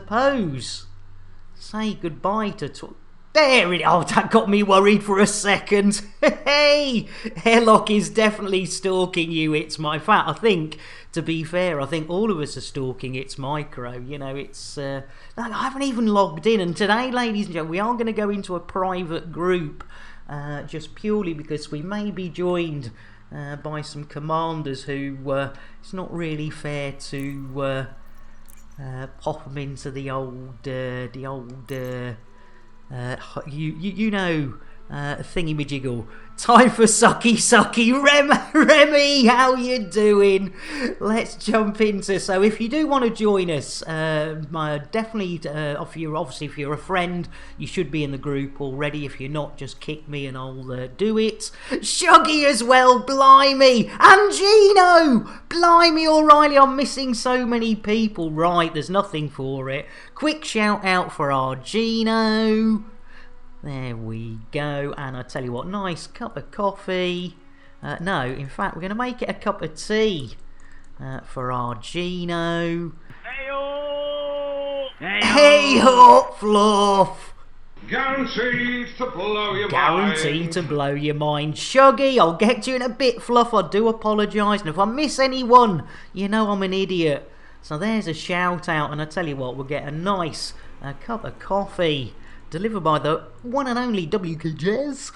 suppose. Say goodbye to... There it is. Oh, that got me worried for a second. Hey, Airlock is definitely stalking you. It's my fact. I think, to be fair, I think all of us are stalking It's Micro. You know, it's... I haven't even logged in. And today, ladies and gentlemen, we are going to go into a private group just purely because we may be joined by some commanders who it's not really fair to pop them into the old you know, thingy-majiggle. Time for sucky. Remy, how you doing? Let's jump into... So if you do want to join us, definitely, if you're a friend, you should be in the group already. If you're not, just kick me and I'll do it. Shuggy as well, blimey! And Gino! Blimey, O'Reilly, I'm missing so many people. Right, there's nothing for it. Quick shout out for our Gino. There we go, and I tell you what, nice cup of coffee. No, in fact, we're going to make it a cup of tea for our Gino. Hey-o! Hey-ho, Fluff! Guaranteed to blow your mind. Guaranteed to blow your mind. Shuggy, I'll get to you in a bit, Fluff. I do apologise, and if I miss anyone, you know I'm an idiot. So there's a shout out, and I tell you what, we'll get a nice cup of coffee delivered by the one and only WKJs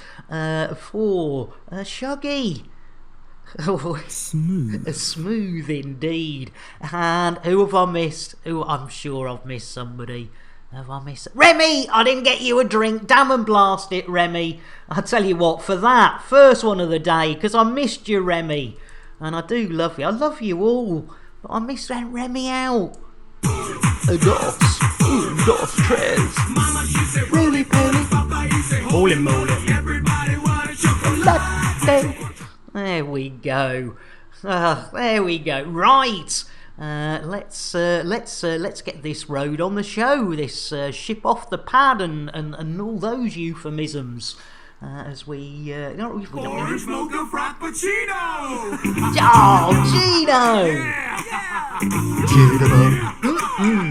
for Shuggy. Smooth. Smooth indeed. And who have I missed? Who? I'm sure I've missed somebody. Have I missed? Remy! I didn't get you a drink. Damn and blast it, Remy. I tell you what, for that first one of the day, because I missed you, Remy. And I do love you. I love you all. But I missed Remy out. Dos, tres. Really, Pearly? Holy moly. There we go. There we go. Right. Let's get this road on the show. This ship off the pad and all those euphemisms. As we don't smoke a frappuccino. Oh, Gino! Yeah.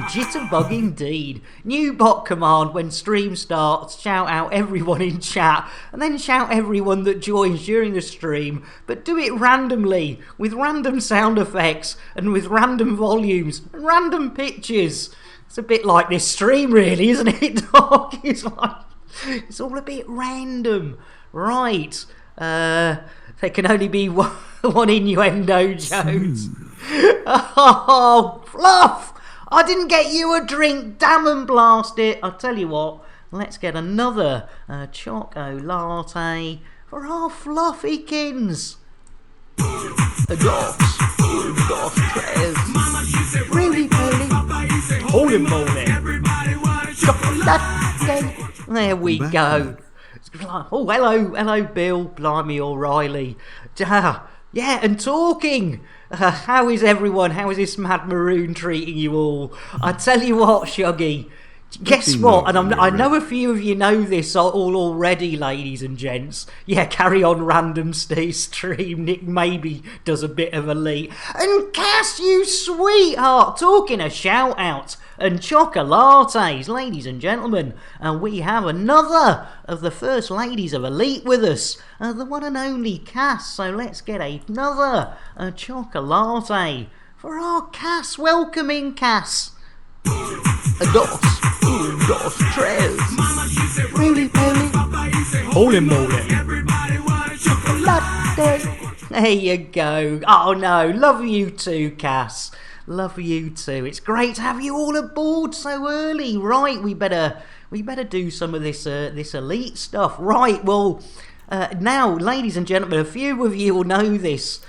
Jitterbug indeed. New bot command when stream starts. Shout out everyone in chat, and then shout everyone that joins during the stream. But do it randomly, with random sound effects, and with random volumes, and random pictures. It's a bit like this stream, really, isn't it, Doc? It's all a bit random. Right. There can only be one innuendo, Jones. Oh, Fluff! I didn't get you a drink. Damn and blast it. I'll tell you what. Let's get another Choco Latte for our Fluffykins. Dos, tres. Really, Pearly? Holy moly. Chocolate. There we go. Oh, hello, Bill. Blimey, O'Reilly. Yeah, and talking. How is everyone? How is this Mad Maroon treating you all? I tell you what, Shuggy. Guess what? And I know a few of you know this all already, ladies and gents. Yeah, carry on random stream. Nick maybe does a bit of a lead. And Cass, you sweetheart, talking a shout out and chocolates, ladies and gentlemen. And we have another of the first ladies of Elite with us, the one and only Cass. So let's get another chocolate for our Cass. Welcome in, Cass. Dos, tres. Really, Pearly? Holy moly. There you go. Oh no, love you too, Cass. Love you too. It's great to have you all aboard so early. Right, we better do some of this elite stuff. Right, well, now, ladies and gentlemen, a few of you will know this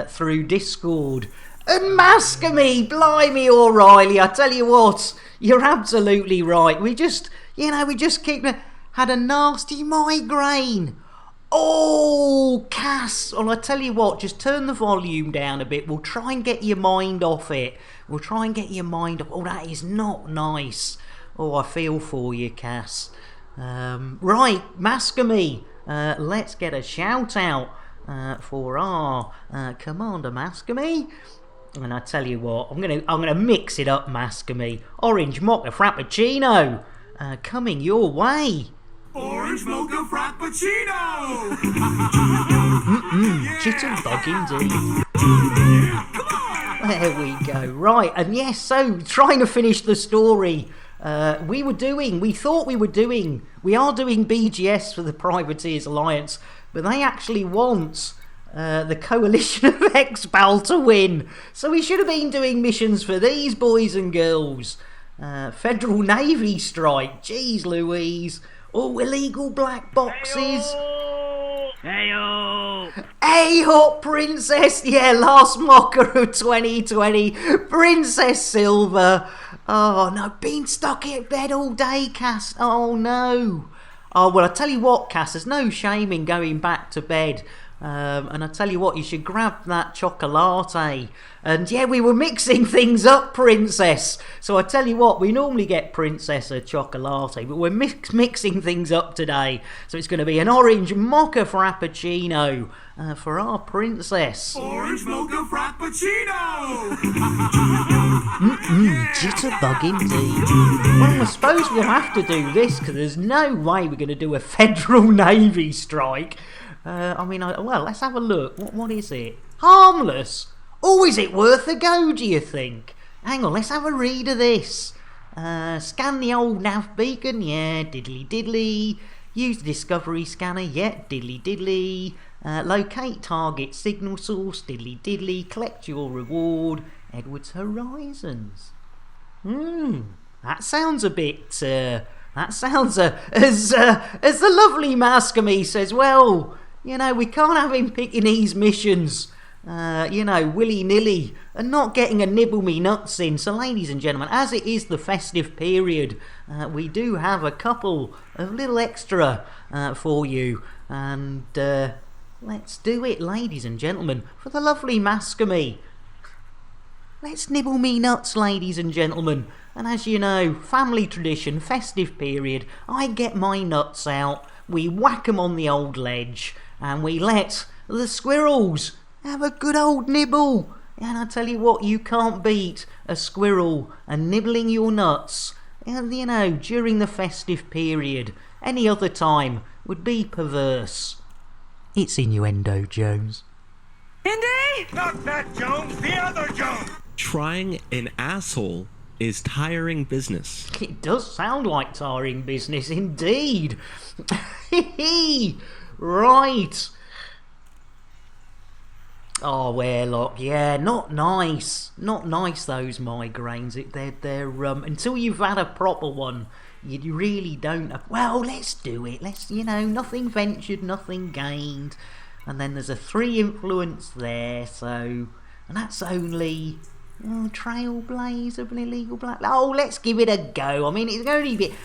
through Discord. And Mascamy, blimey, O'Reilly, I tell you what, you're absolutely right. We just had a nasty migraine. Oh, Cass, well, I tell you what, just turn the volume down a bit. We'll try and get your mind off it. Oh, that is not nice. Oh, I feel for you, Cass. Right, Mascamy, let's get a shout out for our Commander Mascamy. And I tell you what, I'm gonna mix it up, Mascamy. Orange mocha frappuccino, coming your way. Orange mocha frappuccino! Jitterbug indeed. There we go. Right, and yes, so trying to finish the story. We are doing BGS for the Privateers Alliance, but they actually want the Coalition of Expal to win. So we should have been doing missions for these boys and girls. Federal Navy strike. Jeez Louise. Oh, illegal black boxes. Heyo! Hey up, Princess! Yeah, last mocker of 2020. Princess Silver. Oh, no, been stuck in bed all day, Cass. Oh, no. Oh, well, I tell you what, Cass, there's no shame in going back to bed. And I tell you what, you should grab that chocolate. And yeah, we were mixing things up, Princess. So I tell you what, we normally get Princess a chocolate, but we're mixing things up today. So it's going to be an orange mocha frappuccino for our Princess. Orange mocha frappuccino! Jitterbug indeed. Well, I suppose we'll have to do this because there's no way we're going to do a Federal Navy strike. Well, let's have a look. What is it? Harmless? Oh, is it worth a go, do you think? Hang on, let's have a read of this. Scan the old nav beacon, yeah, diddly diddly. Use the discovery scanner, yeah, diddly diddly. Locate target signal source, diddly diddly. Collect your reward, Edward's Horizons. That sounds a bit... as the lovely Mascamy says, well, you know, we can't have him picking these missions, willy-nilly, and not getting a nibble me nuts in. So, ladies and gentlemen, as it is the festive period, we do have a couple of little extra for you. And let's do it, ladies and gentlemen, for the lovely Mascamy. Let's nibble me nuts, ladies and gentlemen. And as you know, family tradition, festive period, I get my nuts out, we whack 'em on the old ledge, and we let the squirrels have a good old nibble. And I tell you what, you can't beat a squirrel and nibbling your nuts, you know, during the festive period. Any other time would be perverse. It's innuendo, Jones. Indy? Not that Jones, the other Jones! Trying an asshole is tiring business. It does sound like tiring business indeed. Right. Oh, Warlock, yeah, not nice. Not nice, those migraines. They're until you've had a proper one, you really don't... Well, let's do it. Let's, nothing ventured, nothing gained. And then there's a 3 influence there, so... And that's only... Trailblazer, illegal black... Oh, let's give it a go. I mean, it's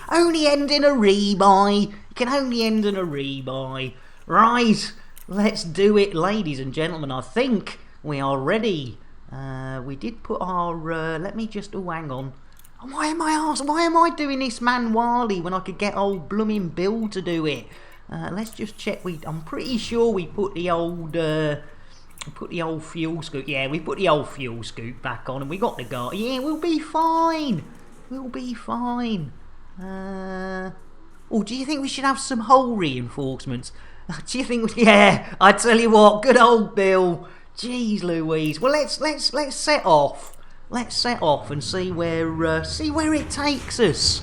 only end in a rebuy. It can only end in a rebuy. Right, let's do it, ladies and gentlemen. I think we are ready. We did put our... let me just... Oh, hang on. Why am I doing this manually when I could get old blooming Bill to do it? Let's just check. I'm pretty sure we put the old... fuel scoop. Yeah, we put the old fuel scoop back on, and we got the guard. Yeah, we'll be fine. We'll be fine. Do you think we should have some hull reinforcements? Do you think? Yeah, I tell you what, good old Bill. Jeez Louise. Well, let's set off. Let's set off and see where it takes us.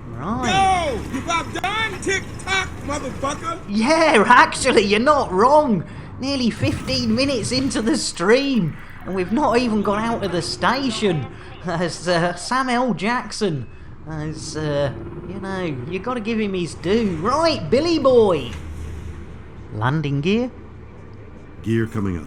Right. Yo! You about done? Tick-tock, motherfucker! Yeah, actually, you're not wrong. Nearly 15 minutes into the stream, and we've not even got out of the station. As Sam L. Jackson, as you got to give him his due. Right, Billy boy. Landing gear. Gear coming up.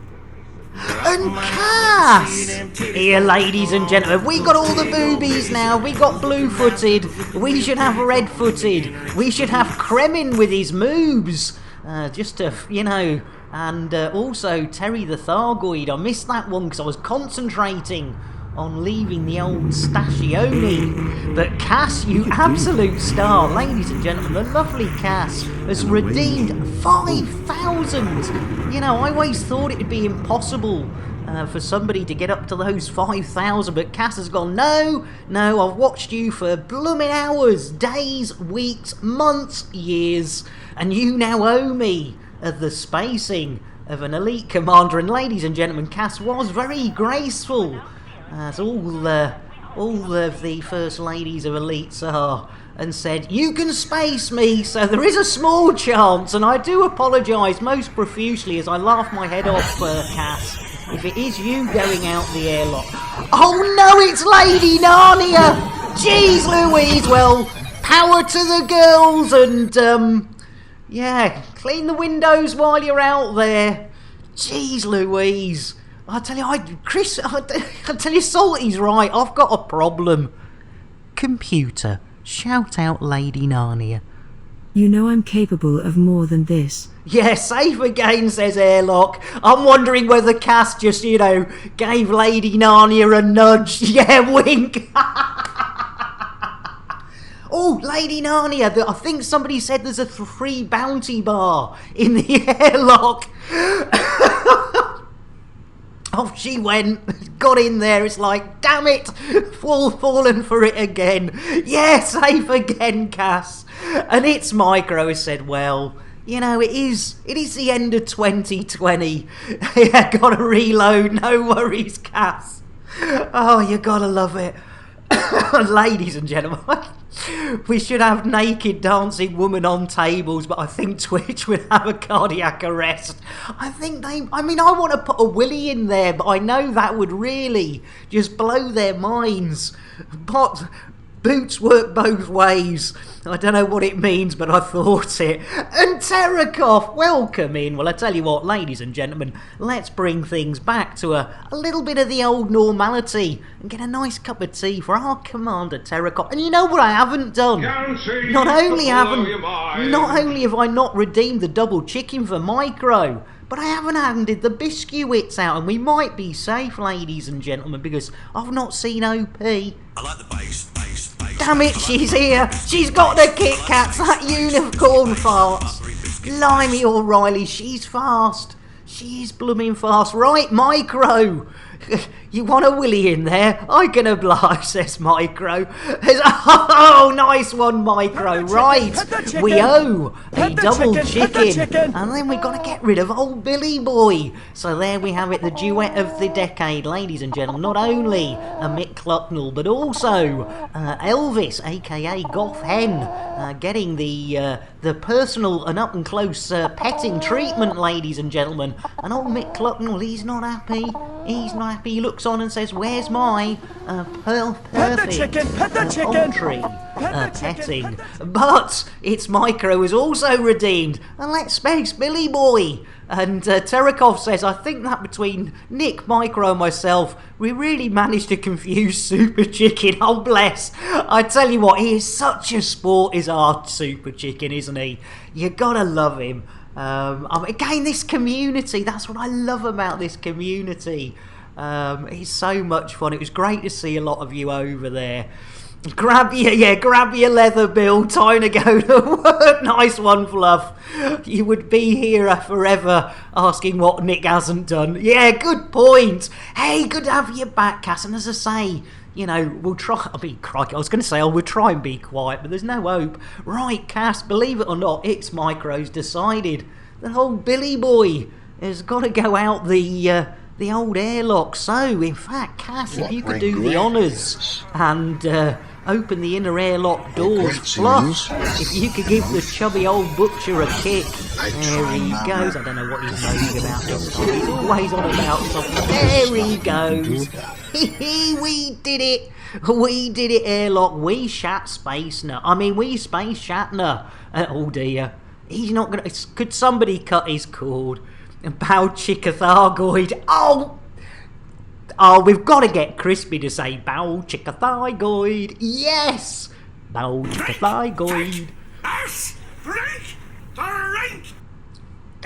And Cass! Here, ladies and gentlemen, we got all the boobies now. We got blue-footed. We should have red-footed. We should have Kremin with his moves. Just to, and also Terry the Thargoid. I missed that one because I was concentrating on leaving the old Stachioni. But Cass, you absolute star, ladies and gentlemen, the lovely Cass has redeemed 5,000. You know, I always thought it'd be impossible for somebody to get up to those 5,000, but Cass has gone, no, I've watched you for blooming hours, days, weeks, months, years, and you now owe me the spacing of an elite commander. And ladies and gentlemen, Cass was very graceful, as all of the first ladies of elites are, and said, you can space me, so there is a small chance, and I do apologise most profusely as I laugh my head off, Cass, if it is you going out the airlock. Oh no, it's Lady Narnia! Jeez Louise, well, power to the girls, and yeah, clean the windows while you're out there. Jeez Louise. I tell you, Salty's right, I've got a problem. Computer, shout out Lady Narnia. You know I'm capable of more than this. Yeah, safe again, says Airlock. I'm wondering whether Cass just, you know, gave Lady Narnia a nudge. Yeah, wink. Oh, Lady Narnia, I think somebody said there's a free bounty bar in the airlock. Off she went, got in there, it's like, damn it, fallen for it again. Yeah, safe again, Cass. And it's Micro who said, well, you know, it is the end of 2020. Yeah, gotta reload, no worries, Cass. Oh, you gotta love it. Ladies and gentlemen, we should have naked dancing woman on tables, but I think Twitch would have a cardiac arrest. I want to put a willy in there, but I know that would really just blow their minds. But boots work both ways. I don't know what it means, but I thought it. And Terakov, welcome in. Well, I tell you what, ladies and gentlemen, let's bring things back to a little bit of the old normality and get a nice cup of tea for our Commander Terakov. And you know what I haven't done? Not only have I not redeemed the double chicken for Micro, but I haven't handed the biscuits out, and we might be safe, ladies and gentlemen, because I've not seen OP. I like the bass. Damn it, she's here. She's got the Kit Kats, that unicorn farts. Blimey, O'Reilly, she's fast. She is blooming fast. Right, Micro. You want a willy in there? I can oblige, says Micro. Oh, nice one, Micro. Right, we owe a double chicken. And then we've got to get rid of old Billy Boy. So there we have it, the duet of the decade, ladies and gentlemen. Not only Mick Clucknell, but also Elvis, a.k.a. Goth Hen, getting the personal and up-and-close petting treatment, ladies and gentlemen. And old Mick Clucknell, he's not happy. He's not happy. He looks on and says, where's my perfect entree petting? But it's Micro who's also redeemed. And let's space Billy Boy. And Terakov says, I think that between Nick, Micro and myself, we really managed to confuse Super Chicken. Oh, bless. I tell you what, he is such a sport, is our Super Chicken, isn't he? You gotta love him. Again, this community, that's what I love about this community. It's so much fun. It was great to see a lot of you over there. Grab your leather, Bill. Time to go to work. Nice one, Fluff. You would be here forever asking what Nick hasn't done. Yeah, good point. Hey, good to have you back, Cass. And as I say, you know, we'll try. Crikey, I was going to say, we'll try and be quiet, but there's no hope. Right, Cass, believe it or not, it's Micro's decided that old Billy Boy has got to go out the old airlock. So, in fact, Cass, if you could do the honours and open the inner airlock doors. Plus, if you could give the chubby old butcher a kick. There he goes. I don't know what he's moaning about this time. He's always on about something. There he goes. We did it. We did it, airlock. We shat Space Nut. We Space Shatner. Oh dear. He's not gonna. Could somebody cut his cord? Bow Chickathargoid. Oh, we've got to get Crispy to say Bow Chickathargoid. Yes! Bow Chickathargoid.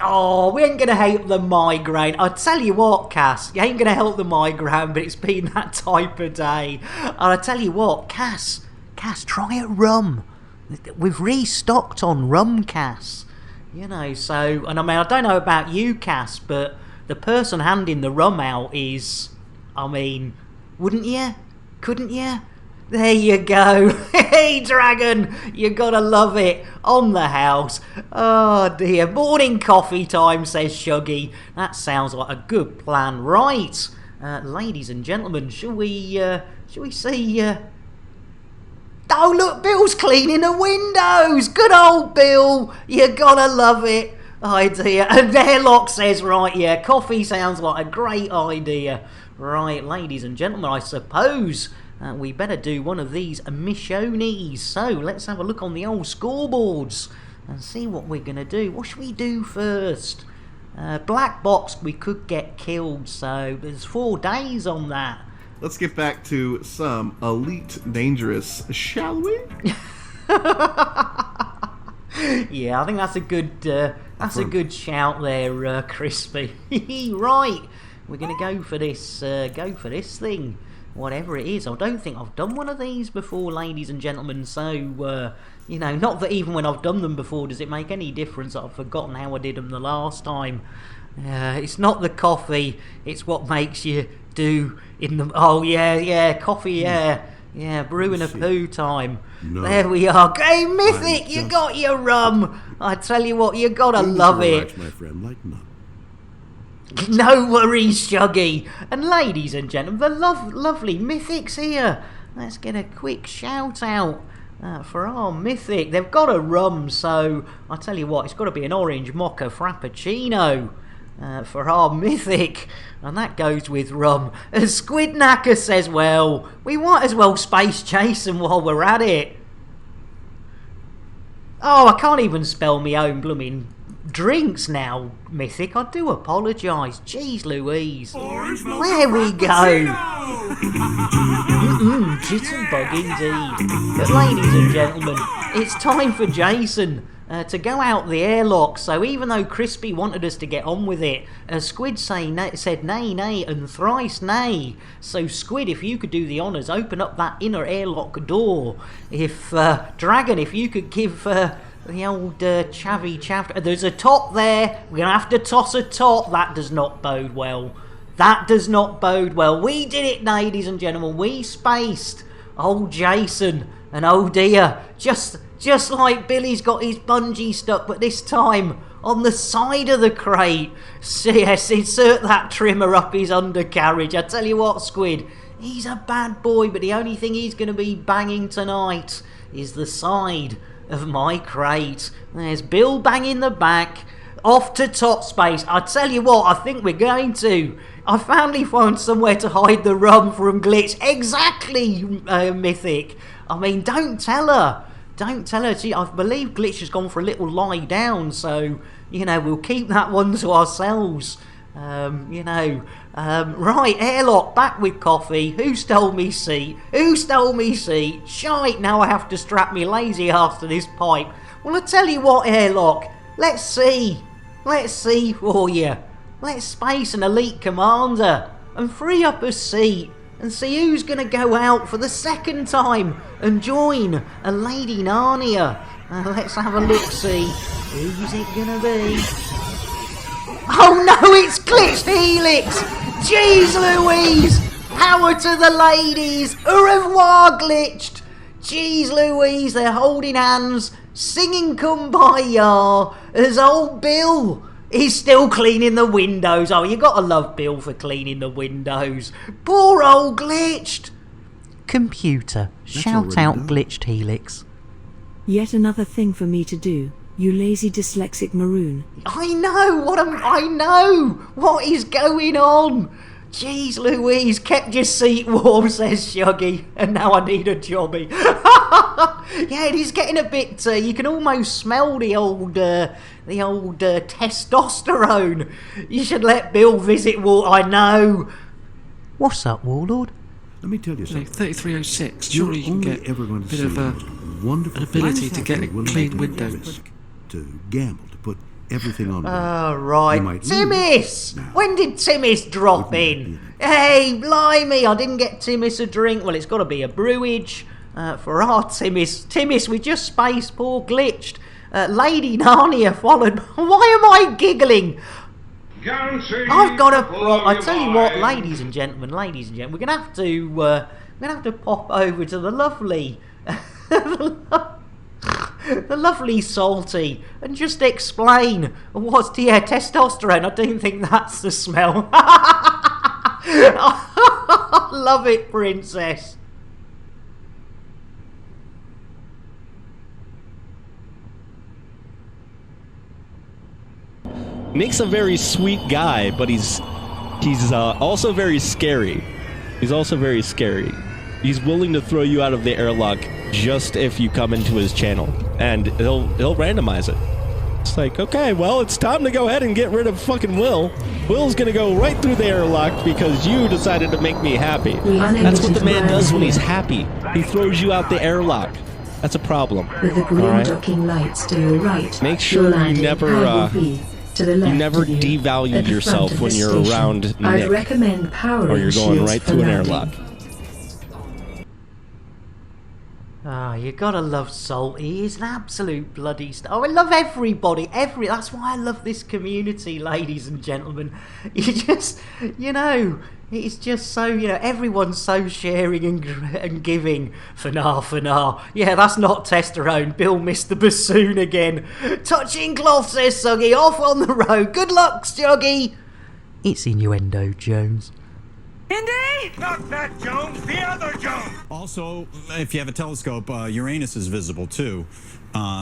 Oh, we ain't going to help the migraine. I tell you what, Cass, you ain't going to help the migraine, but it's been that type of day. And I tell you what, Cass, try a rum. We've restocked on rum, Cass. You know, so, and I mean, I don't know about you, Cass, but the person handing the rum out is, I mean, wouldn't you? Couldn't you? There you go. Hey, Dragon, you gotta love it. On the house. Oh, dear. Morning coffee time, says Shuggy. That sounds like a good plan. Right. Ladies and gentlemen, shall we see... Oh, look, Bill's cleaning the windows. Good old Bill. You gotta love it. Idea. And Airlock says, right, yeah, coffee sounds like a great idea. Right, ladies and gentlemen, I suppose we better do one of these missionis. So, let's have a look on the old scoreboards and see what we're going to do. What should we do first? Black box, we could get killed, so there's 4 days on that. Let's get back to some Elite Dangerous, shall we? Yeah, I think that's a good shout there, Crispy. Right, we're gonna go for this thing, whatever it is. I don't think I've done one of these before, ladies and gentlemen. So you know, not that even when I've done them before does it make any difference. I've forgotten how I did them the last time. It's not the coffee, it's what makes you do in the... Oh, yeah, coffee, yeah, brewing a poo time. No. There we are. Hey, Mythic, you got your rum. I tell you what, you gotta love it. My friend, lighten up. No worries, Shuggy. And ladies and gentlemen, the lovely Mythic's here. Let's get a quick shout out for our Mythic. They've got a rum, so I tell you what, it's got to be an orange mocha frappuccino. For our Mythic, and that goes with rum. As Squidknacker says, well, we might as well space Jason while we're at it. Oh, I can't even spell my own blooming drinks now, Mythic. I do apologise. Jeez Louise. There we go. Jitterbug indeed. But ladies and gentlemen, it's time for Jason to go out the airlock. So even though Crispy wanted us to get on with it, Squid said nay, and thrice nay. So Squid, if you could do the honours, open up that inner airlock door. If Dragon, if you could give the old chavvy chav... There's a top there. We're going to have to toss a top. That does not bode well. That does not bode well. We did it, ladies and gentlemen. We spaced old Jason. And oh dear, just like Billy's got his bungee stuck, but this time on the side of the crate. So yes, insert that trimmer up his undercarriage. I tell you what, Squid, he's a bad boy, but the only thing he's going to be banging tonight is the side of my crate. There's Bill banging the back. Off to top space. I tell you what, I think we're going to. I finally found somewhere to hide the rum from Glitch. Exactly, Mythic. I mean, don't tell her. Don't tell her. I believe Glitch has gone for a little lie down, so, you know, we'll keep that one to ourselves. Right, airlock, back with coffee. Who stole me seat? Who stole me seat? Shite, now I have to strap me lazy ass to this pipe. Well, I tell you what, airlock, let's see. Let's see for you. Let's space an elite commander and free up a seat and see who's going to go out for the second time and join a Lady Narnia. Let's have a look-see. Who's it going to be? Oh no, it's Glitched Helix! Jeez Louise! Power to the ladies! Au revoir, Glitched! Jeez Louise, they're holding hands, singing Kumbaya as old Bill is still cleaning the windows. Oh, you gotta love Bill for cleaning the windows. Poor old Glitched. Computer, shout out done. Glitched Helix. Yet another thing for me to do, you lazy dyslexic maroon. I know! What is going on? Jeez Louise, kept your seat warm, says Shuggy, and now I need a jobby. Yeah, it is getting a bit, you can almost smell the old testosterone. You should let Bill visit I know. What's up, Warlord? Let me tell you something. 3306, You're surely you can only get ever going a to bit see of the most wonderful an ability to get things clean when they take a windows. risk to gamble, to put everything on board. Oh, You right. might need Timmis! it. Now, When did Timmis drop in? Hey, blimey, I didn't get Timmis a drink. Well, it's got to be a brewage for our Timmis. Timmis, we just spaced poor glitched. Lady Narnia followed. Why am I giggling? Guaranteed I've got to a blow I your tell you what, mind. ladies and gentlemen, we're gonna have to pop over to the lovely, the lovely Salty, and just explain what's testosterone. I don't think that's the smell. I love it, princess. Nick's a very sweet guy, but he's also very scary. He's also very scary. He's willing to throw you out of the airlock just if you come into his channel, and he'll randomize it. It's like, okay, well, it's time to go ahead and get rid of fucking Will. Will's gonna go right through the airlock because you decided to make me happy. That's what the man does when he's happy. He throws you out the airlock. That's a problem. With the green Alright? docking lights to your right. Make sure your you landing never, pad will be to the left You never of you, devalue at the yourself front of when the you're station. around I'd Nick, recommend powering or you're going shields right for through an landing. airlock. Ah, you gotta love Salty. He's an absolute bloody star. Oh, I love everybody. That's why I love this community, ladies and gentlemen. It's just so, everyone's so sharing and giving. Fanar. Yeah, that's not testosterone. Bill missed the bassoon again. Touching cloth, says Suggy. Off on the road. Good luck, Suggy. It's innuendo, Jones. Indy? Not that Jones, the other Jones. Also, if you have a telescope, Uranus is visible too,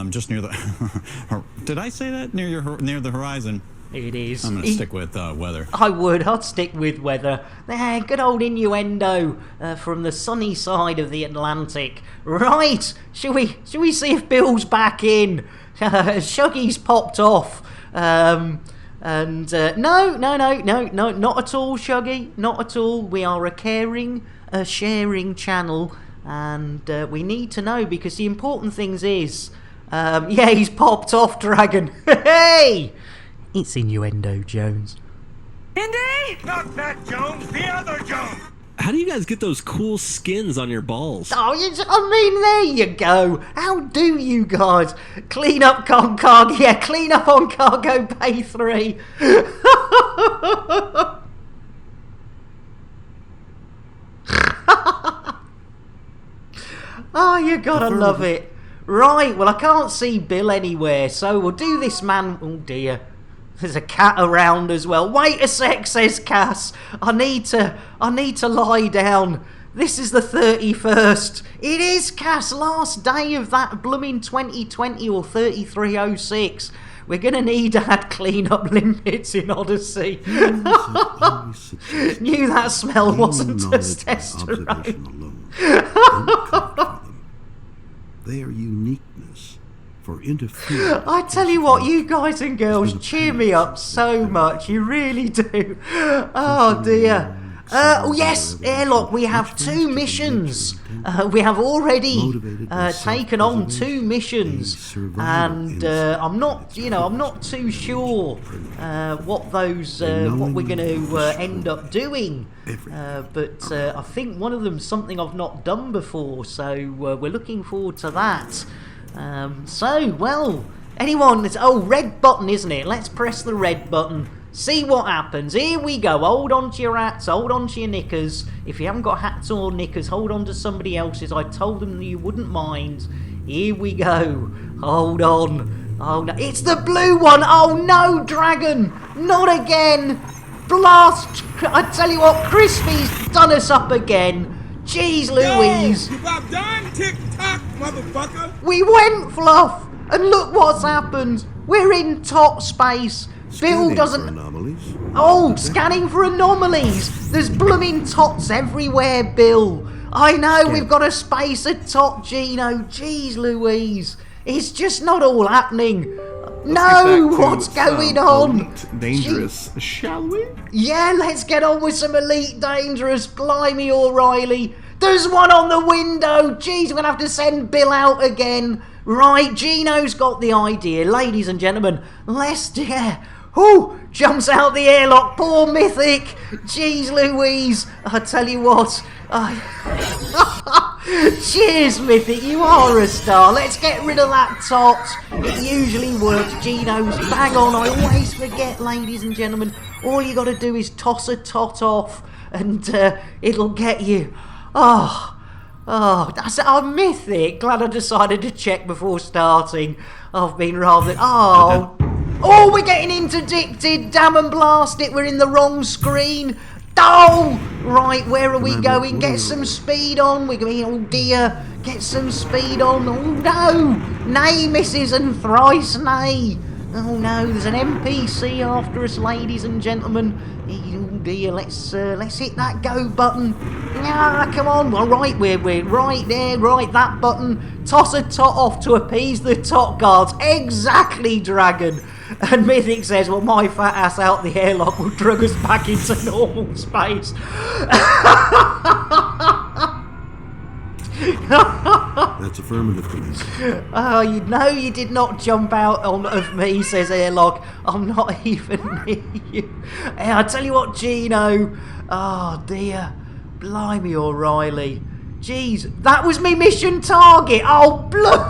just near the. Did I say that near the horizon? It is. I'm gonna stick with weather. I'd stick with weather. Good old innuendo from the sunny side of the Atlantic. Right, shall we see if Bill's back in? Shuggy's popped off. No, not at all, Shuggy, not at all. We are a caring, sharing channel, and we need to know, because the important things is, yeah, he's popped off, Dragon. Hey! It's innuendo, Jones. Indy? Not that Jones, the other Jones. How do you guys get those cool skins on your balls? Oh, there you go. How do you guys clean up on cargo? Yeah, clean up on Cargo Bay 3. Oh, you gotta love it. Right, well, I can't see Bill anywhere, so we'll do this man. Oh dear. There's a cat around as well. Wait a sec, says Cass. I need to lie down. This is the 31st. It is, Cass, last day of that blooming 2020 or 3306. We're going to need to add clean up limpets in Odyssey. Knew that smell wasn't testosterone. Their uniqueness for interfering. I tell you what, you guys and girls cheer me up so much. You really do. Oh dear. Oh yes, airlock. We have 2 missions. We have already taken on 2 missions, and I'm not too sure what we're going to end up doing. But I think one of them's something I've not done before, so we're looking forward to that. Well, anyone? Red button, isn't it? Let's press the red button. See what happens. Here we go. Hold on to your hats. Hold on to your knickers. If you haven't got hats or knickers, hold on to somebody else's. I told them that you wouldn't mind. Here we go. Hold on. Oh no, it's the blue one. Oh no, Dragon, not again. Blast! I tell you what, Crispy's done us up again. Jeez Louise. You got done, tick-tock, motherfucker. We went, Fluff, and look what's happened. We're in top space. Bill doesn't. Anomalies. Oh, scanning for anomalies. There's blooming tots everywhere, Bill. I know, we've got a space at top, Gino. Jeez Louise. It's just not all happening. No, what's going on? Elite Dangerous, shall we? Yeah, let's get on with some Elite Dangerous. Blimey, O'Reilly. There's one on the window. Jeez, we're going to have to send Bill out again. Right, Gino's got the idea. Ladies and gentlemen, let's... Yeah. Whoo! Jumps out the airlock. Poor Mythic. Jeez Louise. I tell you what. Cheers, Mythic. You are a star. Let's get rid of that tot. It usually works. Gino's bang on. I always forget, ladies and gentlemen. All you got to do is toss a tot off and it'll get you. That's Mythic. Glad I decided to check before starting. I've been rather... Oh, we're getting interdicted. Damn and blast it. We're in the wrong screen. Oh! Right, where are we going? Get some speed on. We're going... Oh, dear. Get some speed on. Oh, no. Nay, misses, and thrice nay. Oh, no. There's an NPC after us, ladies and gentlemen. Oh, dear. Let's hit that go button. Ah, come on. All right, we're right there. Right, that button. Toss a tot off to appease the tot guards. Exactly, Dragon. And Mythic says, well, my fat ass out the airlock will drug us back into normal space. That's affirmative, police. Oh, you know you did not jump out of me, says airlock. I'm not even near you. Hey, I tell you what, Gino. Oh, dear. Blimey, O'Reilly. Jeez, that was me mission target. Oh, blow.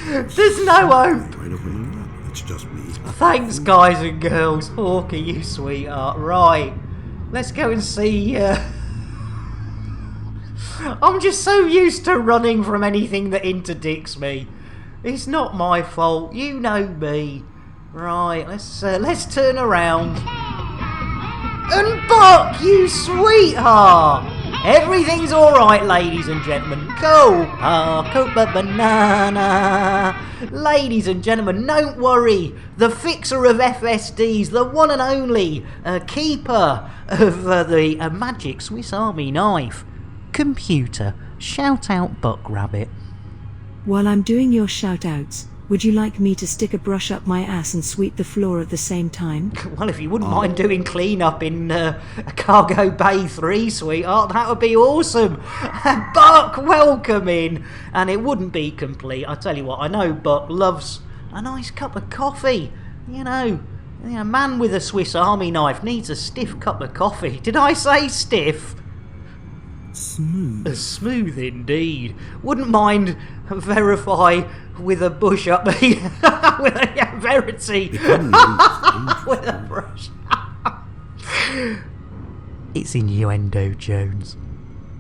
There's no hope. Try to win up. It's just me. Thanks, guys and girls. Hawker, you sweetheart. Right, let's go and see. I'm just so used to running from anything that interdicts me. It's not my fault. You know me. Right, let's turn around. And Buck, you sweetheart! Everything's alright, ladies and gentlemen. Copa banana. Ladies and gentlemen, don't worry. The fixer of FSDs, the one and only keeper of the magic Swiss Army knife. Computer, shout out Buck Rabbit. While I'm doing your shout-outs, would you like me to stick a brush up my ass and sweep the floor at the same time? Well, if you wouldn't mind doing clean-up in Cargo Bay 3, sweetheart, that would be awesome. Buck, welcome in. And it wouldn't be complete. I tell you what, I know Buck loves a nice cup of coffee. You know, a man with a Swiss Army knife needs a stiff cup of coffee. Did I say stiff? Smooth. Smooth indeed. Wouldn't mind verify with a bush up with a verity with a brush. It's innuendo, Jones.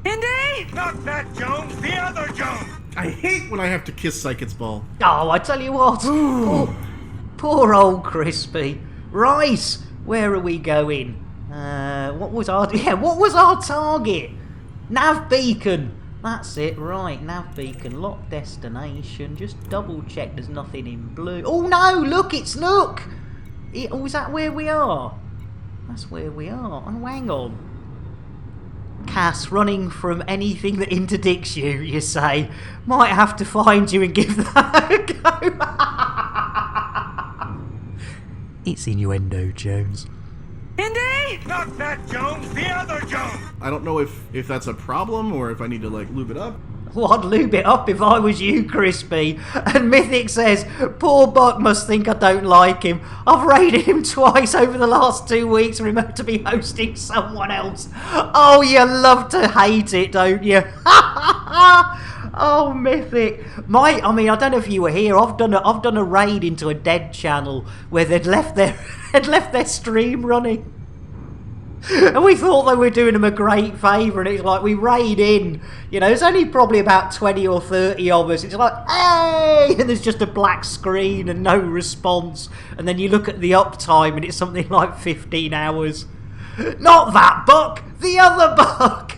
Indy! Not that Jones, the other Jones! I hate when I have to kiss Psychic's ball. Oh, I tell you what. poor old Crispy. Right, where are we going? What was our target? Nav beacon. That's it, right. Nav beacon, lock destination. Just double check there's nothing in blue. Oh no, look, it's Nook. Oh, is that where we are? That's where we are. Oh, hang on. Cass, running from anything that interdicts you, you say. Might have to find you and give that a go. It's innuendo, Jones. Indy! Not that Jones, the other Jones! I don't know if that's a problem or if I need to, like, lube it up. Well, I'd lube it up if I was you, Crispy. And Mythic says, poor Buck must think I don't like him. I've raided him twice over the last 2 weeks and remember to be hosting someone else. Oh, you love to hate it, don't you? Oh, Mythic. I don't know if you were here. I've done a raid into a dead channel where they'd left their stream running. And we thought they were doing them a great favour, and it's like we raid in, there's only probably about 20 or 30 of us. It's like, hey! And there's just a black screen and no response. And then you look at the uptime and it's something like 15 hours. Not that Buck! The other Buck!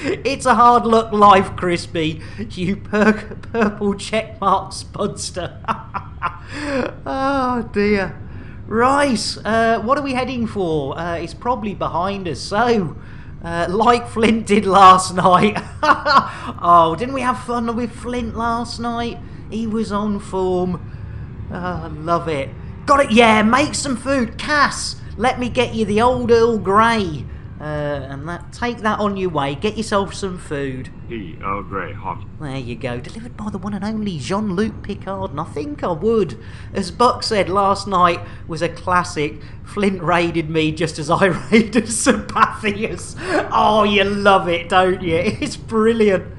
It's a hard luck life, Crispy. You purple checkmark spudster. Oh dear. Right, what are we heading for? It's probably behind us. So, like Flint did last night. Oh, didn't we have fun with Flint last night? He was on form. Love it. Got it, yeah, make some food. Cass, let me get you the old Earl Grey. And take that on your way. Get yourself some food. Earl Grey hot. There you go. Delivered by the one and only Jean-Luc Picard. And I think I would. As Buck said, last night was a classic. Flint raided me just as I raided Sabathius. Oh, you love it, don't you? It's brilliant.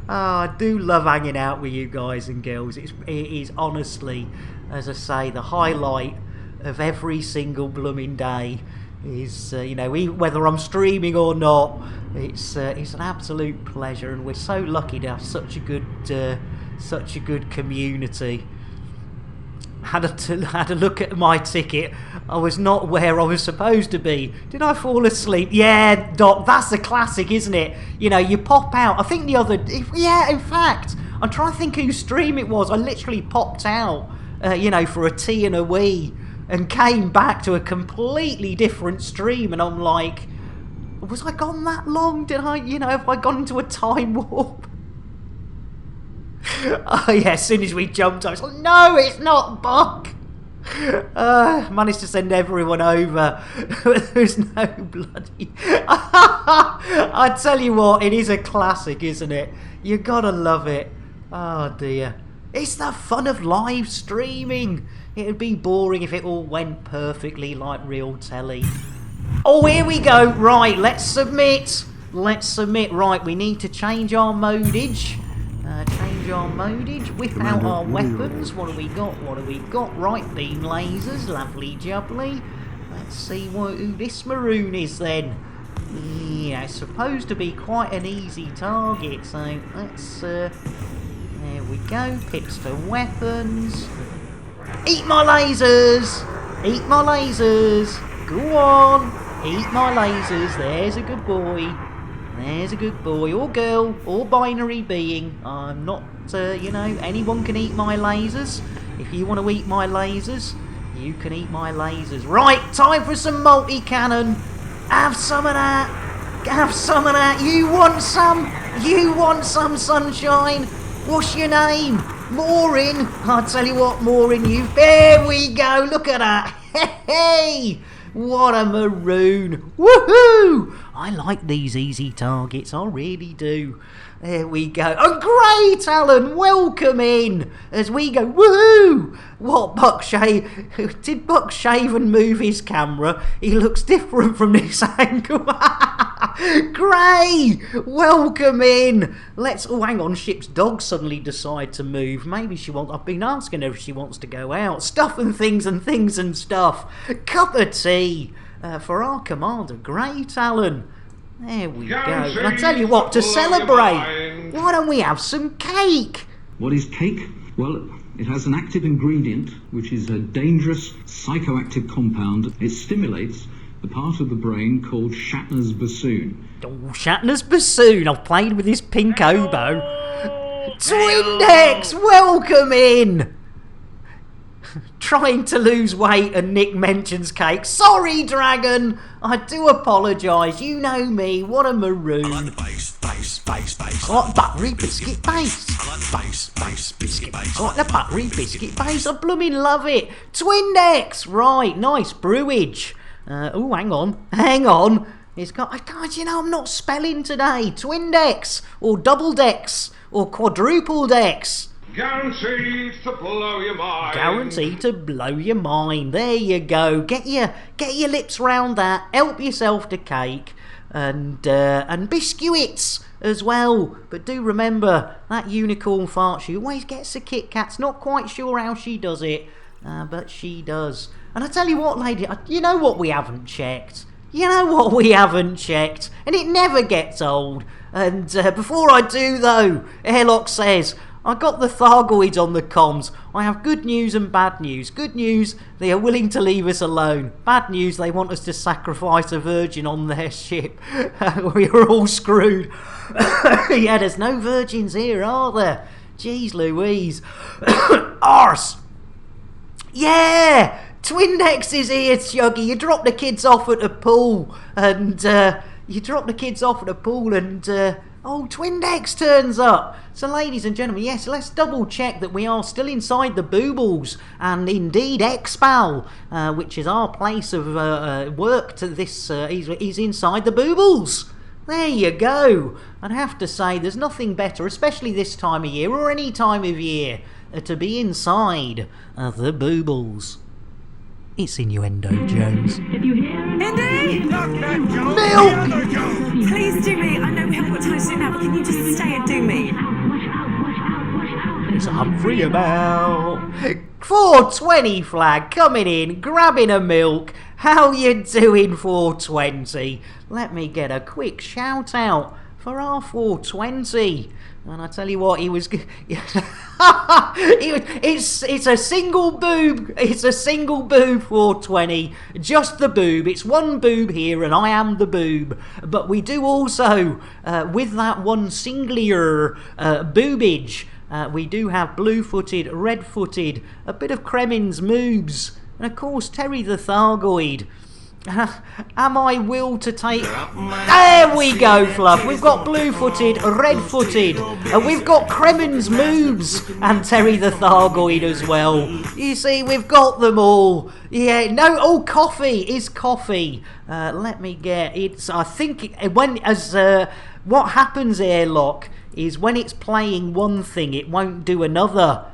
Oh, I do love hanging out with you guys and girls. It is honestly, as I say, the highlight of every single blooming day is, whether I'm streaming or not, it's an absolute pleasure, and we're so lucky to have such a good community. Had a look at my ticket. I was not where I was supposed to be. Did I fall asleep? Yeah, Doc, that's a classic, isn't it? You pop out. I think in fact, I'm trying to think whose stream it was. I literally popped out, for a tea and a wee, and came back to a completely different stream, and I'm like, was I gone that long? Did I, have I gone into a time warp? Oh yeah, as soon as we jumped, I was like, no, it's not Buck. Managed to send everyone over. There's no bloody... I tell you what, it is a classic, isn't it? You gotta love it. Oh dear. It's the fun of live streaming. It'd be boring if it all went perfectly like real telly. Oh, here we go. Right, let's submit. Right, we need to change our modage. Whip out our weapons. What do we got? Right, beam lasers. Lovely jubbly. Let's see who this maroon is then. Yeah, it's supposed to be quite an easy target. So let's... there we go. Pips to weapons. Eat my lasers! Eat my lasers! Go on! Eat my lasers. There's a good boy. There's a good boy or girl or binary being. I'm not, anyone can eat my lasers. If you want to eat my lasers, you can eat my lasers. Right, time for some multi-cannon. Have some of that. Have some of that. You want some? You want some, sunshine? What's your name? Maureen. I'll tell you what, Maureen, there we go. Look at that. Hey! What a maroon. Woohoo! I like these easy targets. I really do. There we go. Oh, great, Alan. Welcome in. As we go. Woohoo! What, did Buck shave and move his camera? He looks different from this angle. Gray! Welcome in. Oh, hang on. Ship's dog suddenly decide to move. Maybe she wants... I've been asking her if she wants to go out. Stuff and things and stuff. Cup of tea for our commander. Great, Alan. There we go. And I tell you what, to celebrate, why don't we have some cake? What is cake? Well, it has an active ingredient, which is a dangerous psychoactive compound. It stimulates the part of the brain called Shatner's bassoon. Oh, Shatner's bassoon. I've played with his pink oboe. Twindex, welcome in. Trying to lose weight and Nick mentions cake. Sorry, Dragon. I do apologise. You know me. What a maroon. I like the bass. I like buttery biscuit base. I like the bass biscuit base. I like the buttery biscuit base. I blooming love it. Twindex. Right, nice brewage. Oh, hang on. It's got... God, I'm not spelling today. Twindex or double decks or quadruple decks. Guaranteed to blow your mind. Guaranteed to blow your mind. There you go. Get your lips round that. Help yourself to cake and biscuits as well. But do remember that unicorn fart. She always gets the Kit Kats. Not quite sure how she does it, but she does. And I tell you what, lady. You know what we haven't checked. And it never gets old. And before I do though, Airlock says, I got the Thargoids on the comms. I have good news and bad news. Good news, they are willing to leave us alone. Bad news, they want us to sacrifice a virgin on their ship. We are all screwed. Yeah, there's no virgins here, are there? Jeez Louise. Arse. Yeah! Twindex is here, Chuggy. You dropped the kids off at the pool. And, Oh, Twindex turns up. So, ladies and gentlemen, yes, let's double check that we are still inside the Boobles, and indeed Expal, which is our place of work to this, is inside the Boobles. There you go. I'd have to say there's nothing better, especially this time of year or any time of year, to be inside the Boobles. It's Innuendo Jones. Indy! Not that Jones, Milk! the other Jones! Please do me. I know we haven't got time to do that, but can you just stay and do me? It's Humphrey about 420 flag coming in, grabbing a milk. How you doing, 420? Let me get a quick shout out for our 420. And I tell you what, he was. It's a single boob. It's a single boob 420. Just the boob. It's one boob here, and I am the boob. But we do also, with that one singular boobage, we do have blue-footed, red-footed, a bit of Kremin's moobs, and of course Terry the Thargoid. Am I will to take... There we go, Fluff. We've got blue-footed, red-footed, and we've got Kremen's moves and Terry the Thargoid as well. You see, we've got them all. Yeah, no, oh, coffee is coffee. Let me get... It's, I think, what happens, Airlock, is when it's playing one thing, it won't do another.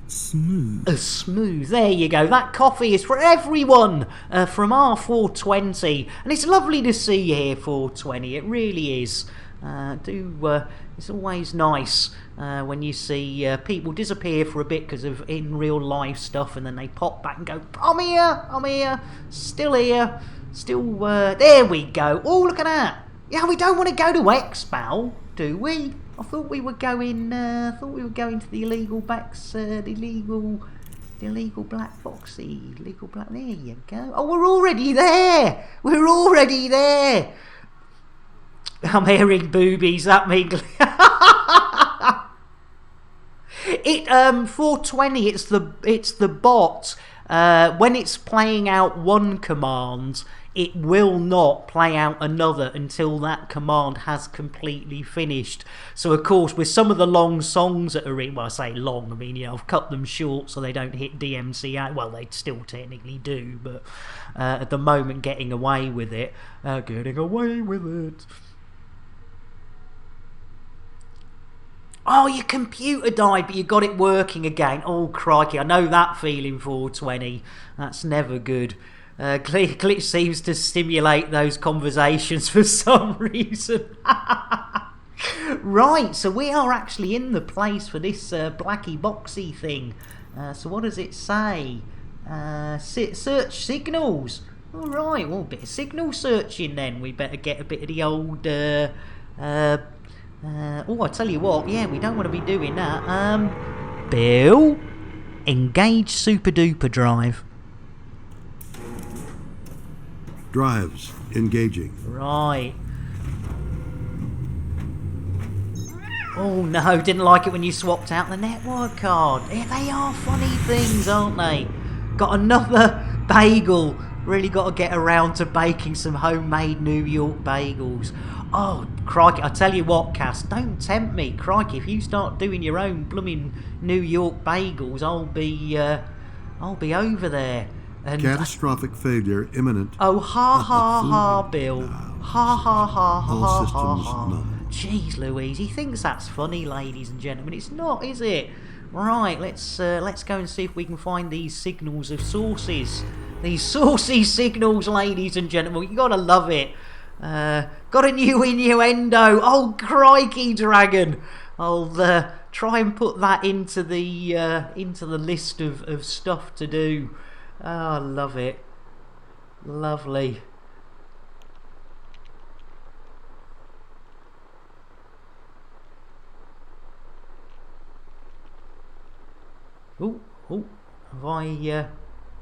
Smooth. Smooth. There you go. That coffee is for everyone from our 420, and it's lovely to see you here, 420. It really is. It's always nice when you see people disappear for a bit because of in real life stuff, and then they pop back and go, I'm here, still here, still. There we go. Oh, look at that. Yeah, we don't want to go to Expal, do we? I thought we were going. To the illegal backs, the illegal black boxy, illegal black. There you go. Oh, we're already there. We're already there. I'm hearing boobies. That means it. 420. It's the bot. When it's playing out one command, it will not play out another until that command has completely finished. So, of course, with some of the long songs that are in, well, I say long, I mean, I've cut them short so they don't hit DMCA. Well, they still technically do, but at the moment, getting away with it. Getting away with it. Oh, your computer died, but you got it working again. Oh, crikey, I know that feeling, 420. That's never good. Glitch seems to stimulate those conversations for some reason. Right, so we are actually in the place for this blacky boxy thing. So what does it say? Search signals. All right, well, a bit of signal searching then. We better get a bit of the old... oh, I tell you what, yeah, we don't want to be doing that. Bill, engage Super Duper Drive. Drives engaging. Right. Oh no, didn't like it when you swapped out the network card. Yeah, they are funny things, aren't they? Got another bagel. Really got to get around to baking some homemade New York bagels. Oh, crikey, I tell you what, Cass, don't tempt me. Crikey, if you start doing your own blooming New York bagels, I'll be over there. And catastrophic failure imminent. Oh, ha, Bill. Ha, ha, All systems null. Jeez Louise, he thinks that's funny, ladies and gentlemen. It's not, is it? Right, let's go and see if we can find these signals of sources. These saucy signals, ladies and gentlemen. You gotta love it. Got a new innuendo. Oh, crikey, Dragon. I'll try and put that into the list of stuff to do. Oh, I love it. Lovely. Oh, have I,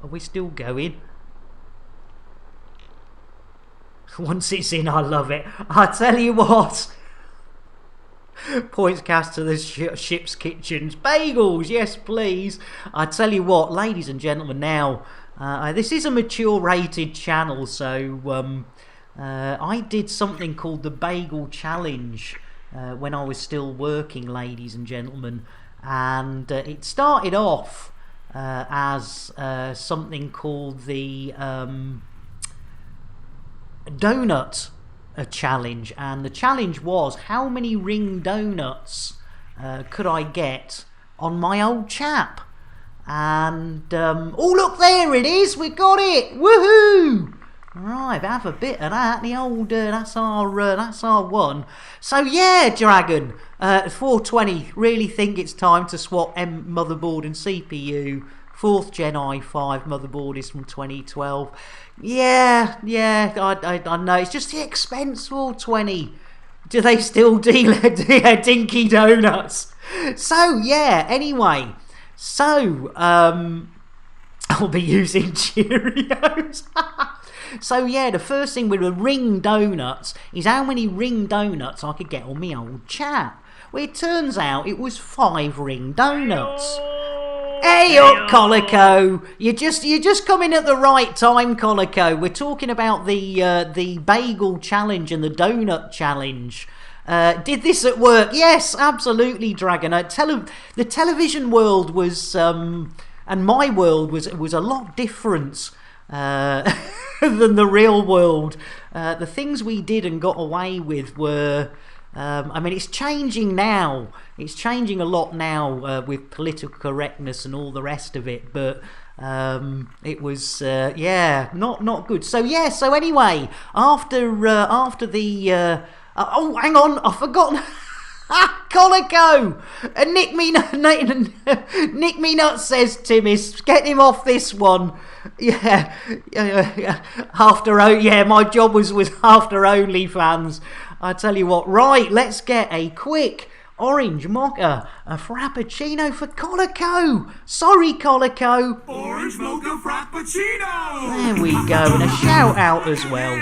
are we still going? Once it's in, I love it. I tell you what. Points cast to the ship's kitchens. Bagels, yes please. I tell you what, ladies and gentlemen, now, this is a mature rated channel, so I did something called the Bagel Challenge when I was still working, ladies and gentlemen, and it started off as something called the donut challenge, and the challenge was how many ring donuts could I get on my old chap. And oh look, there it is, we got it, woohoo! Right, have a bit of that. The old that's our one. So yeah, Dragon, 420. Really think it's time to swap motherboard and CPU. 4th Gen i5 motherboard is from 2012. Yeah, I know. It's just the expense. 420. Do they still deal dinky donuts? So yeah. Anyway, so I'll be using Cheerios. So yeah, the first thing with the ring donuts is how many ring donuts I could get on me old chap. Well, it turns out it was 5 ring donuts. Hey up, Colico! You're just coming at the right time, Colico. We're talking about the bagel challenge and the donut challenge. Did this at work? Yes, absolutely, Dragon. The television world was and my world was a lot different than the real world. The things we did and got away with were I mean, it's changing now. It's changing a lot now with political correctness and all the rest of it, but it was yeah, not good. So yeah, so anyway, after the oh, hang on, I've forgotten. Colico! Nick me nuts, says Timmis. Get him off this one. Yeah, yeah, my job was after OnlyFans. I tell you what, right, let's get a quick orange mocha, a frappuccino for Colico. Sorry, Colico. Orange mocha frappuccino. There we go, and a shout out as well.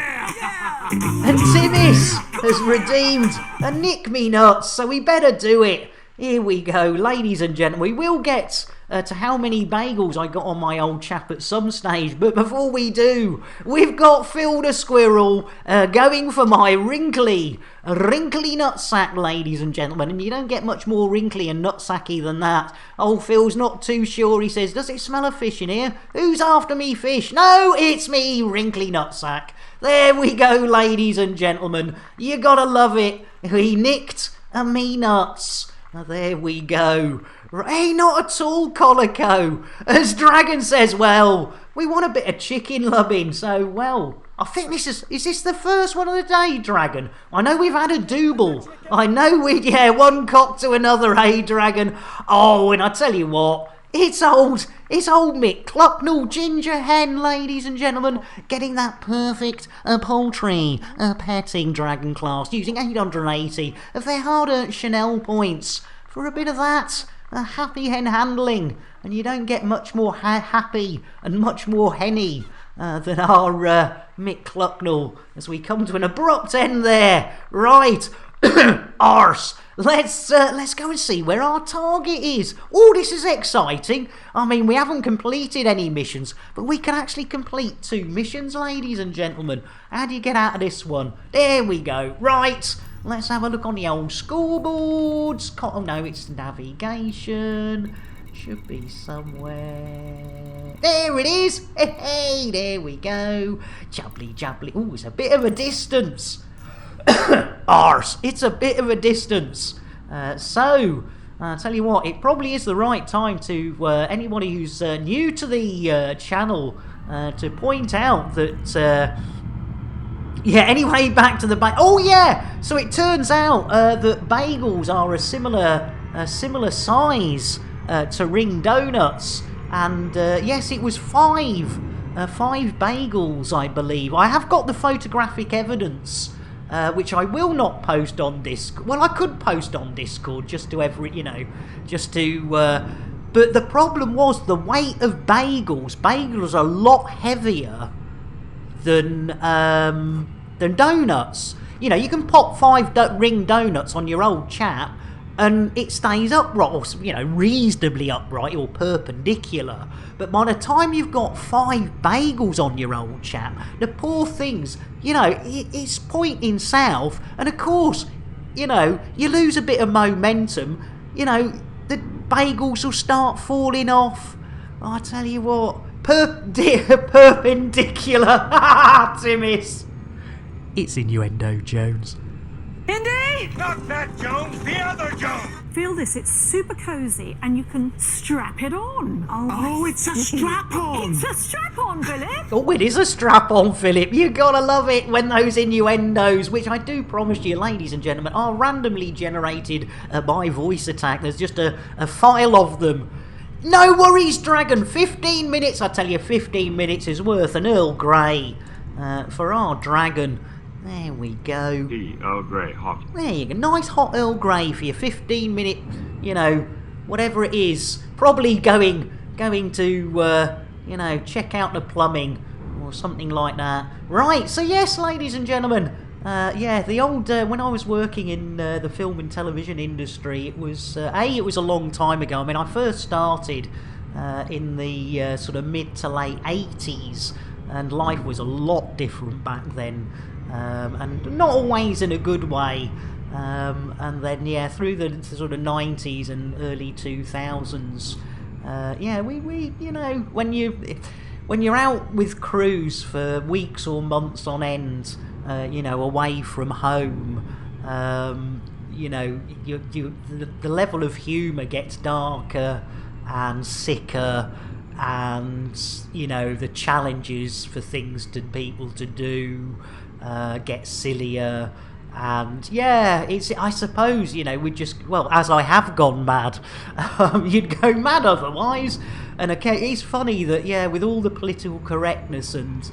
And Timmis has redeemed a Nick Me Nuts, so we better do it. Here we go, ladies and gentlemen. We will get to how many bagels I got on my old chap at some stage, but before we do, we've got Phil the Squirrel going for my wrinkly nutsack, ladies and gentlemen, and you don't get much more wrinkly and nutsacky than that. Old Phil's not too sure. He says, does it smell of fish in here? Who's after me fish? No, it's me, wrinkly nutsack. There we go, ladies and gentlemen. You gotta love it. He nicked a me nuts. There we go. Hey, not at all, Colico. As Dragon says, well, we want a bit of chicken lubbing, so, well, I think this is this the first one of the day, Dragon? I know we've had a double. I know yeah, one cock to another, hey, Dragon? Oh, and I tell you what, it's old Mick Clucknell ginger hen, ladies and gentlemen, getting that perfect poultry petting Dragon class, using 880 of their hard-earned Chanel points for a bit of that happy hen handling, and you don't get much more happy and much more henny than our Mick Clucknell, as we come to an abrupt end there. Right, arse. Let's go and see where our target is. Oh, this is exciting. I mean, we haven't completed any missions, but we can actually complete 2 missions, ladies and gentlemen. How do you get out of this one? There we go. Right, let's have a look on the old scoreboards. Oh no, it's navigation. Should be somewhere. There it is. Hey, there we go. Jubbly, jubbly. Oh, it's a bit of a distance. Arse, it's a bit of a distance. So, I'll tell you what, it probably is the right time to anybody who's new to the channel to point out that yeah, anyway, back to the oh yeah, so it turns out that bagels are a similar size to ring donuts, and yes, it was 5 bagels, I believe. I have got the photographic evidence, which I will not post on Discord. Well, I could post on Discord just to just to. But the problem was the weight of bagels. Bagels are a lot heavier than donuts. You know, you can pop 5 ring donuts on your old chap, and it stays upright, or reasonably upright or perpendicular. But by the time you've got 5 bagels on your old chap, the poor things, it's pointing south, and of course you know, you lose a bit of momentum, you know, the bagels will start falling off. I tell you what, perpendicular, Timmis. It's innuendo, Jones. Indy! Not that Jones, the other Jones. Feel this, it's super cozy and you can strap it on. Oh, it's a strap-on. It's a strap-on, Philip. Oh, it is a strap-on, Philip. You gotta love it when those innuendos, which I do promise you, ladies and gentlemen, are randomly generated by voice attack. There's just a file of them. No worries, Dragon. 15 minutes. I tell you, 15 minutes is worth an Earl Grey for our Dragon. There we go. Tea, Earl Grey, hot. There you go. Nice hot Earl Grey for your 15-minute, you know, whatever it is. Probably going to, you know, check out the plumbing or something like that. Right, so yes, ladies and gentlemen, yeah, the old, when I was working in the film and television industry, it was, it was a long time ago. I mean, I first started in the sort of mid to late 80s, and life was a lot different back then. And not always in a good way, and then yeah, through the sort of 90s and early 2000s, yeah, we you know, when you're out with crews for weeks or months on end, you know, away from home, you know, the level of humour gets darker and sicker, and you know, the challenges for things to people to do get sillier, and yeah, it's, I suppose, you know, we just, well, as I have gone mad, you'd go mad otherwise. And okay, it's funny that, yeah, with all the political correctness and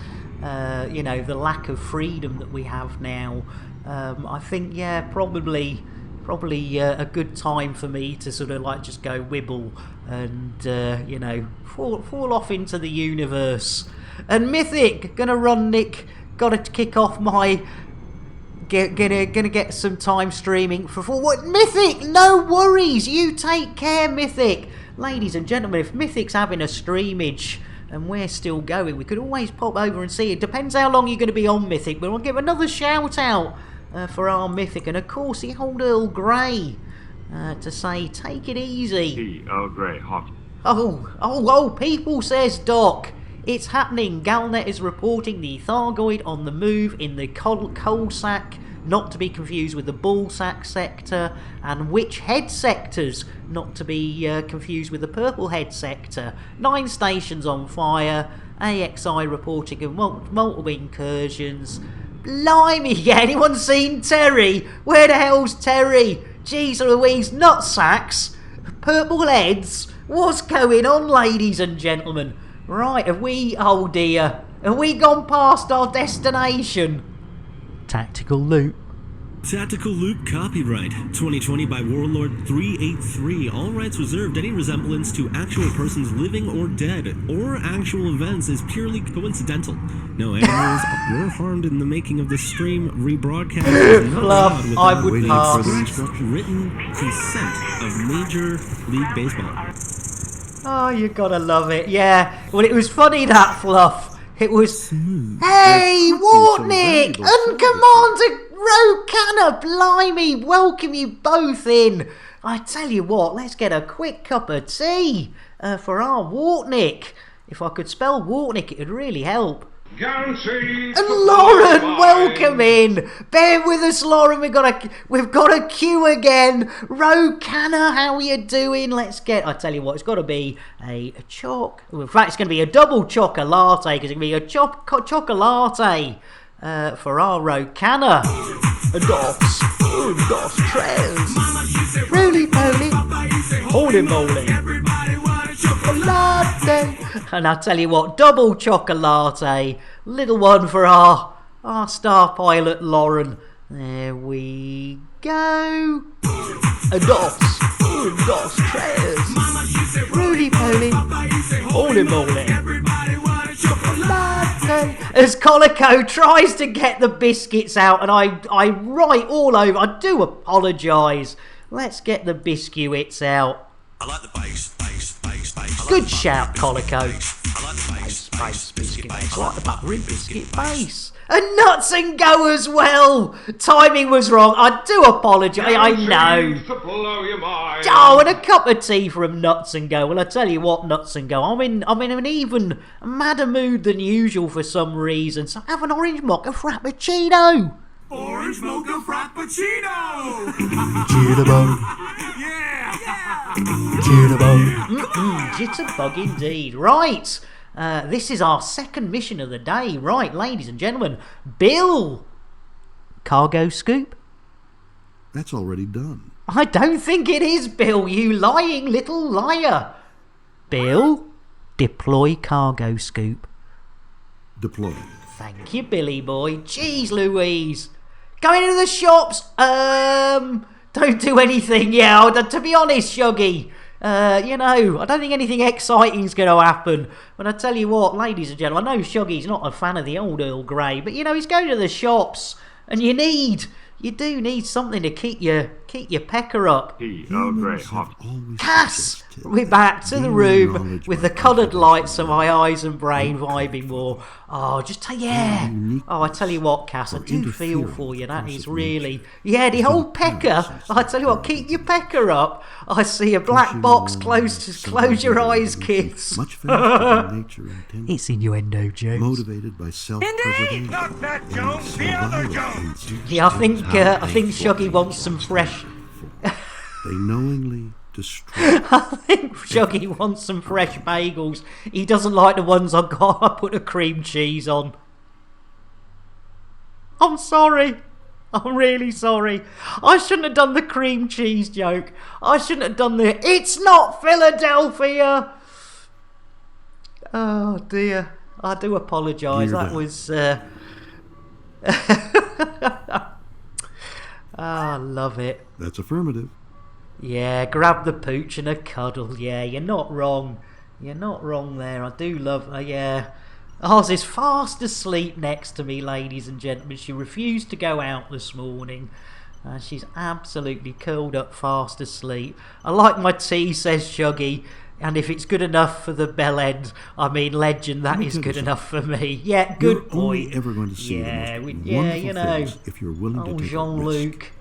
you know, the lack of freedom that we have now, I think, yeah, probably a good time for me to sort of like just go wibble and you know, fall off into the universe. And Mythic, gonna run Nick. Got to kick off my. Gonna get some time streaming for what? Mythic, no worries. You take care, Mythic. Ladies and gentlemen, if Mythic's having a streamage and we're still going, we could always pop over and see it. Depends how long you're going to be on, Mythic, but I'll give another shout out for our Mythic, and of course the old Earl Grey to say take it easy. Tea, Earl Grey, hot. Oh, people, says Doc. It's happening. Galnet is reporting the Thargoid on the move in the coal sack, not to be confused with the ball sack sector, and witch head sectors, not to be confused with the purple head sector. 9 stations on fire. AXI reporting of multiple incursions. Blimey, yeah, anyone seen Terry? Where the hell's Terry? Jeez Louise, nutsacks, purple heads. What's going on, ladies and gentlemen? Right, have we, oh dear, have we gone past our destination? Tactical loop. Tactical Loop copyright 2020 by Warlord 383. All rights reserved. Any resemblance to actual persons living or dead or actual events is purely coincidental. No animals were harmed in the making of this stream. Rebroadcast is not allowed I would without pass. written consent of Major League Baseball. Oh, you gotta love it. Yeah, well, it was funny, that Fluff. It was, hey, Wartnick and Commander Rogue Canner, blimey, welcome you both in. I tell you what, let's get a quick cup of tea for our Wartnick. If I could spell Wartnick, it would really help. Guaranteed. And Lauren, welcome in. Bear with us, Lauren. We've got a queue again. Rogue Canner, how are you doing? Let's get. I tell you what, it's got to be a choc. In fact, it's going to be a double chocolate latte, because it's going to be a chocolate latte for our Rogue Canner. Dos tres. Roly poly, Holy moly. latte. And I tell you what, double chocolate latte, little one for our star pilot Lauren. There we go. Dos tres. Roly poly, Holy moly. latte. As Colico tries to get the biscuits out, and I write all over. I do apologise. Let's get the biscuits out. I like the bass. Good shout, Colico. I like the bass. Base biscuit base. I like the buttery biscuit base. And nuts and go as well. Timing was wrong. I do apologise. I know. To blow your mind. Oh, and a cup of tea from Nuts and Go. Well, I tell you what, Nuts and Go, I'm in an even madder mood than usual for some reason. So have an orange mocha frappuccino. Orange mocha frappuccino! Jitterbug. Yeah! Jitterbug. Jitterbug indeed. Right. This is our second mission of the day. Right, ladies and gentlemen. Bill. Cargo scoop? That's already done. I don't think it is, Bill, you lying little liar. Bill, deploy cargo scoop. Deploy. Thank you, Billy boy. Jeez Louise. Going into the shops. Don't do anything. Yeah, to be honest, Shuggy. I don't think anything exciting's going to happen. But I tell you what, ladies and gentlemen, I know Shuggy's not a fan of the old Earl Grey, but he's going to the shops, and you do need something to keep your pecker up. Earl Grey hockey. Cass, we're back to the room with the coloured lights of my eyes and brain vibing more. Oh, I tell you what, Cass, I do feel for you. That is really, the whole pecker. I tell you what, keep your pecker up. I see a black box. Close your eyes, kids. Much faster than nature intended. It's innuendo, Jones. Motivated by self-preservation. Not that Jones, the other Jones! Yeah, I think Shuggy wants some fresh. They knowingly destroy. I think Shuggy wants some fresh bagels. He doesn't like the ones I put a cream cheese on. I'm sorry. I'm really sorry. I shouldn't have done the cream cheese joke. I shouldn't have done the "It's not Philadelphia." Oh dear. I do apologise. That was. I love it. That's affirmative. Yeah, grab the pooch and a cuddle. Yeah, you're not wrong. You're not wrong there. I do love her, yeah. Oz is fast asleep next to me, ladies and gentlemen. She refused to go out this morning. She's absolutely curled up fast asleep. I like my tea, says Shuggy. And if it's good enough for the bell end, I mean legend, that is good enough for me. Yeah, good you're boy. Only ever going to see if you're willing to take Jean-Luc.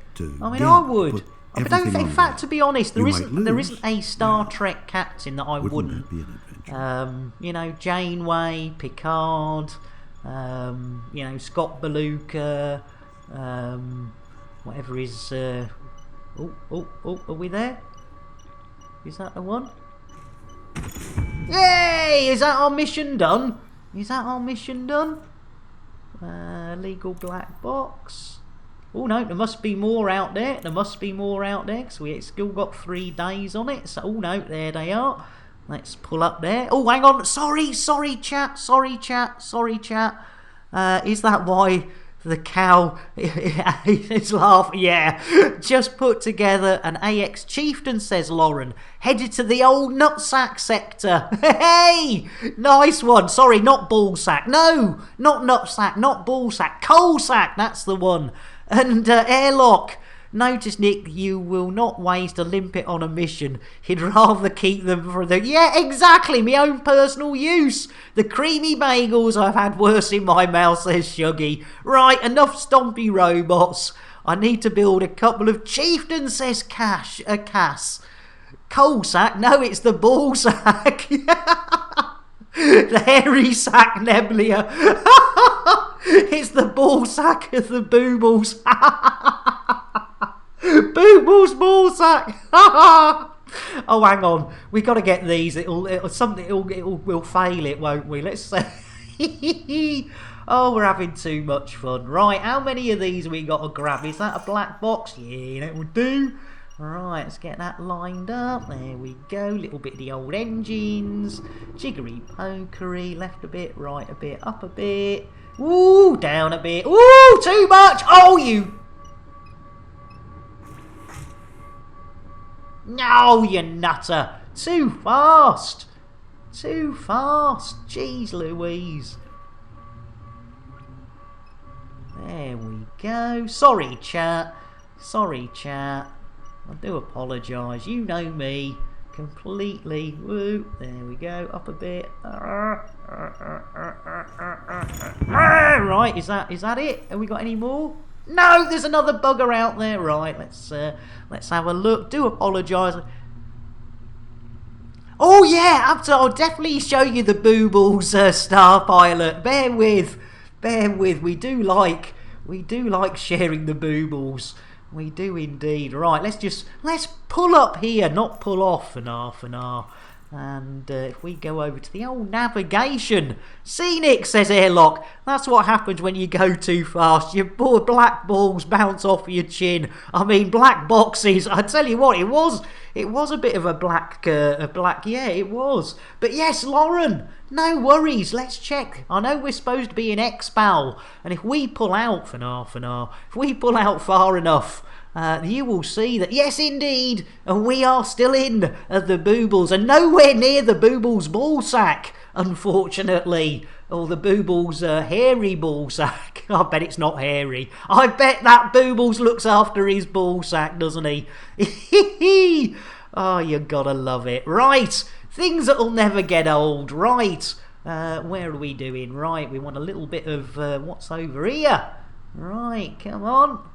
I mean, I would. But in fact, to be honest, there isn't a Star Trek captain that I wouldn't. That be an adventure? Janeway, Picard, Scott Beluga, whatever is. Are we there? Is that the one? Yay! Is that our mission done? Legal black box. Oh no, there must be more out there. Because we still got 3 days on it. So, oh no, there they are. Let's pull up there. Oh, hang on. Sorry, chat. Is that why the cow is laughing? Yeah. Just put together an AX chieftain, says Lauren. Headed to the old nutsack sector. Hey! Nice one. Sorry, not ballsack. No, not nutsack, not ballsack. Coalsack, that's the one. And airlock. Notice, Nick, you will not waste a limpet on a mission. He'd rather keep them for the... Yeah, exactly, my own personal use. The creamy bagels I've had worse in my mouth, says Shuggy. Right, enough stompy robots. I need to build a couple of chieftains, says Cass. Coal sack? No, it's the ball sack. The hairy sack nebula. It's the ball sack of the boobles. Boobles ball sack. Oh, hang on. We got to get these. We'll fail it, won't we? Let's say. Oh, we're having too much fun. Right, how many of these have we got to grab? Is that a black box? Yeah, that will do. Right, let's get that lined up. There we go. Little bit of the old engines. Jiggery pokery. Left a bit, right a bit, up a bit. Ooh, down a bit. Ooh, too much. Oh, you. No, you nutter. Too fast. Jeez Louise. There we go. Sorry, chat. I do apologise. You know me. completely. Woo, there we go, up a bit. Right, is that it? Have we got any more? No, there's another bugger out there. Right, let's have a look. Do apologise. Oh yeah, I'll definitely show you the Boobles Star Pilot. Bear with. We do like sharing the Boobles. We do indeed. Right, let's pull up here, not pull off and half an hour. And if we go over to the old navigation, scenic, says Airlock. That's what happens when you go too fast. Your black balls bounce off your chin. I mean, black boxes. I tell you what, it was a bit of a black. Yeah, it was. But yes, Lauren, no worries. Let's check. I know we're supposed to be in X-Bal, and if we pull out for half an hour, if we pull out far enough. You will see that, yes indeed, we are still in the Boobles and nowhere near the Boobles ball sack, unfortunately. Or the Boobles hairy ball sack. I bet it's not hairy. I bet that Boobles looks after his ball sack, doesn't he? Oh, you gotta love it. Right, things that'll never get old. Right, where are we doing? Right, we want a little bit of what's over here. Right, come on.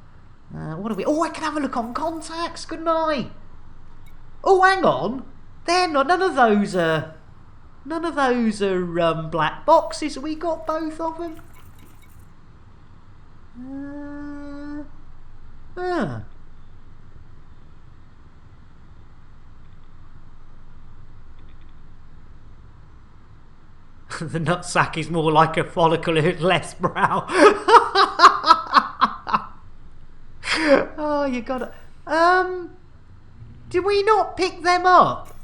What are we? Oh, I can have a look on contacts, couldn't I? Oh, hang on. They're not. None of those are black boxes. Have we got both of them? The nutsack is more like a follicle with less brow. Oh, you gotta. Did we not pick them up?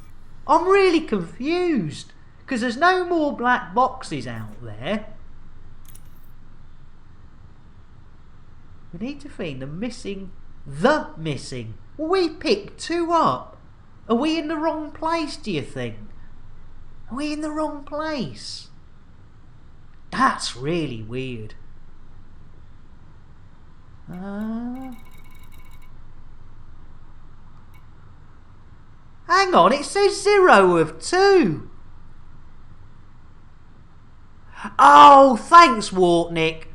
I'm really confused because there's no more black boxes out there. We need to find the missing. Well, we picked 2 up. Are we in the wrong place, do you think? Are we in the wrong place? That's really weird. Hang on, it says 0 of 2. Oh, thanks, Wartnick.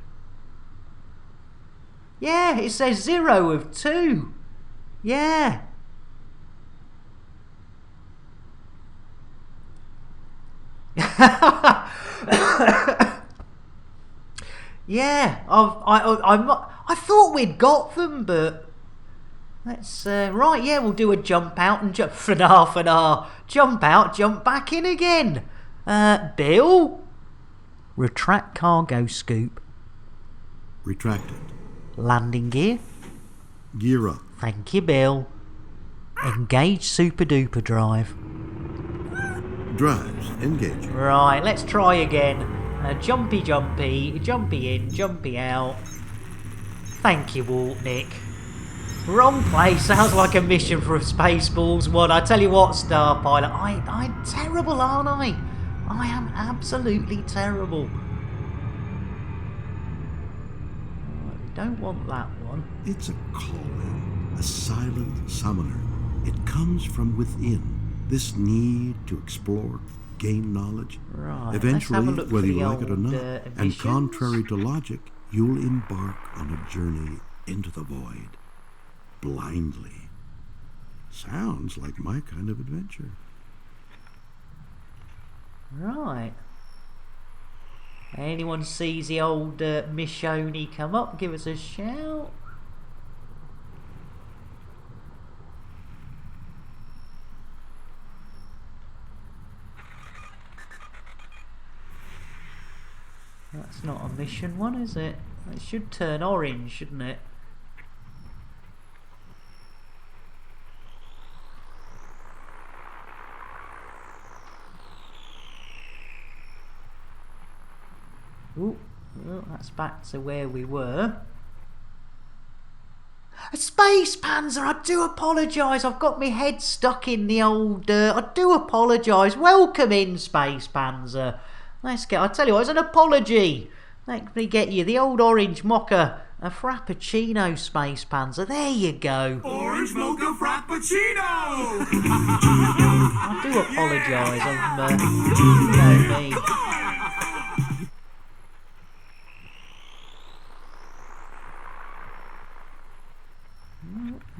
Yeah, it says 0 of 2. Yeah. Yeah, I thought we'd got them, but let's right. Yeah, we'll do a jump out and jump for half an hour. Jump out, jump back in again. Bill, retract cargo scoop. Retracted. Landing gear. Gear up. Thank you, Bill. Engage super duper drive. Drives engaged. Right, let's try again. Jumpy in, jumpy out. Thank you, Wartnick. Wrong place. Sounds like a mission for a Spaceballs one. I tell you what, Star Pilot, I'm terrible, aren't I? I am absolutely terrible. Right, we don't want that one. It's a calling, a silent summoner. It comes from within. This need to explore, gain knowledge. Right, eventually, whether you like it or not, emissions. and contrary to logic, you'll embark on a journey into the void. Blindly. Sounds like my kind of adventure. Right. Anyone sees the old Michonne come up, give us a shout. That's not a mission one, is it? It should turn orange, shouldn't it? Ooh, well, that's back to where we were. A Space Panzer, I do apologise. I've got my head stuck in the old... I do apologise. Welcome in, Space Panzer. Let's get... I tell you what, it's an apology. Let me get you the old orange mocha, a Frappuccino, Space Panzer. There you go. Orange mocha frappuccino. Pacino! I do apologise. You know me.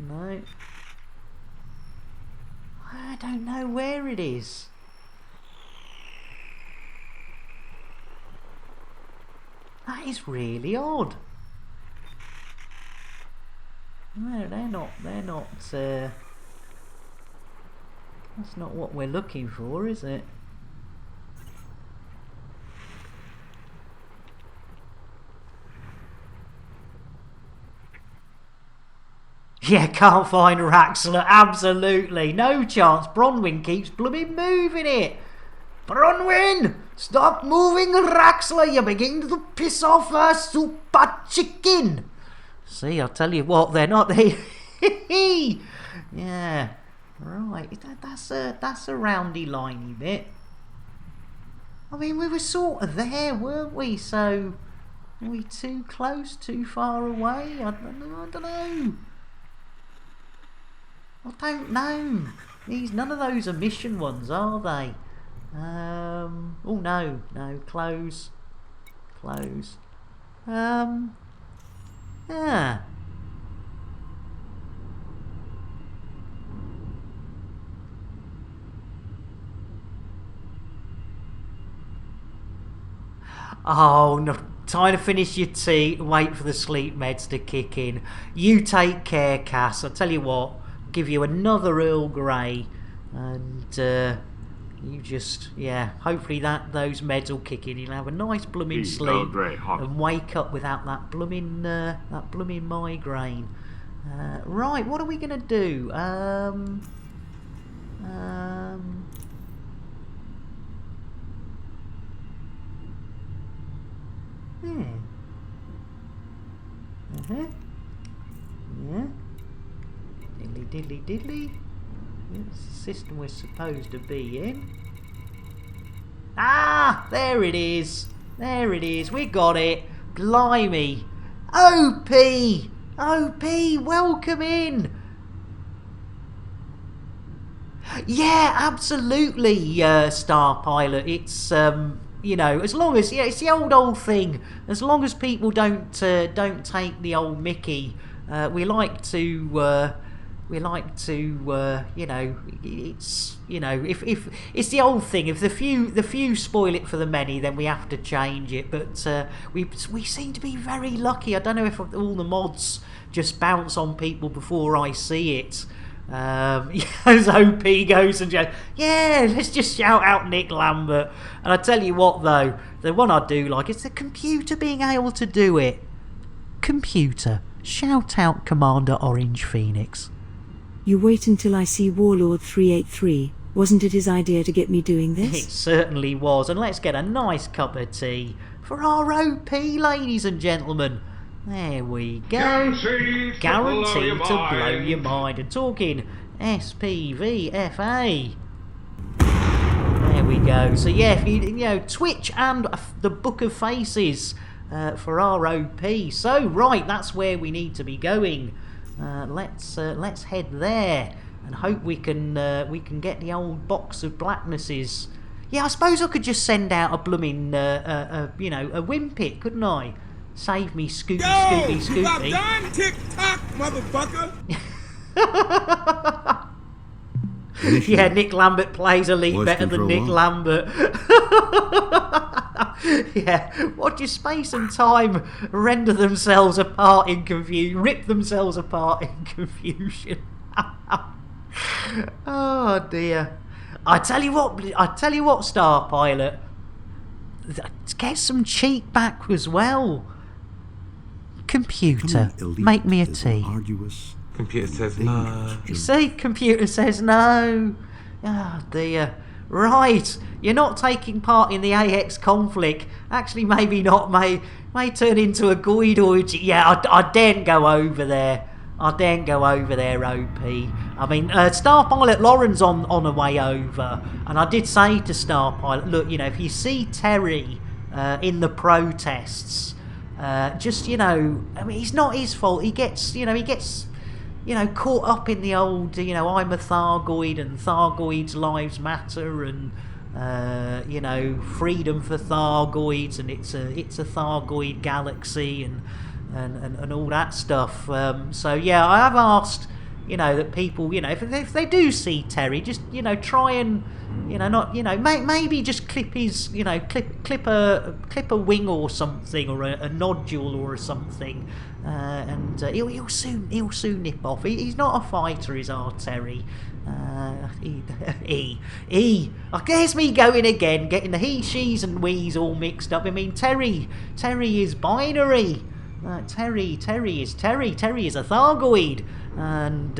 No. I don't know where it is. That is really odd. No, they're not, that's not what we're looking for, is it? Yeah, can't find Raxler, absolutely. No chance. Bronwyn keeps blooming moving it. Bronwyn! Stop moving Raxler, you're beginning to piss off her super chicken. See, I'll tell you what, they're not there. Yeah, right, that's a roundy liney bit. I mean, we were sort of there, weren't we? So, are we too close, too far away? I don't know. I don't know. None of those are mission ones, are they? Oh no, close. Yeah. Oh no, time to finish your tea, wait for the sleep meds to kick in. You take care, Cass. I'll tell you what, give you another Earl Grey, and you just, yeah, hopefully those meds will kick in. You'll have a nice blooming sleep and wake up without that blooming migraine. Right, what are we gonna do? Yeah. Diddly. That's the system we're supposed to be in. Ah, there it is. We got it. Blimey. OP, welcome in. Yeah, absolutely, Star Pilot. It's you know, as long as, yeah, it's the old thing. As long as people don't take the old Mickey, we like to you know, it's, you know, if it's the old thing. If the few spoil it for the many, then we have to change it. But we seem to be very lucky. I don't know if all the mods just bounce on people before I see it. As OP goes and goes, yeah, let's just shout out Nick Lambert. And I tell you what though, the one I do like is the computer being able to do it. Computer, shout out Commander Orange Phoenix. You wait until I see Warlord 383. Wasn't it his idea to get me doing this? It certainly was. And let's get a nice cup of tea for our OP, ladies and gentlemen. There we go. Guaranteed to blow your mind. And talking SPVFA. There we go. So yeah, if you know, Twitch and the Book of Faces for our OP. So right, that's where we need to be going. Let's head there and hope we can get the old box of blacknesses. Yeah, I suppose I could just send out a blooming you know, a Wimpit, couldn't I? Save me, Scooty. Stop done, tick-tock, motherfucker! Yeah, Nick Lambert plays Elite better than Nick Lambert. Yeah, watch your space and time render themselves apart in confusion, rip themselves apart in confusion. Oh dear. I tell you what, Star Pilot, get some cheek back as well. Computer, make me a tea. Computer says no. You see, computer says no. Oh dear. Right, you're not taking part in the AX conflict. Actually, maybe not. May turn into a goidoid. Yeah, I daren't go over there. OP. I mean, Star Pilot Lauren's on the way over, and I did say to Star Pilot, look, you know, if you see Terry just, you know, I mean, it's not his fault. He gets caught up in the old, I'm a Thargoid and Thargoids lives matter and, freedom for Thargoids and it's a Thargoid galaxy and all that stuff. So yeah, I have asked, that people, if they do see Terry, just, try and, maybe just clip his, clip a wing or something, or a nodule or something, and he'll soon nip off. He's not a fighter, is our Terry. There's me going again, getting the he, she's and we's all mixed up. I mean, Terry is binary. Terry is Terry. Terry is a Thargoid. And,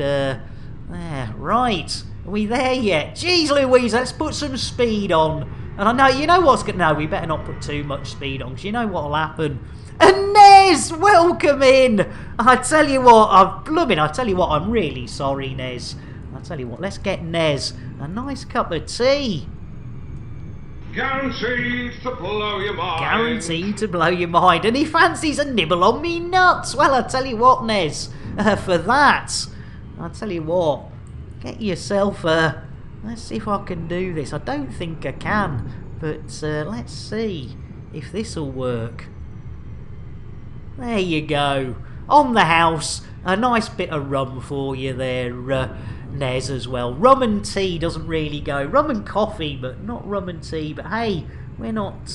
right. Are we there yet? Jeez Louise, let's put some speed on. And I know, what's good. No, we better not put too much speed on, because you know what'll happen. And Nez, welcome in. I tell you what, I'm really sorry, Nez. I tell you what, let's get Nez a nice cup of tea. Guaranteed to blow your mind. Guaranteed to blow your mind. And he fancies a nibble on me nuts. Well, I tell you what, Nez, for that, I tell you what, get yourself let's see if I can do this. I don't think I can, but let's see if this'll work. There you go. On the house, a nice bit of rum for you there, Nez, as well. Rum and tea doesn't really go. Rum and coffee, but not rum and tea. But hey, we're not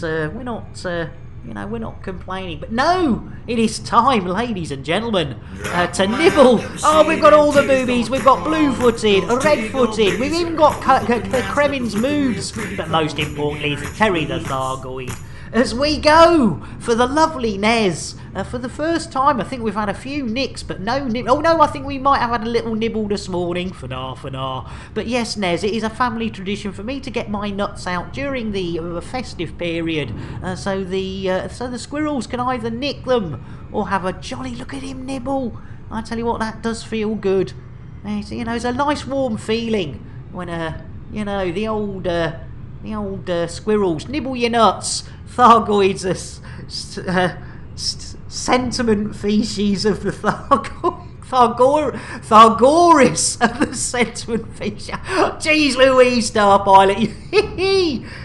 complaining. But no, it is time, ladies and gentlemen, to nibble. Oh, we've got all the boobies. We've got blue-footed, red-footed. We've even got Kremen's moods. But most importantly, Terry the Thargoid. As we go for the lovely Nez. For the first time, I think we've had a few nicks, but no nibble. Oh no, I think we might have had a little nibble this morning. Fanar. But yes, Nez, it is a family tradition for me to get my nuts out during the festive period, so the squirrels can either nick them or have a jolly look at him nibble. I tell you what, that does feel good. It's a nice warm feeling when the old squirrels nibble your nuts. Thargoids are sentiment species of the Thargoris of the sentiment species. Jeez Louise, Star Pilot,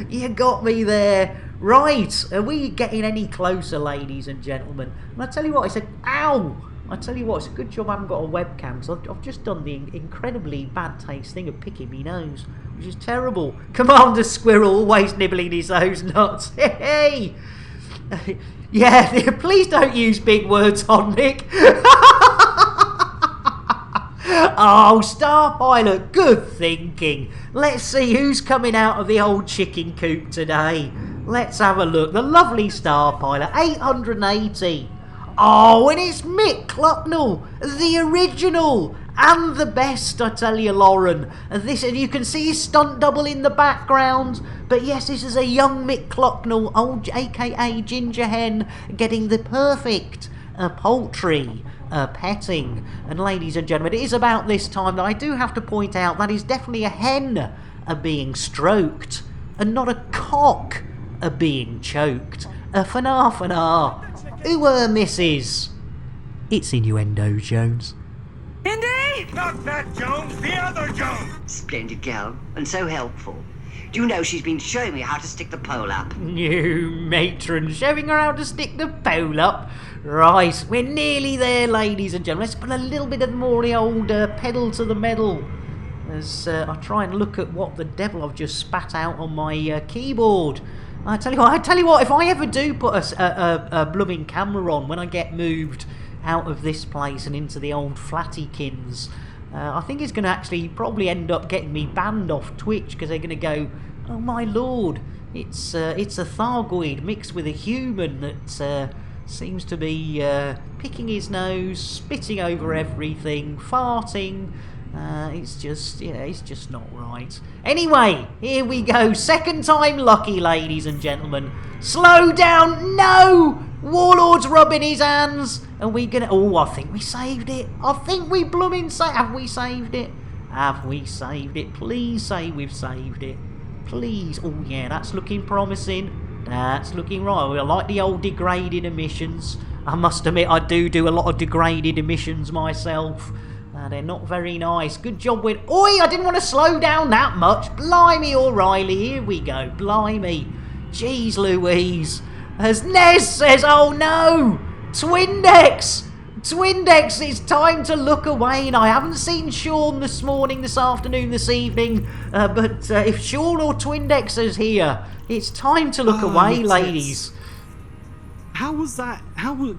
you got me there. Right, are we getting any closer, ladies and gentlemen? And I tell you what, I said, ow! I tell you what, it's a good job I haven't got a webcam, so I've just done the incredibly bad taste thing of picking me nose, which is terrible. Commander Squirrel always nibbling his nose nuts. Hey! Yeah, please don't use big words on Nick. Oh, Star Pilot, good thinking. Let's see who's coming out of the old chicken coop today. Let's have a look. The lovely Star Pilot, 880. Oh, and it's Mick Clucknell, the original and the best, I tell you, Lauren. And you can see his stunt double in the background. But yes, this is a young Mick Clucknell, old aka Ginger Hen, getting the perfect poultry petting. And ladies and gentlemen, it is about this time that I do have to point out that is definitely a hen being stroked and not a cock being choked. Fanar. Who Mrs.? It's innuendo, Jones. Indy? Not that Jones, the other Jones. Splendid girl, and so helpful. Do you know she's been showing me how to stick the pole up? New matron showing her how to stick the pole up. Right, we're nearly there, ladies and gentlemen. Let's put a little bit more of the old pedal to the metal as I try and look at what the devil I've just spat out on my keyboard. I tell you what, if I ever do put a blooming camera on when I get moved out of this place and into the old Flattykins, I think it's going to actually probably end up getting me banned off Twitch, because they're going to go, oh my lord, it's a Thargoid mixed with a human that seems to be picking his nose, spitting over everything, farting. It's just not right. Anyway, here we go. Second time lucky, ladies and gentlemen. Slow down. No! Warlord's rubbing his hands. Are we gonna... Oh, I think we saved it. I think we blooming saved... Have we saved it? Have we saved it? Please say we've saved it. Please. Oh, yeah, that's looking promising. That's looking right. I like the old degraded emissions. I must admit, I do a lot of degraded emissions myself. They're not very nice. Good job with... Oi, I didn't want to slow down that much. Blimey, O'Reilly. Here we go. Blimey. Jeez Louise. As Nez says, oh no! Twindex! Twindex, it's time to look away. And I haven't seen Sean this morning, this afternoon, this evening. But if Sean or Twindex is here, it's time to look away, ladies. How was that?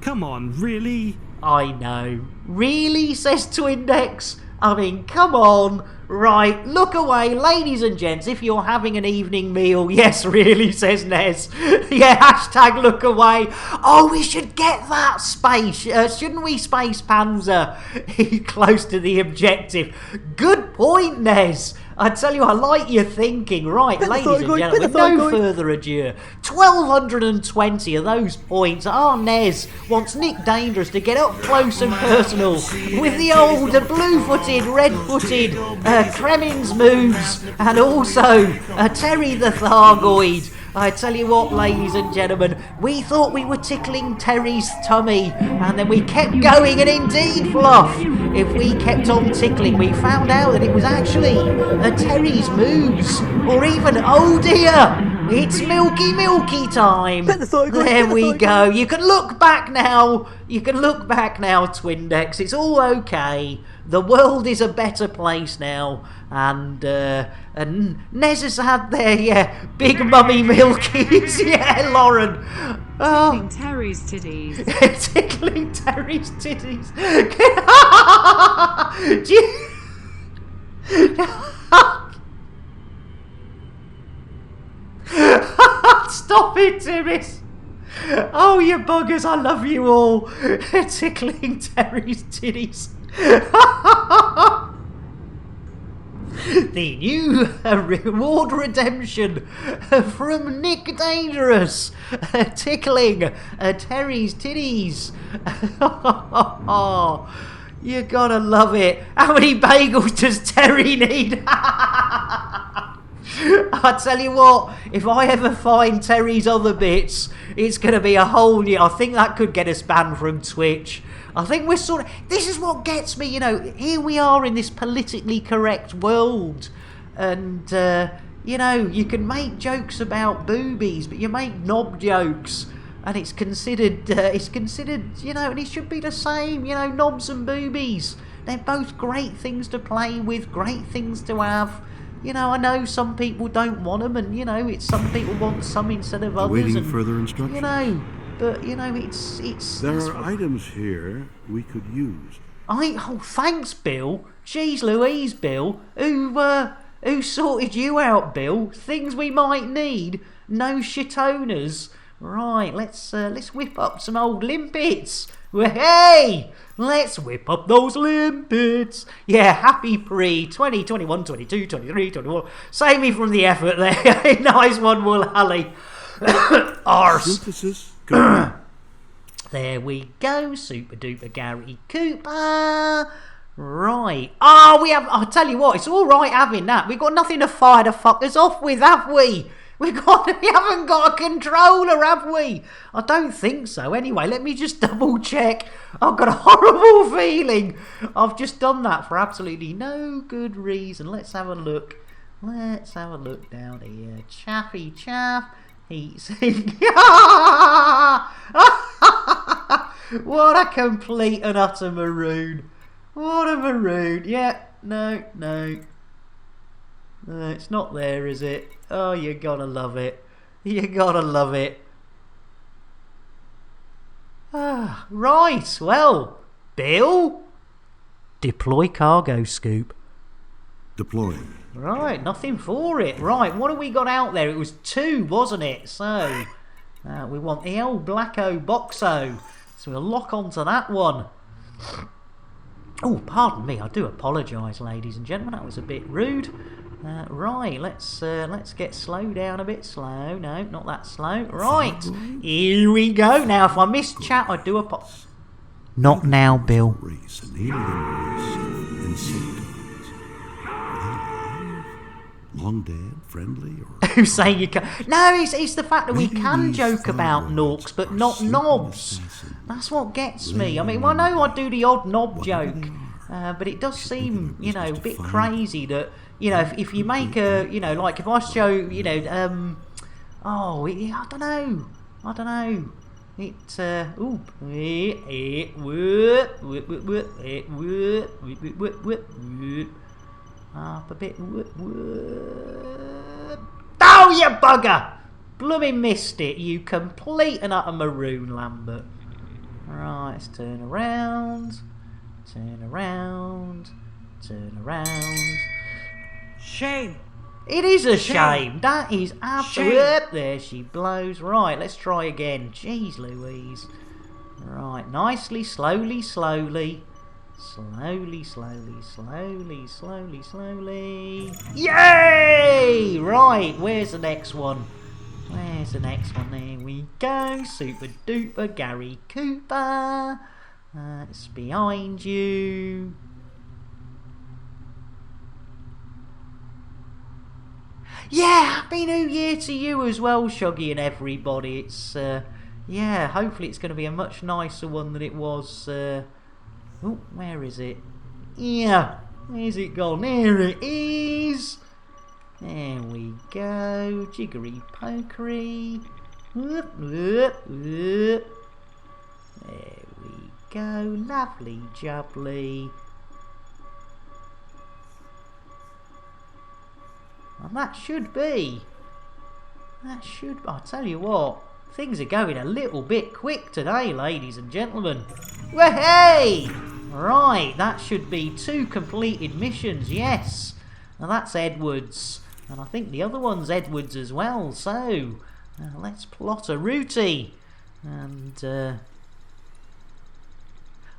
Come on, really? I know. Really, says Twindex? I mean, come on. Right, look away, ladies and gents, if you're having an evening meal. Yes, really, says Nez. Yeah, hashtag look away. Oh, we should get that space. Shouldn't we, Space Panzer? Close to the objective. Good point, Nez. I tell you, I like your thinking. Right, ladies and gentlemen, with no further ado, 1,220 of those points. Our Nez wants Nick Dangerous to get up close and personal with the old blue-footed, red-footed Kremins moves, and also Terry the Thargoid. I tell you what, ladies and gentlemen, we thought we were tickling Terry's tummy, and then we kept going, and indeed, Fluff, if we kept on tickling, we found out that it was actually Terry's moves, or even, oh dear, it's Milky time. There we go. You can look back now. You can look back now, Twindex. It's all okay. The world is a better place now. And Nez has had their, yeah, Big Mummy Milkies. Yeah, Lauren. Tickling Terry's titties. Tickling Terry's titties. Stop it, Timmins. Oh, you buggers, I love you all. Tickling Terry's titties. The new reward redemption from Nick Dangerous. Tickling Terry's titties. You gotta love it. How many bagels does Terry need? I tell you what, if I ever find Terry's other bits, it's going to be a whole new... I think that could get us banned from Twitch. I think we're sort of... This is what gets me, you know, here we are in this politically correct world. And, you know, you can make jokes about boobies, but you make knob jokes. And it's considered, you know, and it should be the same, you know, knobs and boobies. They're both great things to play with, great things to have. You know, I know some people don't want them, and, you know, it's some people want some instead of others. Awaiting and, further instructions. You know, but, you know, it's... There are items here we could use. Oh, thanks, Bill. Jeez Louise, Bill. Who sorted you out, Bill? Things we might need. No shit owners. Right, let's whip up some old limpets. Hey! Let's whip up those limpets. Yeah, happy pre 20, 21, 22, 23, 24. Save me from the effort there. Nice one, Wool Halley. Arse. Synthesis. There we go. Super duper Gary Cooper. Right. Oh, we have... I'll tell you what, it's all right having that. We've got nothing to fire the fuckers off with, have we? We haven't got a controller, have we? I don't think so. Anyway, let me just double check. I've got a horrible feeling I've just done that for absolutely no good reason. Let's have a look. Let's have a look down here. Chaffy chaff. Heat sink. What a complete and utter maroon. What a maroon. Yeah, no. It's not there, is it? Oh, you gotta love it. You gotta love it. Right, well, Bill? Deploy cargo scoop. Deploying. Right, nothing for it. Right, what have we got out there? It was 2, wasn't it? So, we want the old Blacko Boxo. So we'll lock onto that one. Oh, pardon me, I do apologise, ladies and gentlemen. That was a bit rude. Right, let's get slow down a bit. Slow, no, not that slow. Right, here we go. Now, if I miss chat, I do apologize. Not now, Bill. Long dead, friendly, or... Who's saying you can... No, it's the fact that we can joke about norks, but not knobs. That's what gets me. I mean, I know I do the odd knob joke, But it does seem, you know, a bit crazy that, you know, if you make a, you know, like if I show, you know, oh, I don't know. It, up a bit. Oh, you bugger! Blooming missed it, you complete and utter maroon, Lambert. Right, let's turn around. Shame. It is a shame. That is absolute. There she blows. Right, let's try again. Jeez Louise. Right, nicely, slowly. Yay! Right, where's the next one? There we go. Super duper Gary Cooper. It's behind you. Yeah, Happy New Year to you as well, Shuggy and everybody. It's, yeah, hopefully it's going to be a much nicer one than it was, oh, where is it? Yeah, where's it gone? There it is! There we go, jiggery pokery. There we go, lovely jubbly. And that should be. I'll tell you what, things are going a little bit quick today, ladies and gentlemen. Hey! Right, that should be 2 completed missions, yes. Now that's Edwards. And I think the other one's Edwards as well, so let's plot a routey. And,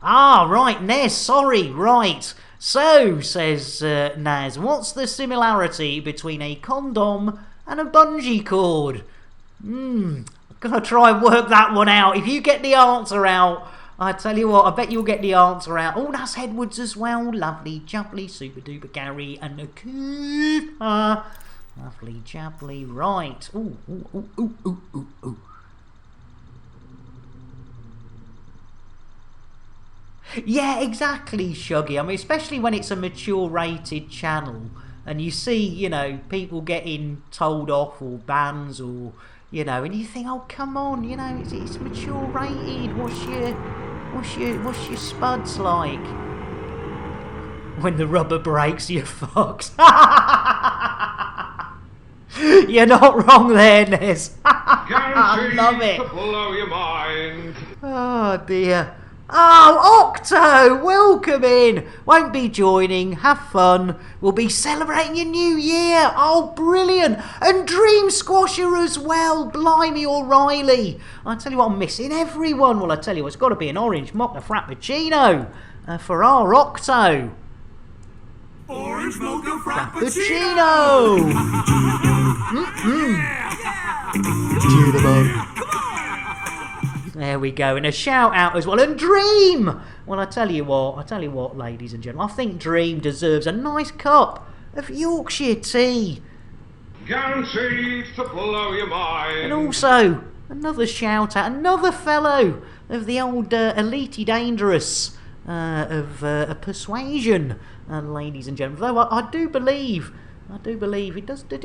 right, Nez, sorry, right. So, says Naz, what's the similarity between a condom and a bungee cord? I've got to try and work that one out. If you get the answer out, I tell you what, I bet you'll get the answer out. Oh, that's Edwards as well. Lovely, jubbly, super duper Gary and a Cooper. Lovely, jubbly, right. Ooh. Yeah, exactly, Shuggy. I mean, especially when it's a mature rated channel and you see, you know, people getting told off or bans or, you know, and you think, oh, come on, you know, it's mature rated. What's your spuds like? When the rubber breaks, you're fucked. You're not wrong there, Nez. I love it. To blow your mind. Oh, dear. Oh, Octo, welcome in. Won't be joining, have fun. We'll be celebrating your new year. Oh, brilliant. And Dream Squasher as well. Blimey O'Reilly. I tell you what, I'm missing everyone. Well, I tell you what, it's got to be an orange mocha frappuccino for our Octo. Orange mocha Frappuccino. There we go, and a shout out as well, and Dream! Well, I tell you what, ladies and gentlemen, I think Dream deserves a nice cup of Yorkshire tea. Guaranteed to blow your mind. And also, another shout out, another fellow of the old Elite Dangerous of Persuasion, ladies and gentlemen. Though I do believe it does. Do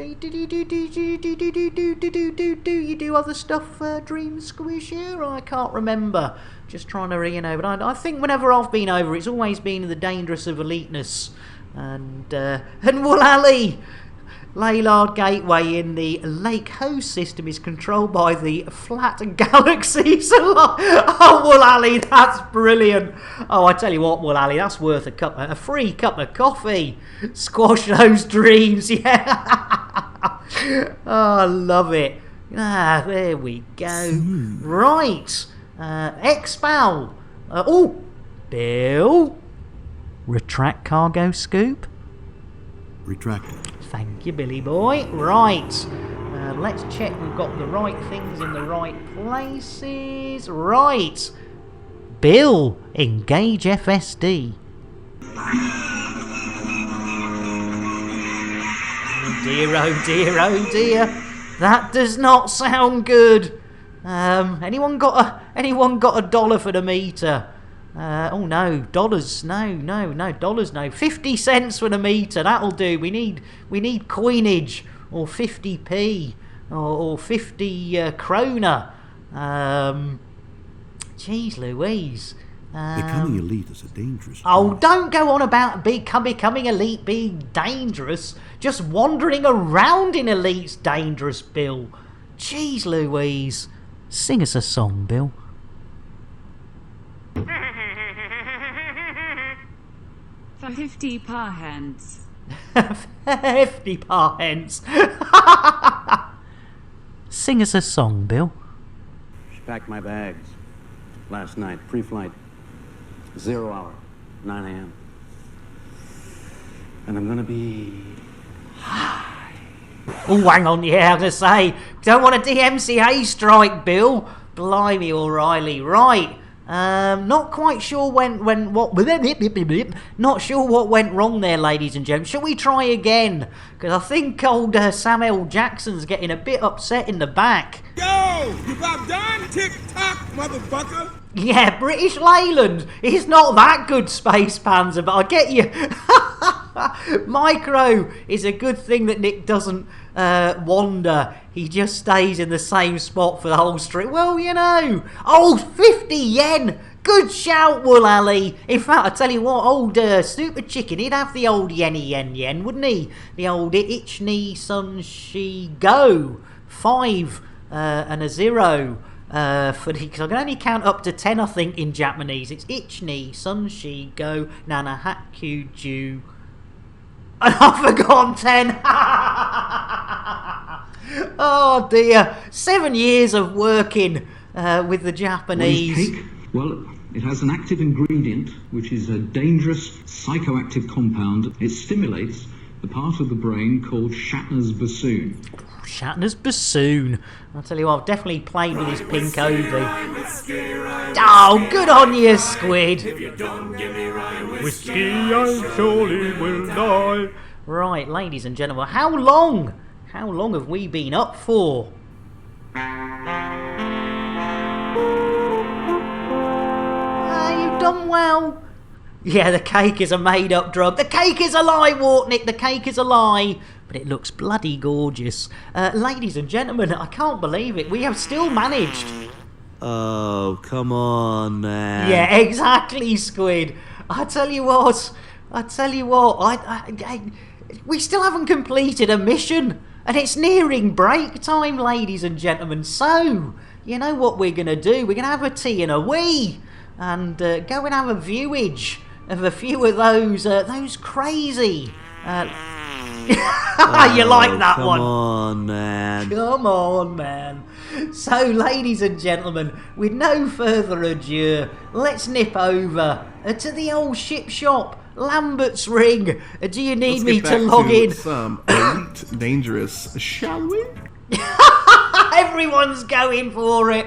you do other stuff, Dream Squisher? I can't remember. Just trying to, you know. But I think whenever I've been over, it's always been the Dangerous of Eliteness, and Woolally. Laylard Gateway in the Lake Host system is controlled by the Flat Galaxy. Oh, Woolally, that's brilliant. Oh, I tell you what, Woolally, that's worth a free cup of coffee. Squash those dreams, yeah. Oh, I love it. There we go. Right. Expal. Bill. Retract cargo scoop. Retracted. Thank you, Billy boy. Right. Let's check we've got the right things in the right places. Right. Bill, engage FSD. Oh dear, oh dear, oh dear. That does not sound good. Anyone got $1 for the meter? Oh no, dollars, no, dollars, no. 50 cents for the meter, that'll do. We need coinage, or 50p, or 50 kroner. Jeez Louise. Becoming elite is a dangerous Oh, don't go on about becoming elite being dangerous. Just wandering around in elite's dangerous, Bill. Jeez Louise. Sing us a song, Bill. For 50 par hands. 50 par hands. Sing us a song, Bill. Packed my bags last night, pre-flight, 0 hour, 9 a.m. And I'm gonna be high. Oh, hang on, yeah, I was gonna say, don't want a DMCA strike, Bill. Blimey, O'Reilly, right. Not quite sure not sure what went wrong there, ladies and gentlemen. Shall we try again? Because I think old Samuel Jackson's getting a bit upset in the back. Yo, you about done? Tick-tock, motherfucker. Yeah, British Leyland. It's not that good, Space Panzer, but I get you. Micro is a good thing that Nick doesn't wander. He just stays in the same spot for the whole street. Well, you know. Oh, 50 yen. Good shout, Wool Alley. In fact, I tell you what, old Super Chicken, he'd have the old yen, wouldn't he? The old Ichni Sun Shi Go. 5 and a 0. For because I can only count up to 10, I think, in Japanese. It's Ichni Sun Shi Go Nana Hakku Ju. And I've forgotten 10. Oh dear. 7 years of working with the Japanese. What is cake? Well, it has an active ingredient which is a dangerous psychoactive compound. It stimulates the part of the brain called Shatner's bassoon. Shatner's bassoon. I'll tell you what, I've definitely played with his pink Ovi. Oh, good on you, Squid. Whiskey, I surely will die. Right, ladies and gentlemen, how long have we been up for? You've done well. Yeah, the cake is a made-up drug. The cake is a lie, Wartnick. The cake is a lie. But it looks bloody gorgeous. Ladies and gentlemen, I can't believe it. We have still managed. Oh, come on, man. Yeah, exactly, Squid. I tell you what. We still haven't completed a mission. And it's nearing break time, ladies and gentlemen. So, you know what we're going to do? We're going to have a tea and a wee. And go and have a viewage of a few of those crazy... You like that one? Come on, man. Come on, man. So, ladies and gentlemen, with no further ado, let's nip over to the old ship shop, Lambert's Ring. Do you need me to log in? Some elite dangerous, shall we? Everyone's going for it.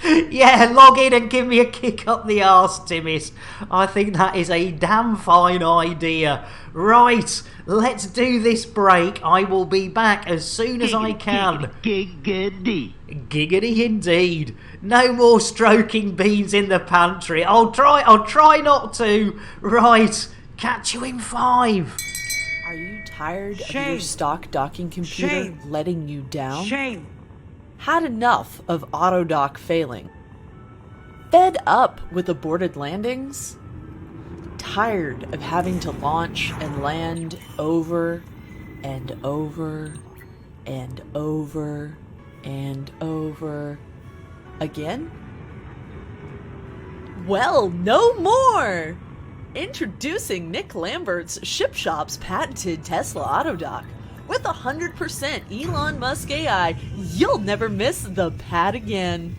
Yeah, log in and give me a kick up the arse, Timmis. I think that is a damn fine idea. Right, let's do this break. I will be back as soon as I can. Giggity. Giggity indeed. No more stroking beans in the pantry. I'll try not to. Right, catch you in 5. Are you tired of your stock docking computer letting you down? Shame. Had enough of autodock failing? Fed up with aborted landings? Tired of having to launch and land over and over and over and over again? Well, no more! Introducing Nick Lambert's Ship Shop's patented Tesla Autodock. With 100% Elon Musk AI, you'll never miss the pad again.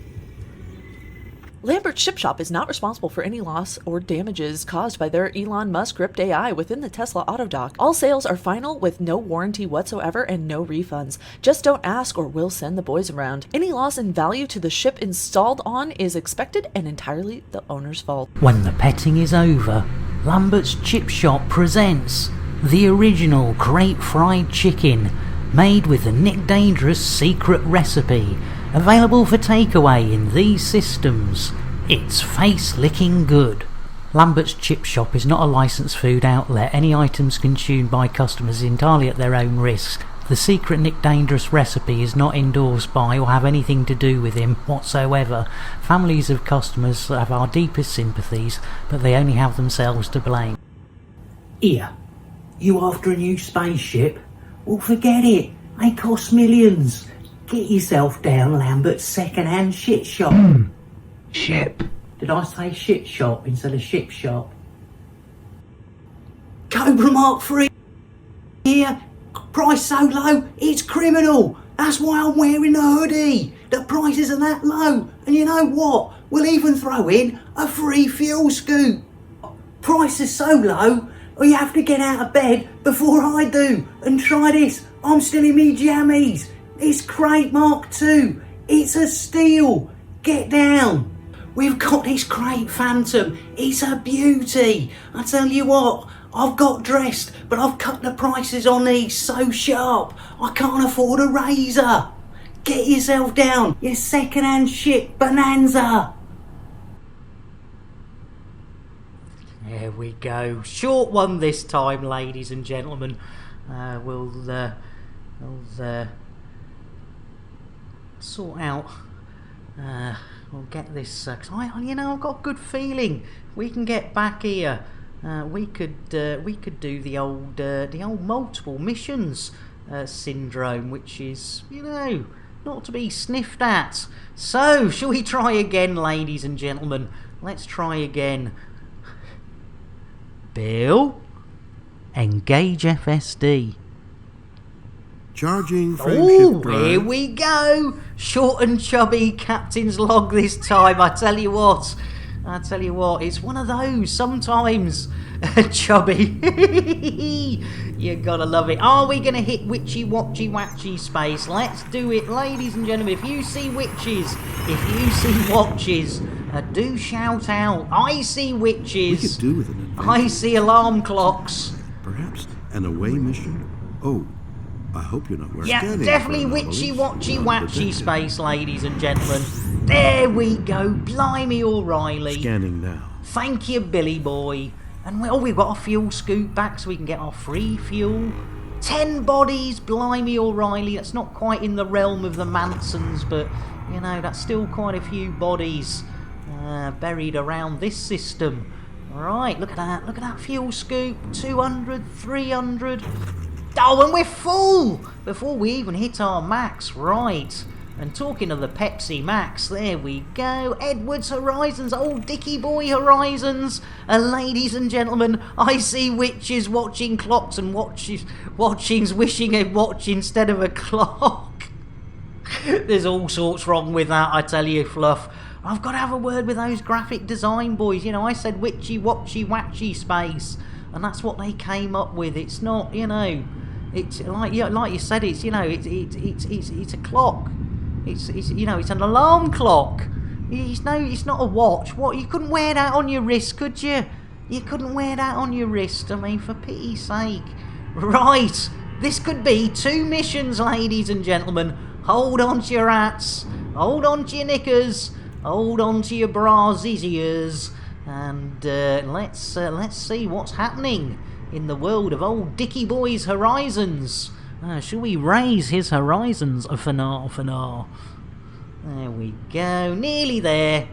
Lambert's Ship Shop is not responsible for any loss or damages caused by their Elon Musk-ripped AI within the Tesla Autodock. All sales are final with no warranty whatsoever and no refunds. Just don't ask or we'll send the boys around. Any loss in value to the ship installed on is expected and entirely the owner's fault. When the petting is over, Lambert's Chip Shop presents the original crate fried chicken, made with the Nick Dangerous secret recipe, available for takeaway in these systems: It's face licking good. Lambert's Chip Shop is not a licensed food outlet. Any items consumed by customers is entirely at their own risk. The secret Nick Dangerous recipe is not endorsed by or have anything to do with him whatsoever. Families of customers have our deepest sympathies, but they only have themselves to blame. Here, you after a new spaceship? Well, forget it. They cost millions. Get yourself down Lambert's second-hand shit shop. Ship. Did I say shit shop instead of ship shop? Cobra Mark 3 here. Price so low, it's criminal. That's why I'm wearing the hoodie. The prices are that low. And you know what? We'll even throw in a free fuel scoop. Price is so low, you have to get out of bed before I do. And try this. I'm still in me jammies. It's Crate Mark 2. It's a steal. Get down. We've got this Crate Phantom. It's a beauty. I tell you what, I've got dressed, but I've cut the prices on these so sharp, I can't afford a razor. Get yourself down, you second-hand shit bonanza. There we go. Short one this time, ladies and gentlemen. We'll sort out. We'll get this. Cause I've got a good feeling we can get back here. We could do the old multiple missions syndrome, which is not to be sniffed at. So, shall we try again, ladies and gentlemen? Let's try again. Bill, engage FSD. Charging friendship drive. Here we go. Short and chubby captain's log this time. I tell you what, it's one of those sometimes. Chubby. You gotta love it. Are we gonna hit witchy watchy watchy space? Let's do it, ladies and gentlemen. If you see witches, if you see watches, do shout out. I see witches. We could do with an adventure. I see alarm clocks. Perhaps an away mission. Oh, I hope you're not wearing. Yeah, definitely witchy watchy watchy space, ladies and gentlemen. There we go. Blimey O'Reilly. Scanning now. Thank you, Billy boy. And we've got a fuel scoop back so we can get our free fuel. 10 bodies, blimey O'Reilly. That's not quite in the realm of the Mansons, but that's still quite a few bodies buried around this system. Right, look at that fuel scoop. 200, 300. Oh, and we're full before we even hit our max. Right. And talking of the Pepsi Max, there we go. Edwards Horizons, old Dicky boy Horizons. Ladies and gentlemen, I see witches watching clocks and watchings wishing a watch instead of a clock. There's all sorts wrong with that, I tell you, Fluff. I've got to have a word with those graphic design boys. I said witchy watchy watchy space, and that's what they came up with. It's not, it's like you said. It's it's a clock. It's an alarm clock. It's not a watch. What, you couldn't wear that on your wrist, could you? You couldn't wear that on your wrist. I mean, for pity's sake. Right, this could be 2 missions, ladies and gentlemen. Hold on to your hats. Hold on to your knickers. Hold on to your braziers. And let's see what's happening in the world of old Dicky Boy's Horizons. Shall we raise his horizons for now? There we go. Nearly there.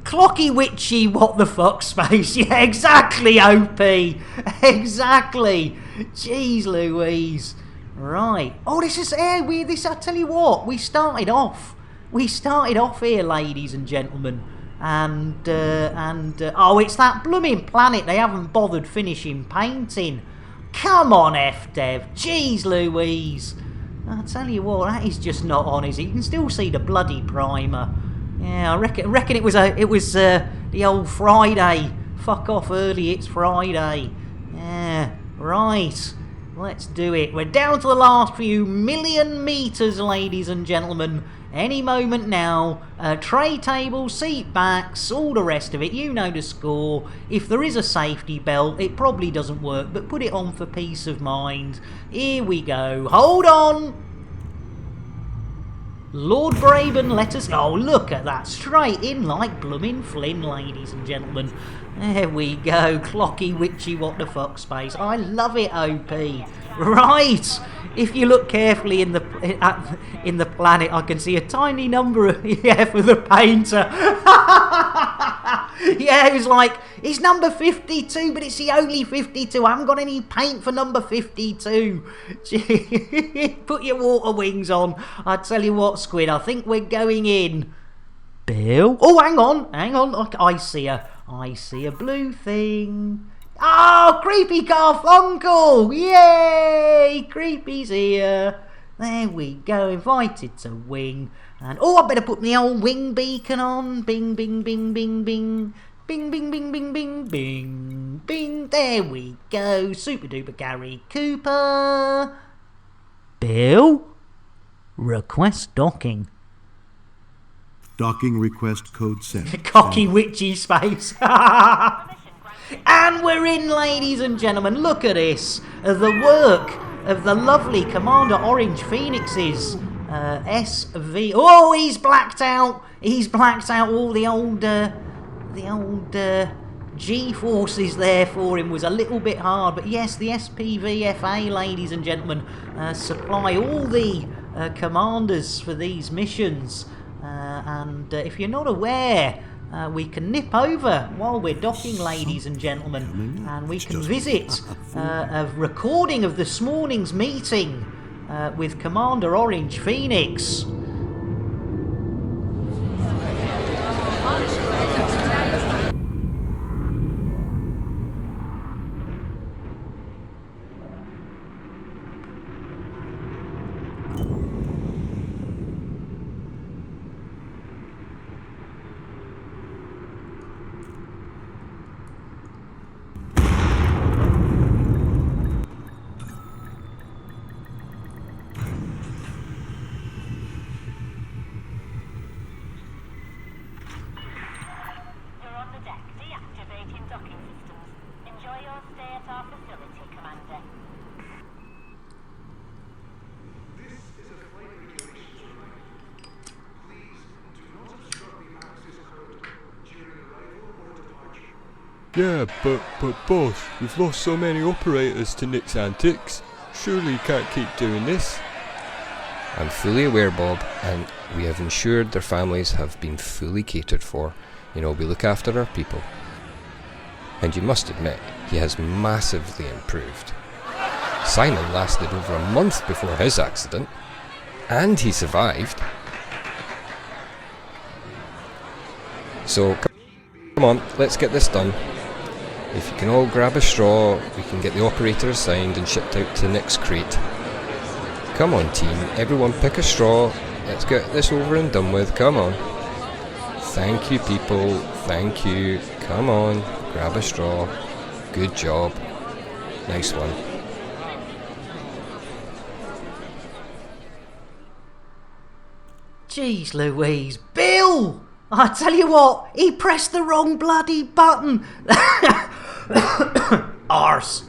Clocky witchy what the fuck space. Yeah, exactly, OP. Exactly. Jeez Louise. Right. Oh, this is I tell you what, we started off here, ladies and gentlemen. And oh, it's that blooming planet they haven't bothered finishing painting. Come on, F-Dev. Jeez Louise. I tell you what, that is just not on, is it? You can still see the bloody primer. Yeah, I reckon it was the old Friday. Fuck off early, it's Friday. Yeah, right. Let's do it. We're down to the last few million meters, ladies and gentlemen. Any moment now. Tray table, seat backs, all the rest of it. You know the score. If there is a safety belt, it probably doesn't work, but put it on for peace of mind. Here we go. Hold on. Lord Braben, let us... Oh, look at that. Straight in like bloomin' Flynn, ladies and gentlemen. There we go. Clocky, witchy, what the fuck space. I love it, OP. Right. If you look carefully in the planet, I can see a tiny number of... Yeah, for the painter. Yeah, it was like, it's number 52, but it's the only 52. I haven't got any paint for number 52. Put your water wings on. I tell you what, Squid, I think we're going in. Bill? Oh, hang on. I see a blue thing. Oh, creepy Garfunkel! Yay! Creepy's here. There we go. Invited to wing. And oh, I better put my old wing beacon on. Bing, bing, bing, bing, bing. Bing, bing, bing, bing, bing, bing, bing. There we go. Super duper Gary Cooper. Bill? Request docking. Docking request code 7. Cocky witchy space. And we're in, ladies and gentlemen. Look at this. The work of the lovely Commander Orange Phoenix's SV. Oh, he's blacked out. He's blacked out all the old G-forces there for him. Was a little bit hard. But yes, the SPVFA, ladies and gentlemen, supply all the commanders for these missions. And if you're not aware, we can nip over while we're docking, ladies and gentlemen, and we can visit a recording of this morning's meeting with Commander Orange Phoenix. Yeah, but boss, we've lost so many operators to Nick's antics. Surely you can't keep doing this. I'm fully aware, Bob, and we have ensured their families have been fully catered for. You know, we look after our people. And you must admit, he has massively improved. Simon lasted over a month before his accident, and he survived. So, come on, let's get this done. If you can all grab a straw, we can get the operator assigned and shipped out to Nick's crate. Come on, team, everyone pick a straw. Let's get this over and done with, come on. Thank you, people, thank you. Come on, grab a straw. Good job. Nice one. Jeez Louise. Bill! I tell you what, he pressed the wrong bloody button. Arse.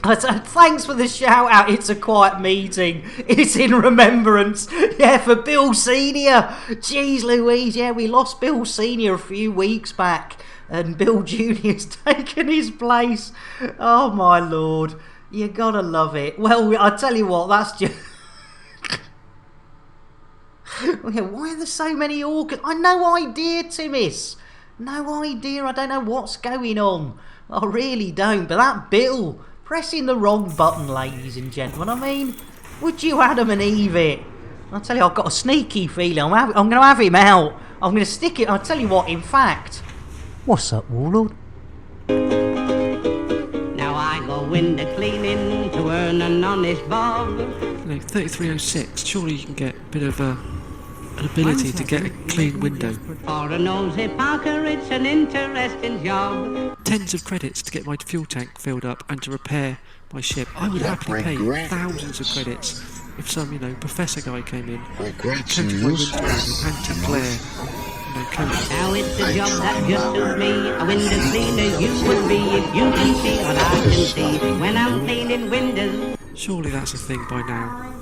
Thanks for the shout out. It's a quiet meeting. It's in remembrance. Yeah, for Bill Senior. Jeez Louise, yeah, we lost Bill Senior a few weeks back, and Bill Junior's taken his place. Oh my lord, you gotta love it. Well, I tell you what, that's just. Why are there so many orcas? I no idea, Timmis. No idea. I don't know what's going on. I really don't. But that Bill pressing the wrong button, ladies and gentlemen. I mean, would you Adam and Eve it? I tell you, I've got a sneaky feeling. I'm going to have him out. I'm going to stick it. I'll tell you what. In fact, what's up, Warlord? Now I go window cleaning to earn an honest bob. No, 3306. Surely you can get a bit of an ability to get a clean window. For a nosy Parker, it's an interesting job. Tens of credits to get my fuel tank filled up and to repair my ship. I would happily pay thousands of credits if some, professor guy came in, coated my window with anti-glare, coated. Now it's a job that just suits me. A window cleaner you would be if you can see what I can see when I'm cleaning windows. Surely that's a thing by now.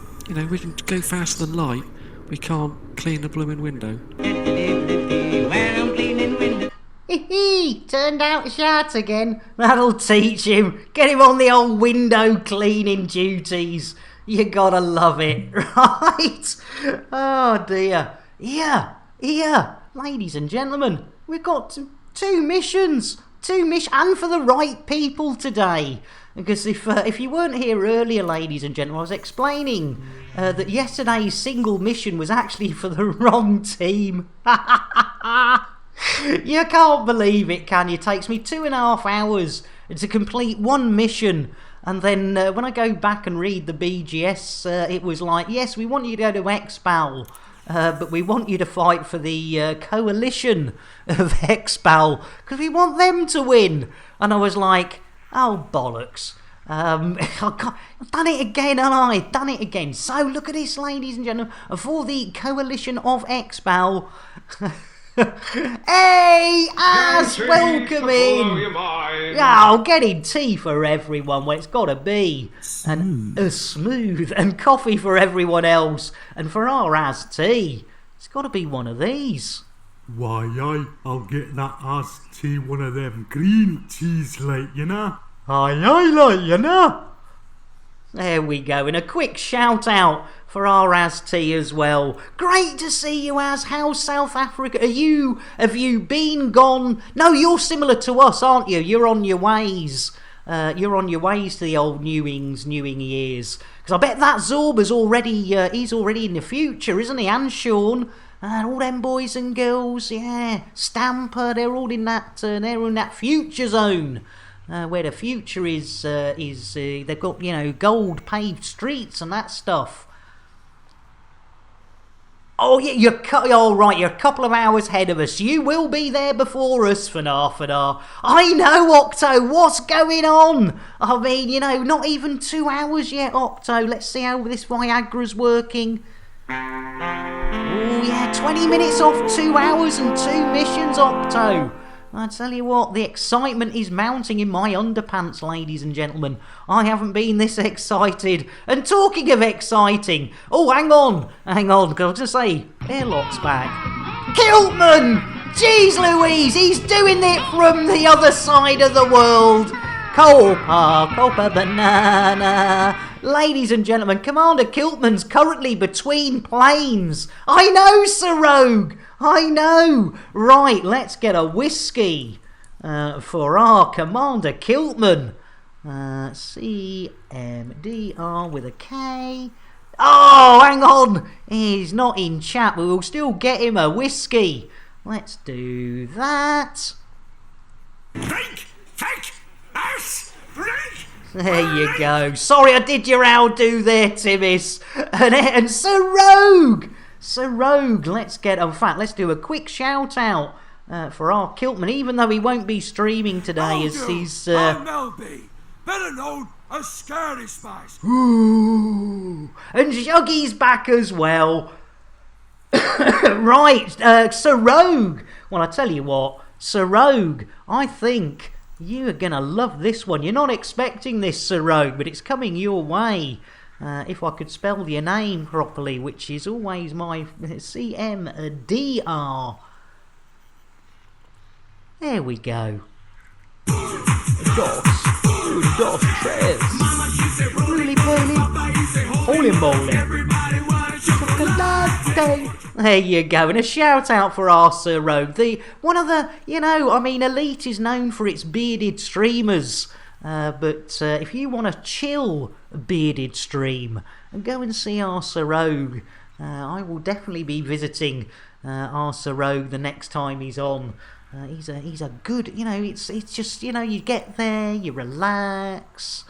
We can go faster than light. we can't clean the blooming window. Hee, turned out to shout again. That'll teach him. Get him on the old window cleaning duties. You gotta love it, right? Oh dear. Here, ladies and gentlemen, we've got two missions, and for the right people today. Because if you weren't here earlier, ladies and gentlemen, I was explaining that yesterday's single mission was actually for the wrong team. You can't believe it, can you? It takes me 2.5 hours to complete one mission. And then when I go back and read the BGS, it was like, yes, we want you to go to Expal, but we want you to fight for the coalition of Expal, because we want them to win. And I was like, oh, bollocks. I've done it again, haven't I? Done it again. So look at this, ladies and gentlemen. For the coalition of Expal... Hey, As, welcome in. Oh, getting tea for everyone. Well, it's got to be. And smooth. And coffee for everyone else. And for our As tea, it's got to be one of these. Why, aye, I'll get that As tea, one of them green teas, like, you know. Aye, like, you know. There we go. And a quick shout out for our As tea as well. Great to see you, As. How's South Africa? Have you been gone? No, you're similar to us, aren't you? You're on your ways. You're on your ways to the old Newing years. Because I bet that Zorba's already, he's already in the future, isn't he? And Sean. And all them boys and girls, yeah. Stamper, they're all in that, they're in that future zone. Where the future is they've got, you know, gold paved streets and that stuff. Oh yeah, you're a couple of hours ahead of us. You will be there before us, Fanar. I know, Octo, what's going on? I mean, you know, not even 2 hours yet, Octo. Let's see how this Viagra's working. Oh yeah, 20 minutes off 2 hours and 2 missions, Octo. I tell you what, the excitement is mounting in my underpants, ladies and gentlemen. I haven't been this excited. And talking of exciting, oh, hang on, because I was going to say, airlock's back. Kiltman! Jeez Louise, he's doing it from the other side of the world. Copa banana. Ladies and gentlemen, Commander Kiltman's currently between planes. I know, Sir Rogue. I know. Right, let's get a whiskey for our Commander Kiltman. CMDR with a K. Oh, hang on. He's not in chat, but we'll still get him a whiskey. Let's do that. Drink! Us! Drink! There you go. Sorry I did your outdo there, Timis. And Sir Rogue. Sir Rogue, let's do a quick shout out for our Kiltman, even though he won't be streaming today, as he's I'm LB, better known as Scary Spice. Ooh, and Juggy's back as well. Right, Sir Rogue. Well, I tell you what, Sir Rogue, I think you are gonna love this one. You're not expecting this, Sir Rogue, but it's coming your way. If I could spell your name properly, which is always my CMDR. There we go. Dos, tres. Really, holy moly. There you go, and a shout out for our Sir Rogue. One of the, you know, I mean, Elite is known for its bearded streamers. But if you want a chill bearded stream, go and see our Sir Rogue. I will definitely be visiting our Sir Rogue the next time he's on. He's a good, you know, it's just, you know, you get there, you relax,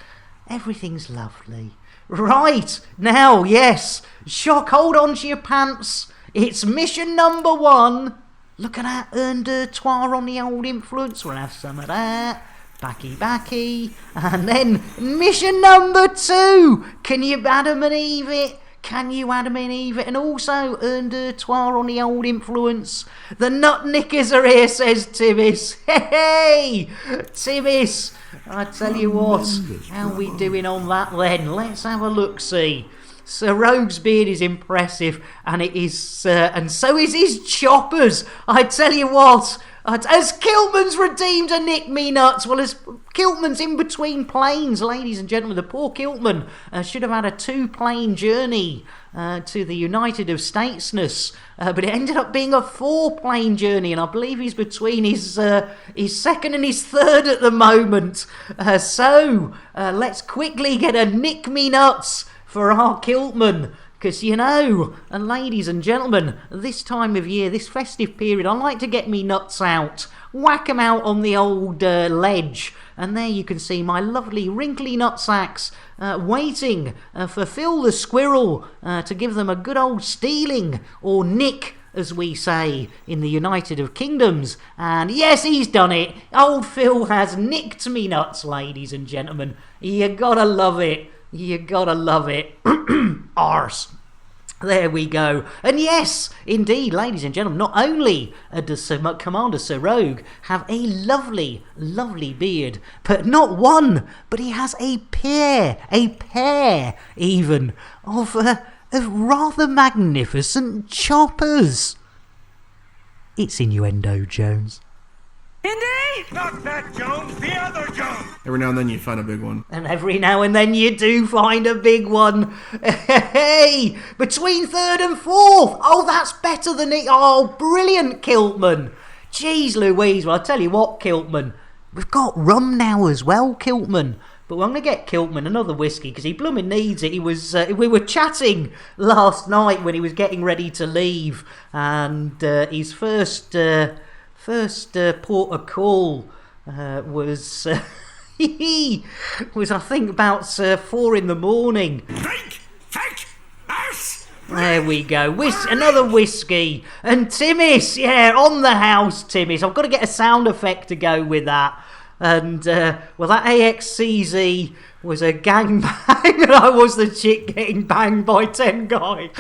everything's lovely. Right, now, yes, Shock, hold on to your pants. It's mission number 1. Look at that, un deux trois on the old influence. We'll have some of that. Backy. And then mission number 2. Can you Adam and Eve it? And also un deux trois on the old influence. The nut knickers are here, says Timis. Hey, Timis, I tell you what, how we doing on that then? Let's have a look-see. Sir Rogue's beard is impressive, and it is, and so is his choppers. I tell you what, as Kiltman's redeemed a Nick Me Nuts, well, as Kiltman's in between planes, ladies and gentlemen, the poor Kiltman should have had a 2-plane journey to the United of Statesness, but it ended up being a 4-plane journey, and I believe he's between his second and his third at the moment. So let's quickly get a Nick Me Nuts for our Kiltman. Because, you know, and ladies and gentlemen, this time of year, this festive period, I like to get me nuts out, whack 'em out on the old ledge, and there you can see my lovely wrinkly nutsacks waiting for Phil the Squirrel to give them a good old stealing, or nick, as we say in the United of Kingdoms. And yes, he's done it. Old Phil has nicked me nuts, ladies and gentlemen. You gotta love it. You gotta love it. Arse. There we go. And yes, indeed, ladies and gentlemen, not only does Commander Sir Rogue have a lovely, lovely beard, but not one, but he has a pair even, of rather magnificent choppers. It's innuendo, Jones. Indy? Not that Jones, the other Jones! Every now and then you find a big one. And every now and then you do find a big one. Hey, between third and fourth. Oh, that's better than it. Oh, brilliant, Kiltman. Jeez Louise, well, I'll tell you what, Kiltman. We've got rum now as well, Kiltman. But I'm going to get Kiltman another whiskey because he blooming needs it. He was, we were chatting last night when he was getting ready to leave. And his first port of call was I think about 4 in the morning. There we go. Another whiskey. And Timmis, yeah, on the house, Timmis. I've got to get a sound effect to go with that. And, well, that AXCZ was a gangbang, and I was the chick getting banged by 10 guys.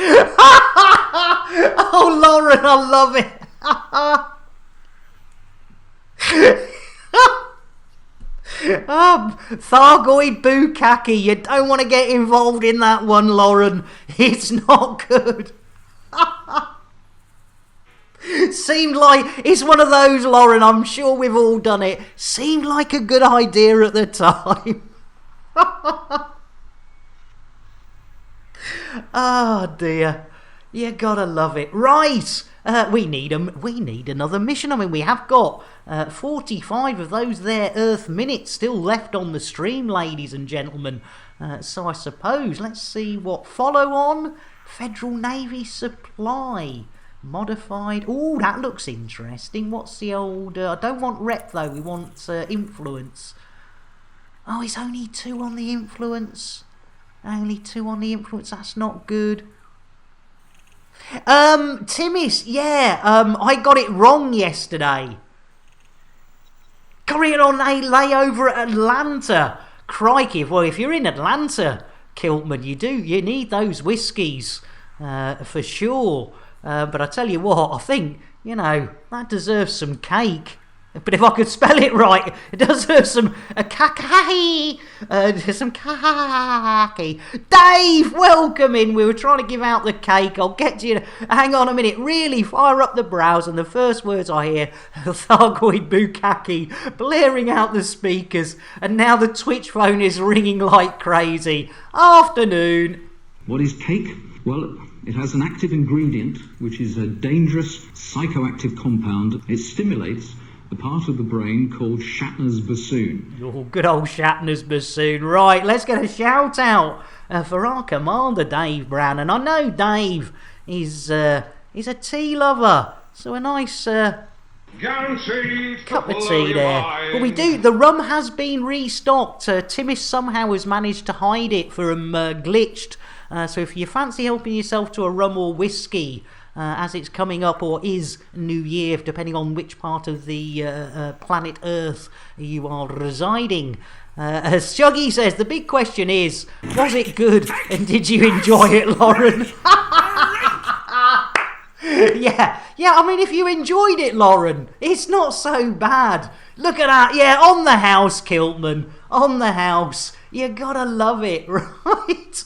Oh, Lauren, I love it. Thargoid Bukkake, you don't want to get involved in that one, Lauren. It's not good. Seemed like it's one of those, Lauren, I'm sure we've all done it. Seemed like a good idea at the time. Oh dear, you gotta love it. Right, we need another mission. I mean, we have got 45 of those there Earth minutes still left on the stream, ladies and gentlemen. So I suppose let's see what follow on. Federal Navy supply modified. Oh, that looks interesting. What's the old? I don't want rep though. We want influence. Oh, it's only 2 on the influence. Only 2 on the influence. That's not good. Timmis, yeah, I got it wrong yesterday. Carrying on a layover at Atlanta. Crikey, well, if you're in Atlanta, Kiltman, you need those whiskies, for sure. But I tell you what, I think, you know, that deserves some cake. But if I could spell it right, it does have some kaki, some kaki. Dave, welcome in. We were trying to give out the cake. I'll get to you. Hang on a minute. Really fire up the browser, and the first words I hear, Thargoid Bukkake, blaring out the speakers, and now the Twitch phone is ringing like crazy. Afternoon. What is cake? Well, it has an active ingredient, which is a dangerous psychoactive compound. It stimulates the part of the brain called Shatner's bassoon. Oh, good old Shatner's bassoon. Right, let's get a shout out for our commander, Dave Brown. And I know Dave is a tea lover, so a nice cup of tea there. But we do, the rum has been restocked. Timmis somehow has managed to hide it from glitched. So if you fancy helping yourself to a rum or whiskey, as it's coming up, or is New Year, depending on which part of the planet Earth you are residing. As Shuggy says, the big question is, was it good and did you enjoy it, Lauren? Yeah, I mean, if you enjoyed it, Lauren, it's not so bad. Look at that, yeah, on the house, Kiltman, on the house. You gotta love it, right?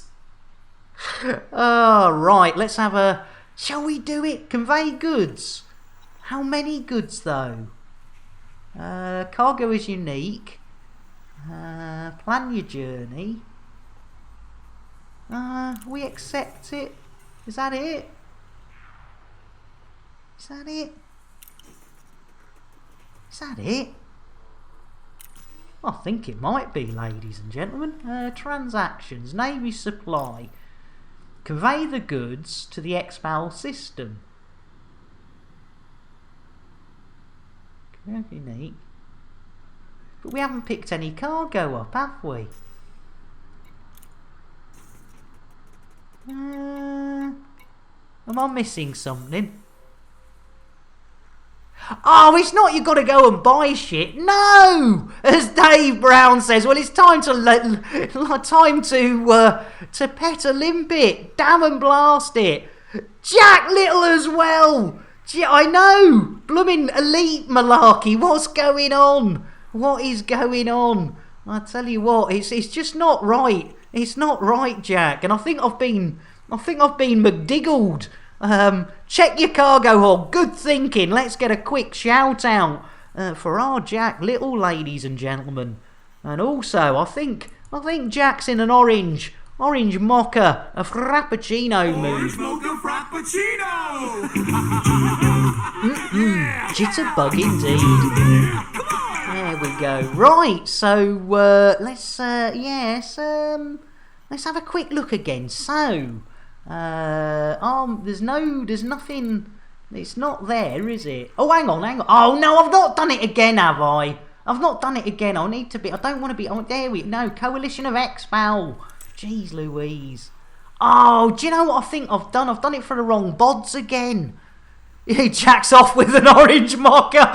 Oh, right, let's have a... Shall we do it? Convey goods. How many goods, though? Cargo is unique. Plan your journey. We accept it. Is that it? Is that it? Is that it? I think it might be, ladies and gentlemen. Transactions, Navy supply. Convey the goods to the XPAL system. Unique. But we haven't picked any cargo up, have we? Am I missing something? Oh, it's not you got to go and buy shit. No, as Dave Brown says. Well, it's time to pet a limpet. Damn and blast it. Jack Little as well. I know. Blooming elite malarkey. What's going on? What is going on? I tell you what, it's just not right. It's not right, Jack. And I think I've been McDiggled. Check your cargo hold. Good thinking. Let's get a quick shout out for our Jack Little, ladies and gentlemen. And also, I think Jack's in an orange mocha, a frappuccino mood. Orange mocha frappuccino. Jitterbug indeed. There we go. Right. So let's have a quick look again. So. There's nothing. It's not there, is it? Oh, hang on. Oh no, I've not done it again, have I? I've not done it again. I need to be. I don't want to be. Oh, there we. No, Coalition of XPAL. Jeez Louise. Oh, do you know what I think I've done? I've done it for the wrong bods again. He jacks off with an orange mocker.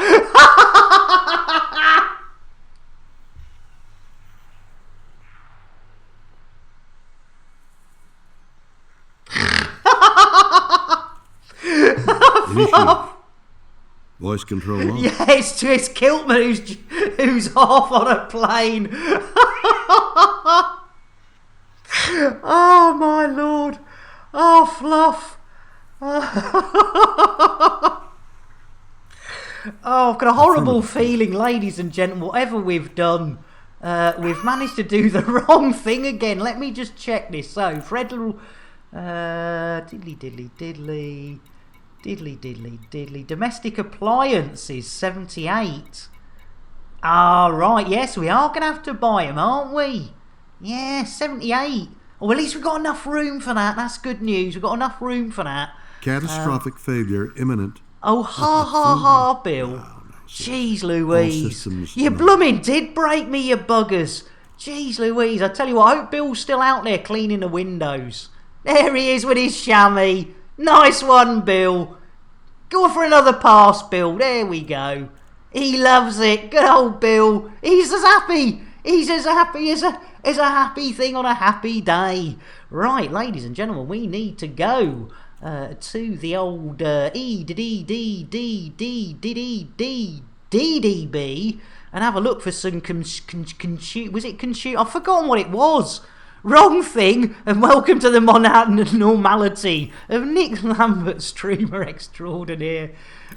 Voice control on? Yeah, it's Kiltman who's off on a plane. Oh my lord. Oh, Fluff. Oh, I've got a horrible feeling, ladies and gentlemen, whatever we've done, we've managed to do the wrong thing again. Let me just check this. So, Fredl... diddly. Domestic appliances, 78. Right, yes, we are going to have to buy them, aren't we? Yeah, 78. Well, at least we've got enough room for that. That's good news. We've got enough room for that. Catastrophic failure imminent. Oh, ha, Bill. No, jeez Louise. You blooming did break me, you buggers. Jeez Louise, I tell you what, I hope Bill's still out there cleaning the windows. There he is with his chamois. Nice one, Bill. Go for another pass, Bill. There we go. He loves it. Good old Bill. He's as happy. He's as happy as a happy thing on a happy day. Right, ladies and gentlemen, we need to go to the old DDB and have a look for some was it consume? I've forgotten what it was. Wrong thing, and welcome to the normality of Nick Lambert, streamer extraordinaire.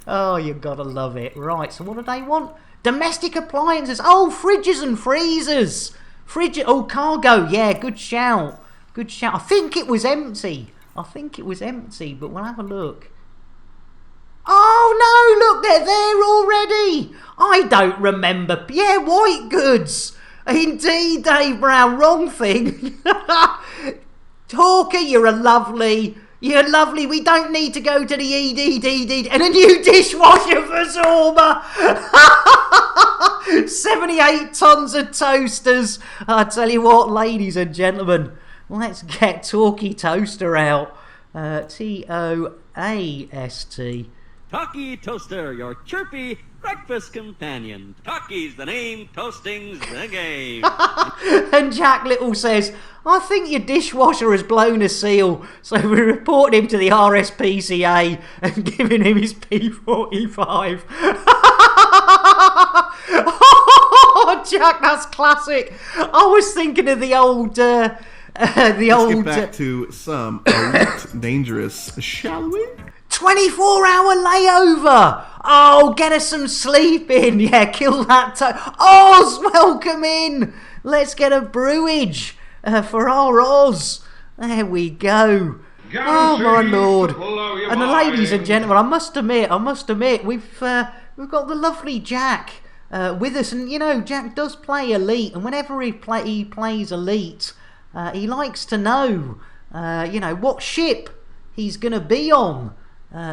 Oh, you gotta love it. Right, so what do they want? Domestic appliances. Oh, fridges and freezers. Oh, cargo. Yeah, good shout. Good shout. I think it was empty, but we'll have a look. Oh no, look, they're there already. I don't remember. Yeah, white goods. Indeed, Dave Brown, wrong thing. Hawker, you're lovely. We don't need to go to the EDDD. And a new dishwasher for Zorba. 78 tons of toasters. I tell you what, ladies and gentlemen, let's get Talkie Toaster out. Toast. Talkie Toaster, your chirpy breakfast companion. Talkie's the name, toasting's the game. And Jack Little says, I think your dishwasher has blown a seal, so we report him to the RSPCA and giving him his P45. Oh, Jack, that's classic. I was thinking of the old Let's get back to some elite dangerous, shall we? 24-hour layover. Oh, get us some sleep in. Yeah, kill that Oz, welcome in. Let's get a brewage for our Oz. There we go. Oh my lord. And the ladies and gentlemen, I must admit, we've got the lovely Jack with us, and you know, Jack does play elite, and whenever he plays elite, he likes to know, you know, what ship he's gonna be on.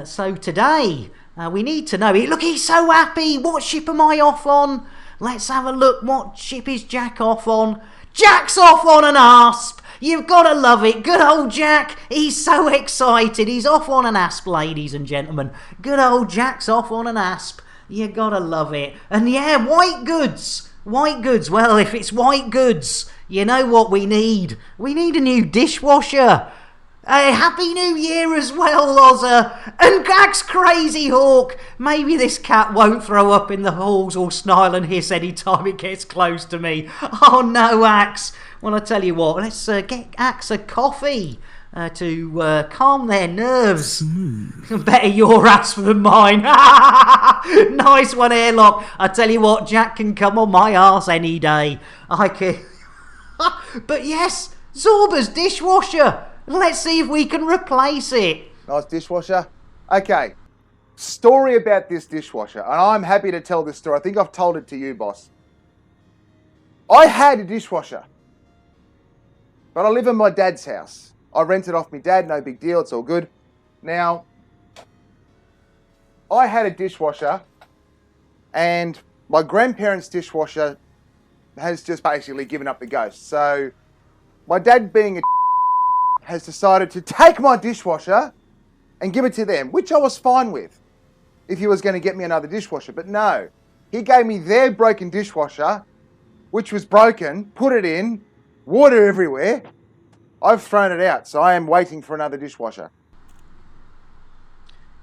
So today, we need to know. Look, he's so happy. What ship am I off on? Let's have a look. What ship is Jack off on? Jack's off on an asp. You've got to love it. Good old Jack. He's so excited. He's off on an asp, ladies and gentlemen. Good old Jack's off on an asp. You got to love it. And yeah, white goods. White goods. Well, if it's white goods, you know what we need. We need a new dishwasher. Happy New Year as well, Ozza. And Gax Crazy Hawk. Maybe this cat won't throw up in the halls or snarl and hiss any time it gets close to me. Oh no, Axe. Well, I tell you what, let's get Axe a coffee to calm their nerves. Better your ass than mine. Nice one, Airlock. I tell you what, Jack can come on my arse any day. I can. But yes, Zorba's dishwasher. Let's see if we can replace it. Nice dishwasher. Okay, story about this dishwasher, and I'm happy to tell this story. I think I've told it to you, boss. I had a dishwasher, but I live in my dad's house. I rented off my dad, no big deal, it's all good. Now, I had a dishwasher, and my grandparents' dishwasher has just basically given up the ghost. So, my dad being a has decided to take my dishwasher and give it to them, which I was fine with if he was going to get me another dishwasher. But no, he gave me their broken dishwasher, which was broken, put it in, water everywhere. I've thrown it out, so I am waiting for another dishwasher.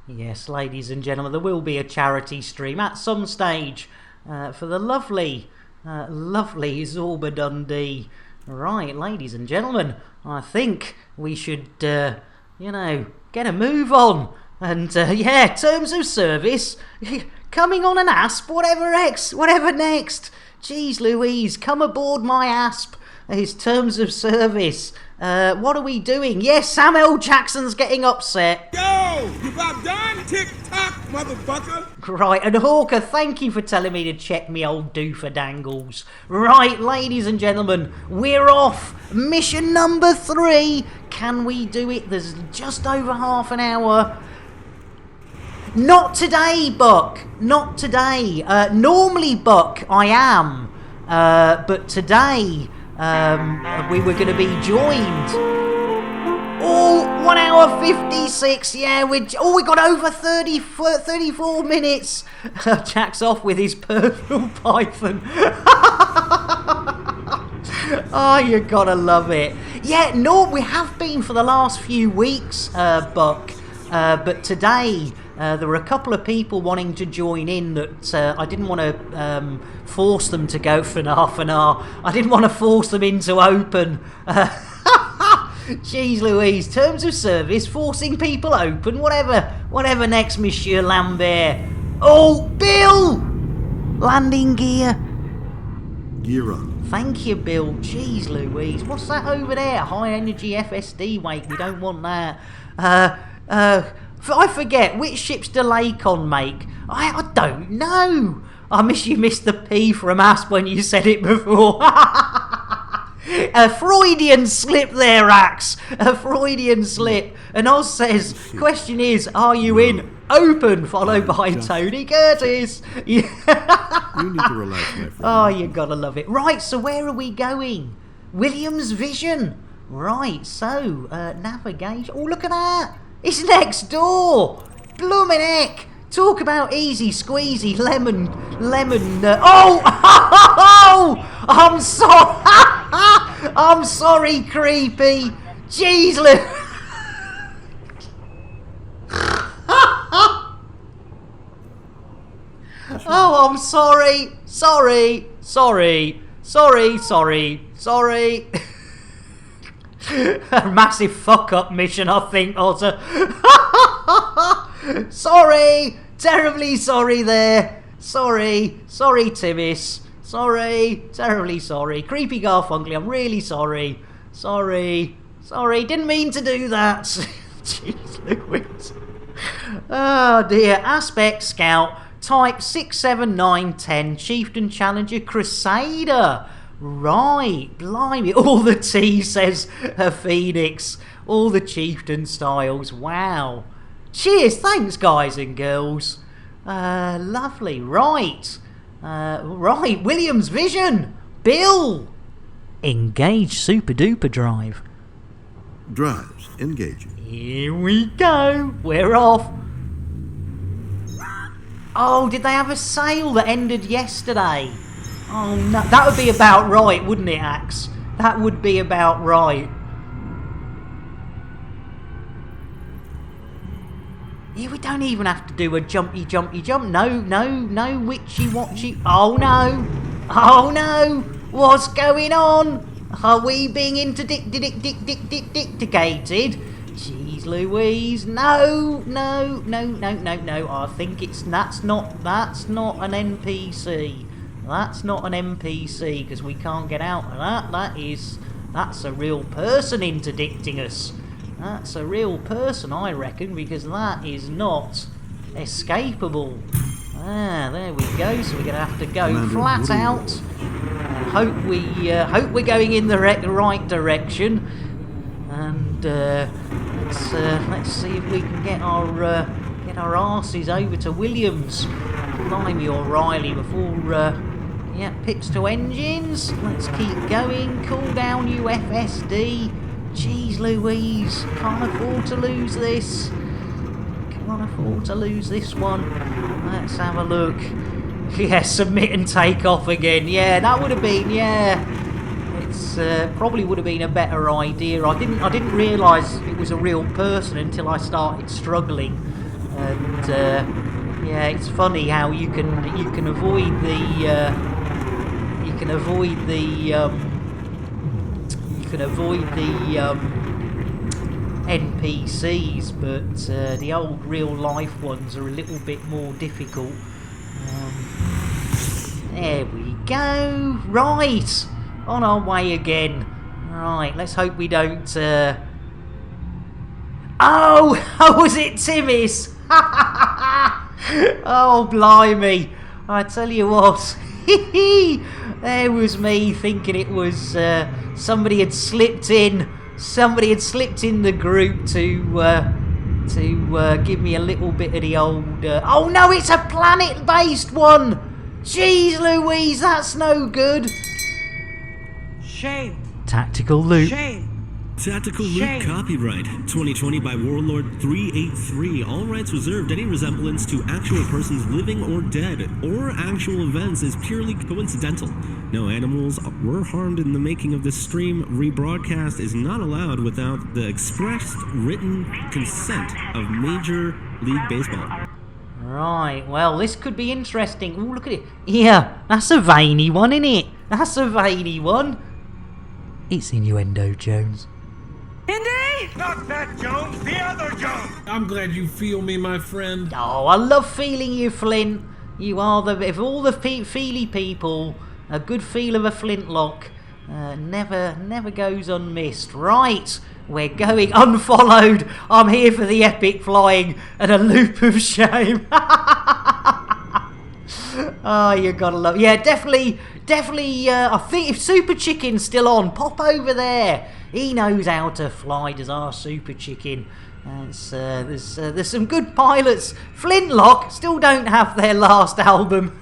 Yes, ladies and gentlemen, there will be a charity stream at some stage for the lovely Zorba Dundee. Right, ladies and gentlemen, I think we should, you know, get a move on. And, yeah, terms of service, coming on an asp, whatever next. Jeez Louise, come aboard my asp. His terms of service. What are we doing? Yes, Samuel Jackson's getting upset. Yo, you about done? Tick-tock, motherfucker. Right, and Hawker, thank you for telling me to check me old doofer dangles. Right, ladies and gentlemen, we're off. Mission number 3. Can we do it? There's just over half an hour. Not today, Buck. Not today. Normally, Buck, I am. But today, we were going to be joined. Oh, 1 hour 56. Yeah, we got over 34 minutes. Jack's off with his purple python. Oh, you gotta love it. Yeah, no, we have been for the last few weeks, Buck. But today, there were a couple of people wanting to join in that I didn't want to force them to go for an half an hour. I didn't want to force them into open. Jeez Louise, terms of service, forcing people open, whatever next, Monsieur Lambert. Oh, Bill! Landing gear. Gear up. Thank you, Bill. Jeez Louise, what's that over there? High energy FSD wake, we don't want that. I forget, which ships do Lacon make? I don't know. I miss you missed the P from Asp when you said it before. A Freudian slip there, Axe. A Freudian slip. And Oz says, question is, are you in open? Followed by Tony Curtis. You need to relax, my friend. Oh, you gotta love it. Right, so where are we going? Williams Vision. Right, so, navigation. Oh, look at that. It's next door. Bloomin' heck. Talk about easy squeezy lemon. Oh, I'm sorry. I'm sorry, creepy. Jeez, oh, I'm sorry. Sorry. A massive fuck-up mission, I think, Otter. Sorry! Terribly sorry there. Sorry, Timis. Sorry, terribly sorry. Creepy Garfunkel, I'm really sorry. Sorry, didn't mean to do that. Jeez Louise. Oh dear. Aspect Scout, type 67910, Chieftain Challenger Crusader. Right, blimey. All the T, says a Phoenix. All the Chieftain styles. Wow. Cheers, thanks guys and girls. Lovely. Right. Right, Williams Vision. Bill. Engage Super Duper Drive. Drives engaging. Here we go. We're off. Oh, did they have a sale that ended yesterday? Oh no, that would be about right, wouldn't it, Axe? That would be about right. Yeah, we don't even have to do a jumpy jump. No, witchy-watchy. Oh no, what's going on? Are we being interdicted? Jeez Louise, no, I think that's not an NPC. That's not an NPC, because we can't get out of that. That's a real person interdicting us. That's a real person, I reckon, because that is not escapable. Ah, there we go. So we're going to have to go flat out. Hope we're going in the right direction. And let's see if we can get our arses over to Williams. Blimey, O'Reilly before. Yeah, pips to engines. Let's keep going. Cool down, UFSD. Jeez Louise, can't afford to lose this. Can't afford to lose this one. Let's have a look. Yeah, submit and take off again. Yeah, that would have been, yeah. It's probably would have been a better idea. I didn't realise it was a real person until I started struggling. And yeah, it's funny how you can avoid the NPCs, but the old real life ones are a little bit more difficult. There we go. Right, on our way again. Right, let's hope we don't. Oh, was it Timmy's? Oh, blimey! I tell you what. There was me thinking it was somebody had slipped in the group to give me a little bit of the old oh no, it's a planet-based one. Jeez Louise, that's no good. Shame. Tactical loop. Shame. Tactical Loop copyright 2020 by Warlord 383. All rights reserved. Any resemblance to actual persons living or dead or actual events is purely coincidental. No animals were harmed in the making of this stream. Rebroadcast is not allowed without the expressed written consent of Major League Baseball. Right, well, this could be interesting. Ooh, look at it. Yeah, that's a veiny one, isn't it? That's a veiny one. It's Innuendo Jones. Indy! Not that Jones, the other Jones! I'm glad you feel me, my friend. Oh, I love feeling you, Flint. You are of all the feely people, a good feel of a flintlock never goes unmissed. Right, we're going unfollowed. I'm here for the epic flying and a loop of shame. Oh, you gotta love. Yeah, definitely. I think if Super Chicken's still on, pop over there. He knows how to fly, does our Super Chicken. There's some good pilots. Flintlock still don't have their last album.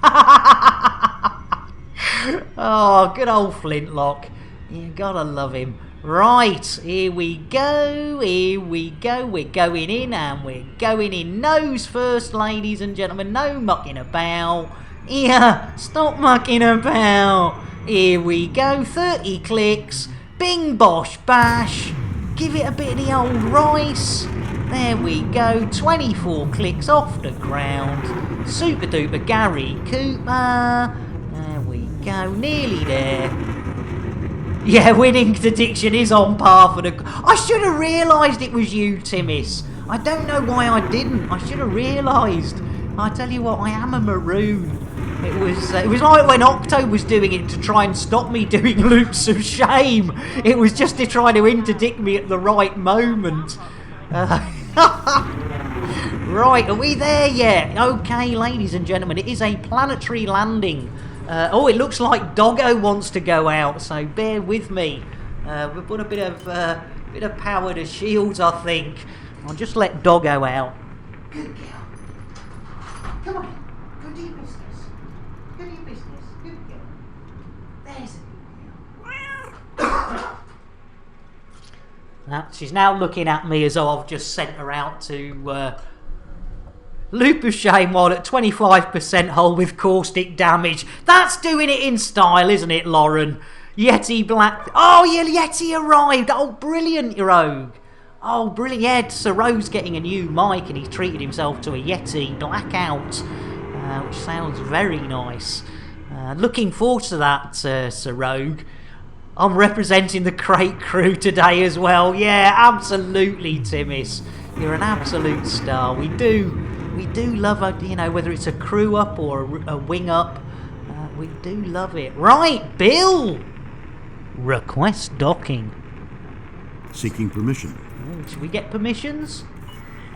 Oh, good old Flintlock. You gotta love him. Right, here we go. We're going in and we're going in nose first, ladies and gentlemen. No mucking about. Yeah, stop mucking about. Here we go, 30 clicks. Bing bosh bash. Give it a bit of the old rice. There we go, 24 clicks off the ground. Super duper Gary Cooper. There we go, nearly there. Yeah, winning addiction is on par for the... I should have realised it was you, Timmis. I don't know why I didn't. I should have realised. I tell you what, I am a maroon. It was like when Octo was doing it to try and stop me doing loops of shame. It was just to try to interdict me at the right moment. Right, are we there yet? Okay, ladies and gentlemen, it is a planetary landing. Oh, it looks like Doggo wants to go out, so bear with me. We'll put a bit of power to shields, I think. I'll just let Doggo out. Good girl. Come on, go do your business. Go do your business. Good girl. There's a good girl. She's now looking at me as though I've just sent her out to loop of shame while at 25% hull with caustic damage. That's doing it in style, isn't it, Lauren? Yeti Black... Oh, yeah, Yeti arrived. Oh, brilliant, Rogue. Oh, brilliant. Yeah, Sir Rogue's getting a new mic and he's treated himself to a Yeti Blackout, which sounds very nice. Looking forward to that, Sir Rogue. I'm representing the Crate crew today as well. Yeah, absolutely, Timmis. You're an absolute star. We do love, whether it's a crew up or a wing up. We do love it. Right, Bill! Request docking. Seeking permission. Oh, should we get permissions?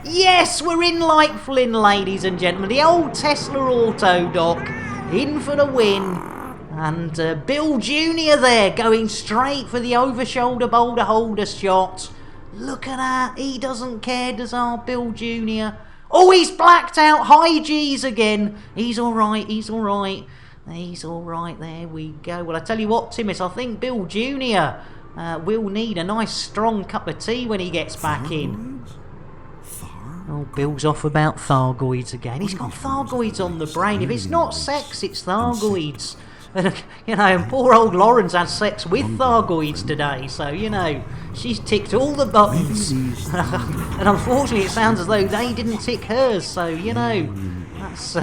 Yes, we're in like Flynn, ladies and gentlemen. The old Tesla Auto Dock. In for the win. And Bill Jr. there, going straight for the over-shoulder boulder holder shot. Look at that. He doesn't care, does our Bill Jr.? Oh, he's blacked out. High G's again. He's all right. He's all right. He's all right. There we go. Well, I tell you what, Timmis, I think Bill Jr. Will need a nice strong cup of tea when he gets back in. Oh, Bill's off about Thargoids again. He's got Thargoids on the brain. If it's not sex, it's Thargoids. And poor old Lauren's had sex with Thargoids today, so, she's ticked all the buttons. And unfortunately, it sounds as though they didn't tick hers, so, that's...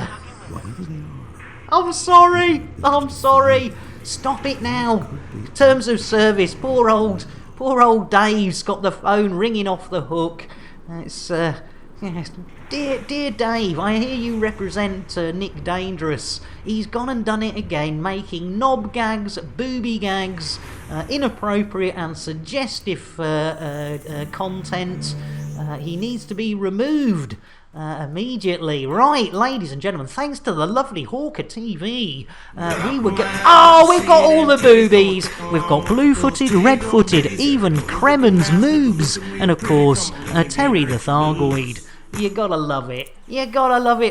I'm sorry. Stop it now. Terms of service. Poor old Dave's got the phone ringing off the hook. It's, yes. Dear Dave, I hear you represent Nick Dangerous. He's gone and done it again, making knob gags, booby gags, inappropriate and suggestive content. He needs to be removed immediately. Right, ladies and gentlemen, thanks to the lovely Hawker TV, we've got all the boobies. We've got blue-footed, red-footed, even Kremen's moobs, and of course, Terry the Thargoid. You gotta love it.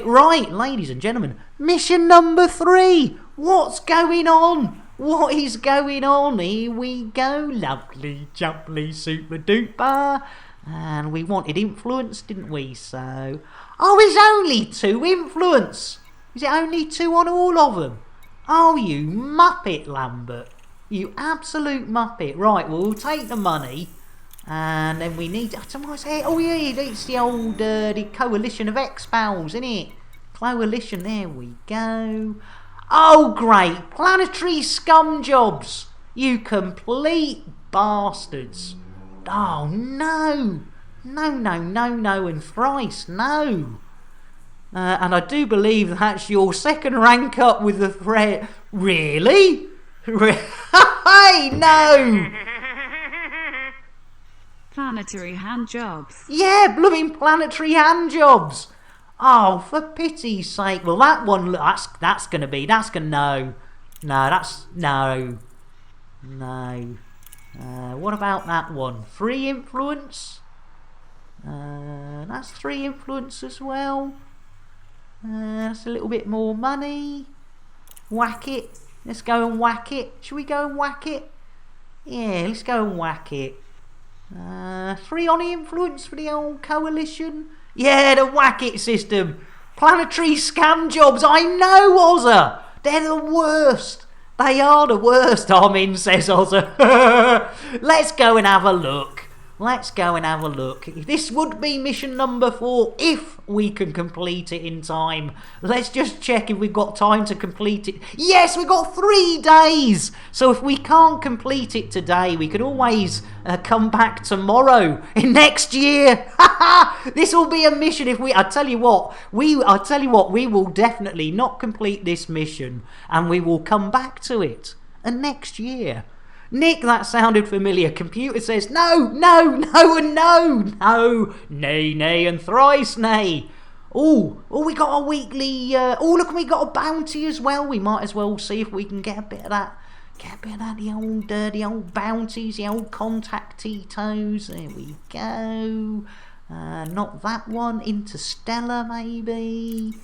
Right, ladies and gentlemen, mission number 3. What's going on? What is going on? Here we go. Lovely, jubbly, super duper. And we wanted influence, didn't we? So... Oh, it's only 2 influence. Is it only 2 on all of them? Oh, you muppet, Lambert. You absolute muppet. Right, well, we'll take the money. And then we need... Oh, yeah, it's the old the Coalition of X-Pals, isn't it? Coalition, there we go. Oh, great. Planetary scum jobs. You complete bastards. Oh, no. No, and thrice no. And I do believe that's your second rank up with the threat. Really? Hey, no! Planetary hand jobs. Yeah, blooming planetary hand jobs. Oh, for pity's sake. Well, that one, that's gonna no. What about that one? 3 influence? That's 3 influence as well. That's a little bit more money. Whack it. Let's go and whack it. Should we go and whack it? Yeah, let's go and whack it. 3 on influence for the old coalition. Yeah, the whack it system. Planetary scam jobs. I know, Ozza. They're the worst. They are the worst, Armin, says Ozza. Let's go and have a look. Let's go and have a look. This would be mission number 4 if we can complete it in time. Let's just check if we've got time to complete it. Yes, we've got 3 days. So if we can't complete it today, we can always come back tomorrow in next year. This will be a mission if we... I tell you what, we will definitely not complete this mission, and we will come back to it next year. Nick, that sounded familiar. Computer says, no, no, no, and no, no, nay, nay, and thrice nay. Oh, we got a weekly, oh, look, we got a bounty as well. We might as well see if we can get a bit of that, the old bounties, the old contactitos. There we go. Not that one, Interstellar, maybe.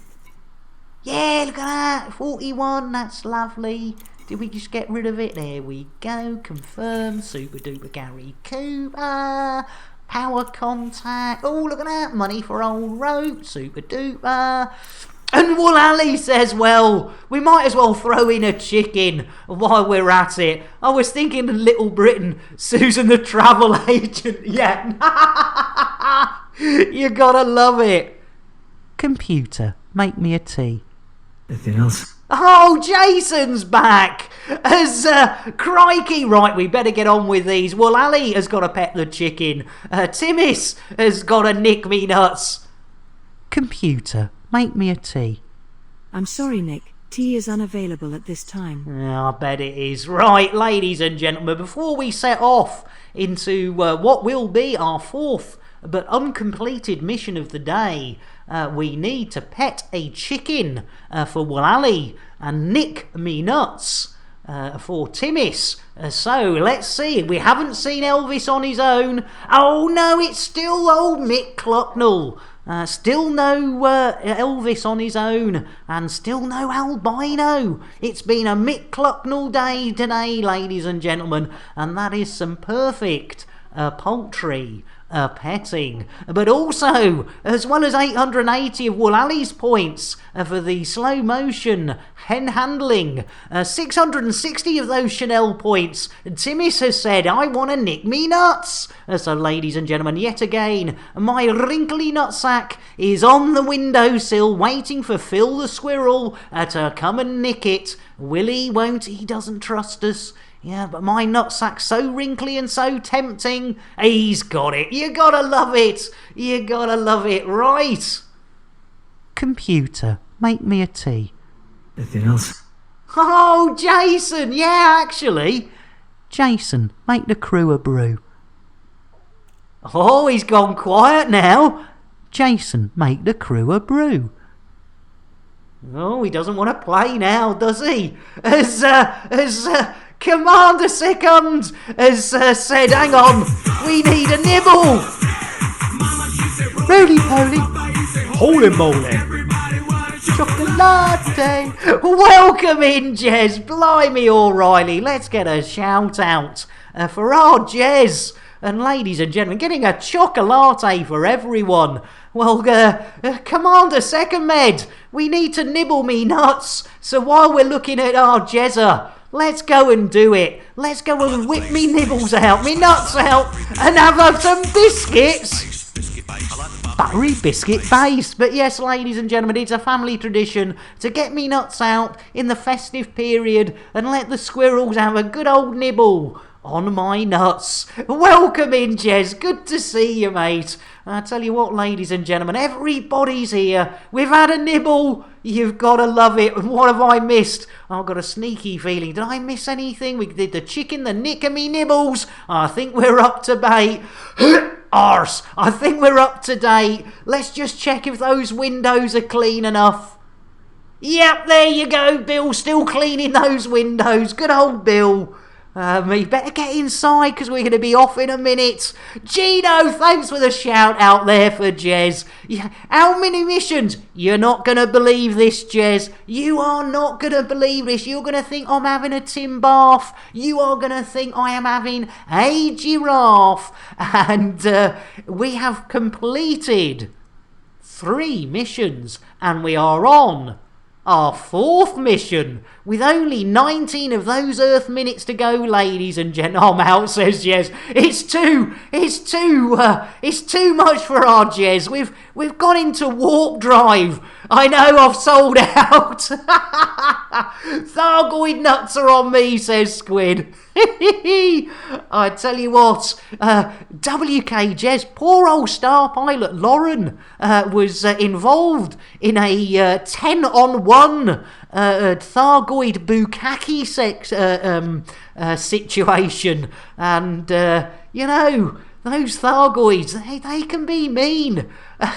Yeah, look at that, 41, that's lovely. Did we just get rid of it? There we go. Confirm. Super duper Gary Cooper. Power contact. Oh, look at that. Money for old rope. Super duper. And Wool Ali says, well, we might as well throw in a chicken while we're at it. I was thinking of Little Britain. Susan the travel agent. Yeah. You gotta love it. Computer, make me a tea. Anything else? Oh, Jason's back! As, crikey, right, we better get on with these. Well, Ali has got to pet the chicken. Timmis has got to nick me nuts. Computer, make me a tea. I'm sorry, Nick. Tea is unavailable at this time. I bet it is. Right, ladies and gentlemen, before we set off into what will be our 4th but uncompleted mission of the day, we need to pet a chicken for Walali and nick me nuts for Timmis. So let's see. We haven't seen Elvis on his own. Oh no, it's still old Mick Clucknell. Still no Elvis on his own, and still no albino. It's been a Mick Clucknell day today, ladies and gentlemen, and that is some perfect poultry petting, but also, as well as 880 of Woolali's points for the slow motion hen handling, 660 of those Chanel points. Timmis has said, I want to nick me nuts. So ladies and gentlemen, yet again, my wrinkly nutsack is on the windowsill waiting for Phil the squirrel to come and nick it. Will he? Won't he? Doesn't trust us. Yeah, but my nutsack's so wrinkly and so tempting. He's got it. You gotta love it. You gotta love it. Right. Computer, make me a tea. Anything else? Oh, Jason. Yeah, actually. Jason, make the crew a brew. Oh, he's gone quiet now. Jason, make the crew a brew. Oh, he doesn't want to play now, does he? Commander Second has said, hang on, we need a nibble. Roly poly, holy moly, chocolate. Welcome in, Jez. Blimey, O'Reilly. Let's get a shout out for our Jez. And ladies and gentlemen, getting a chocolate for everyone. Well, Commander Second Med, we need to nibble me nuts. So while we're looking at our Jezza, let's go and do it. Let's go and whip me nibbles out, me nuts out, and have some biscuits. Buttery biscuit base. But yes, ladies and gentlemen, it's a family tradition to get me nuts out in the festive period and let the squirrels have a good old nibble on my nuts. Welcome in, Jez. Good to see you, mate. I tell you what, ladies and gentlemen, everybody's here. We've had a nibble. You've got to love it. And what have I missed? I've got a sneaky feeling. Did I miss anything? We did the chicken, the nick and me nibbles. I think we're up to date. Arse. I think we're up to date. Let's just check if those windows are clean enough. Yep, there you go, Bill. Still cleaning those windows. Good old Bill. We better get inside because we're going to be off in a minute. Gino, thanks for the shout out there for Jez. Yeah, how many missions? You're not going to believe this, Jez. You are not going to believe this. You're going to think I'm having a Tim bath. You are going to think I am having a giraffe. And we have completed 3 missions and we are on our 4th mission. with only 19 of those Earth minutes to go, ladies and gentlemen. I'm out, says Jez. It's too much for our Jez. We've gone into warp drive. I know, I've sold out. Thargoid nuts are on me, says Squid. I tell you what, WK Jez, poor old star pilot Lauren was involved in a 10-on-1 Thargoid Bukkake situation, and you know, those Thargoids, they can be mean.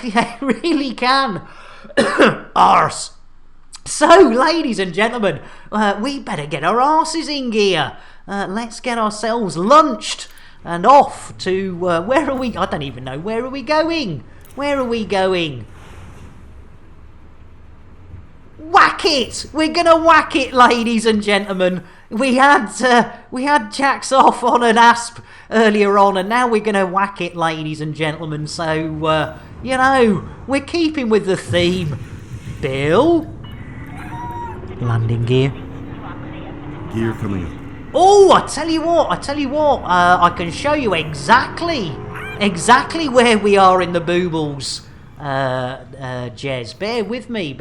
They really can. Arse. So, ladies and gentlemen, we better get our arses in gear. Let's get ourselves lunched and off to, where are we? I don't even know. Where are we going? Where are we going? Whack it! We're gonna whack it, ladies and gentlemen. We had Jacks off on an asp earlier on, and now we're gonna whack it, ladies and gentlemen. So, you know, we're keeping with the theme. Bill? Landing gear. Gear coming up. Oh, I tell you what, I can show you exactly where we are in the boobles, Jez. Bear with me,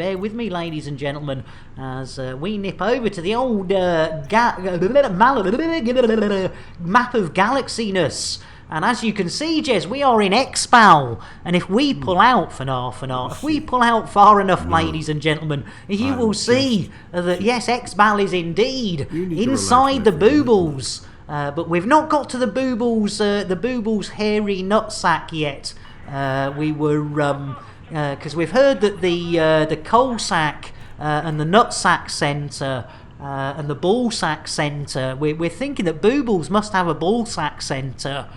ladies and gentlemen, as we nip over to the old map of galaxiness. And as you can see, Jez, we are in Expal, and if we pull out if we pull out far enough, ladies and gentlemen, you will see that, yes, Expal is indeed inside the boobles. But we've not got to the boobles hairy nutsack yet. We were, because we've heard that the coal sack and the nutsack centre and the ball sack centre, we're thinking that boobles must have a ball sack centre.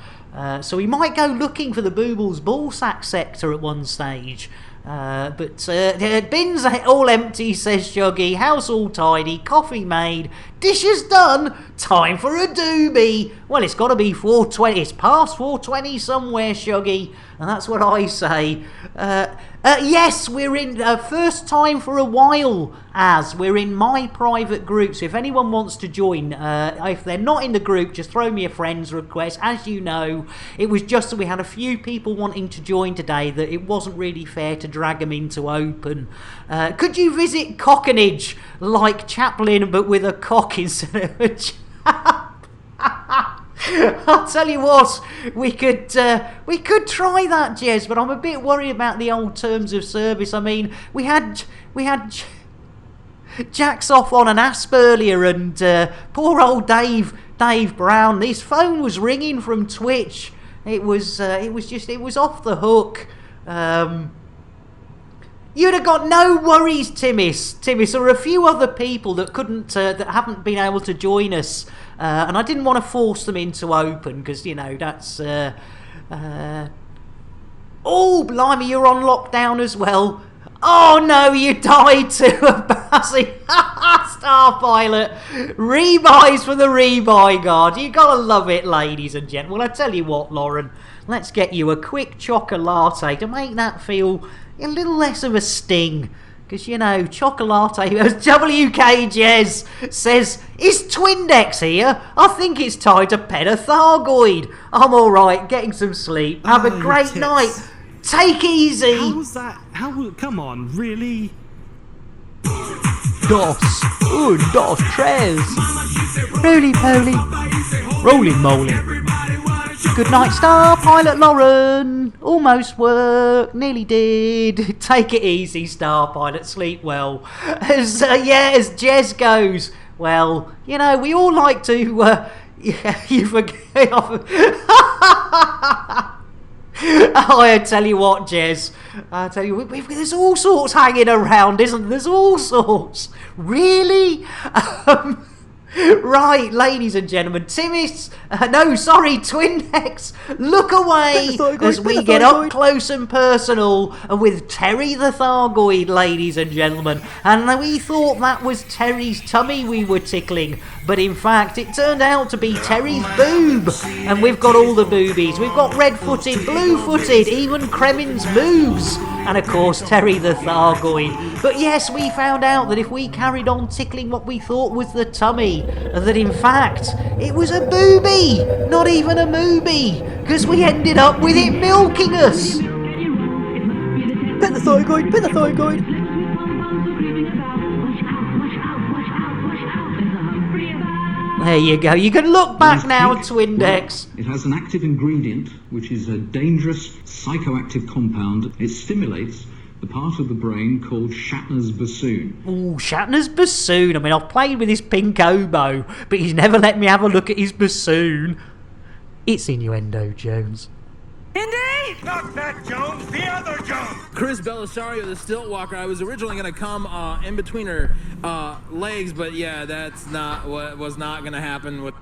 So we might go looking for the Boobles ballsack sector at one stage. But bins all empty, says Shuggy. House all tidy. Coffee made. Dishes done. Time for a doobie. Well, it's got to be 4:20. It's past 4:20 somewhere, Shuggy. And that's what I say. Yes, we're in first time for a while, as we're in my private group. So if anyone wants to join, if they're not in the group, just throw me a friend's request. As you know, it was just that we had a few people wanting to join today, that it wasn't really fair to drag them into open. Could you visit Cockenage like Chaplin, but with a cock instead of a chap? I'll tell you what, we could try that, Jez, but I'm a bit worried about the old terms of service. I mean, we had Jack's off on an asp earlier, and poor old Dave Brown, his phone was ringing from Twitch. It was off the hook. You'd have got no worries, Timmis. There are a few other people that couldn't, that haven't been able to join us, and I didn't want to force them into open, because, you know, that's... Oh, blimey, you're on lockdown as well. Oh no, you died to a passing Star Pilot. Rebuys for the rebuy guard. You gotta love it, ladies and gentlemen. Well, I tell you what, Lauren, let's get you a quick chocolate to make that feel a little less of a sting. Because, you know, chocolate, as WK Jez says, is Twindex here? I think it's time to pet a Thargoid. I'm alright, getting some sleep. Have a great night. Take it easy. How's that? Come on, really? Dos. Dos, tres. Roly-poly. Roly-moly. Good night, Star Pilot Lauren. Almost worked. Nearly did. Take it easy, Star Pilot. Sleep well. As Jez goes, well, you know, we all like to... you forget... Oh, I tell you what, Jez. I tell you, there's all sorts hanging around, isn't there? There's all sorts. Really? Right, ladies and gentlemen, Twindex, look away as we get up close and personal with Terry the Thargoid, ladies and gentlemen. And we thought that was Terry's tummy we were tickling, but in fact it turned out to be Terry's boob. And we've got all the boobies. We've got red-footed, blue-footed, even Kremen's moves. And of course Terry the Thargoid. But yes, we found out that if we carried on tickling what we thought was the tummy, that in fact it was a booby, not even a moobie, because we ended up with it milking us. Pet the Thargoid, pet the Thargoid. There you go. You can look back now at Twindex. It has an active ingredient, which is a dangerous psychoactive compound. It stimulates the part of the brain called Shatner's bassoon. Ooh, Shatner's bassoon. I mean, I've played with his pink oboe, but he's never let me have a look at his bassoon. It's innuendo, Jones. Indy! Not that Jones, the other Jones! Chris Belisario, the stilt walker. I was originally going to come in between her legs, but yeah, that's not what was not going to happen with...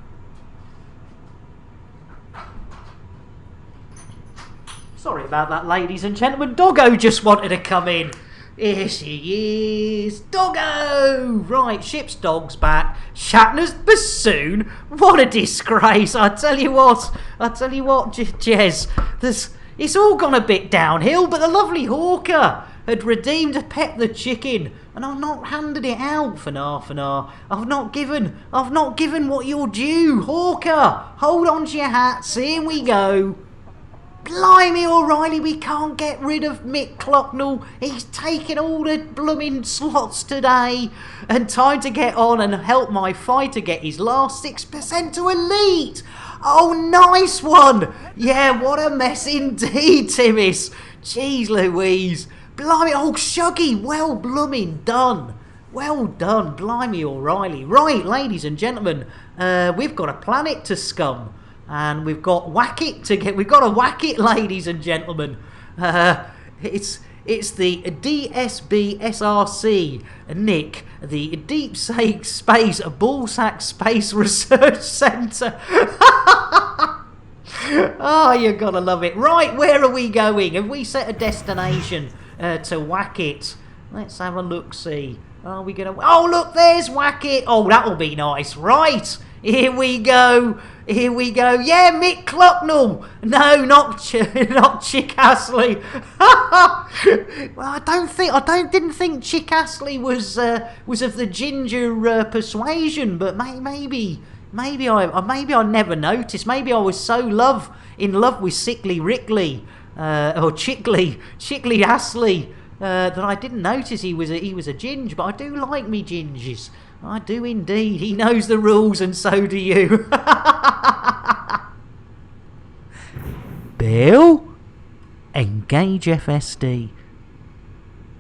Sorry about that, ladies and gentlemen. Doggo just wanted to come in. Here she is. Doggo! Right, ship's dog's back. Shatner's bassoon? What a disgrace. I tell you what, Jez. It's all gone a bit downhill, but the lovely Hawker had redeemed a Pet the Chicken, and I've not handed it out for now. I've not given what you're due. Hawker, hold on to your hats. Here we go. Blimey, O'Reilly, we can't get rid of Mick Clocknell. He's taken all the blooming slots today. And time to get on and help my fighter get his last 6% to elite. Oh, nice one. Yeah, what a mess indeed, Timmis. Jeez Louise. Blimey, oh, Shuggy, well blooming done. Well done, blimey, O'Reilly. Right, ladies and gentlemen, we've got a planet to scum. And we've got Whack-It to get. We've got to whack it, ladies and gentlemen. It's the DSB SRC, Nick, the Deep Space Ballsack Space Research Centre. Oh, you're gonna love it. Right, where are we going? Have we set a destination to Whack-It? Let's have a look-see. Are we gonna? Oh, look, there's Whack-It. Oh, that'll be nice. Right. Here we go. Yeah, Mick Clocknell. No, not Chick Astley. Well, I didn't think Chick Astley was of the ginger persuasion, but maybe I never noticed. Maybe I was so in love with Sickly Rickley or Chickley Astley that I didn't notice he was a ginger. But I do like me gingers. I do indeed. He knows the rules, and so do you. Bill, engage FSD.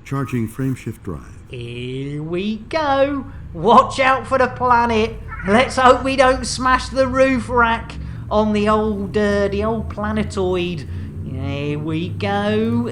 Charging frameshift drive. Here we go. Watch out for the planet. Let's hope we don't smash the roof rack on the old planetoid. Here we go.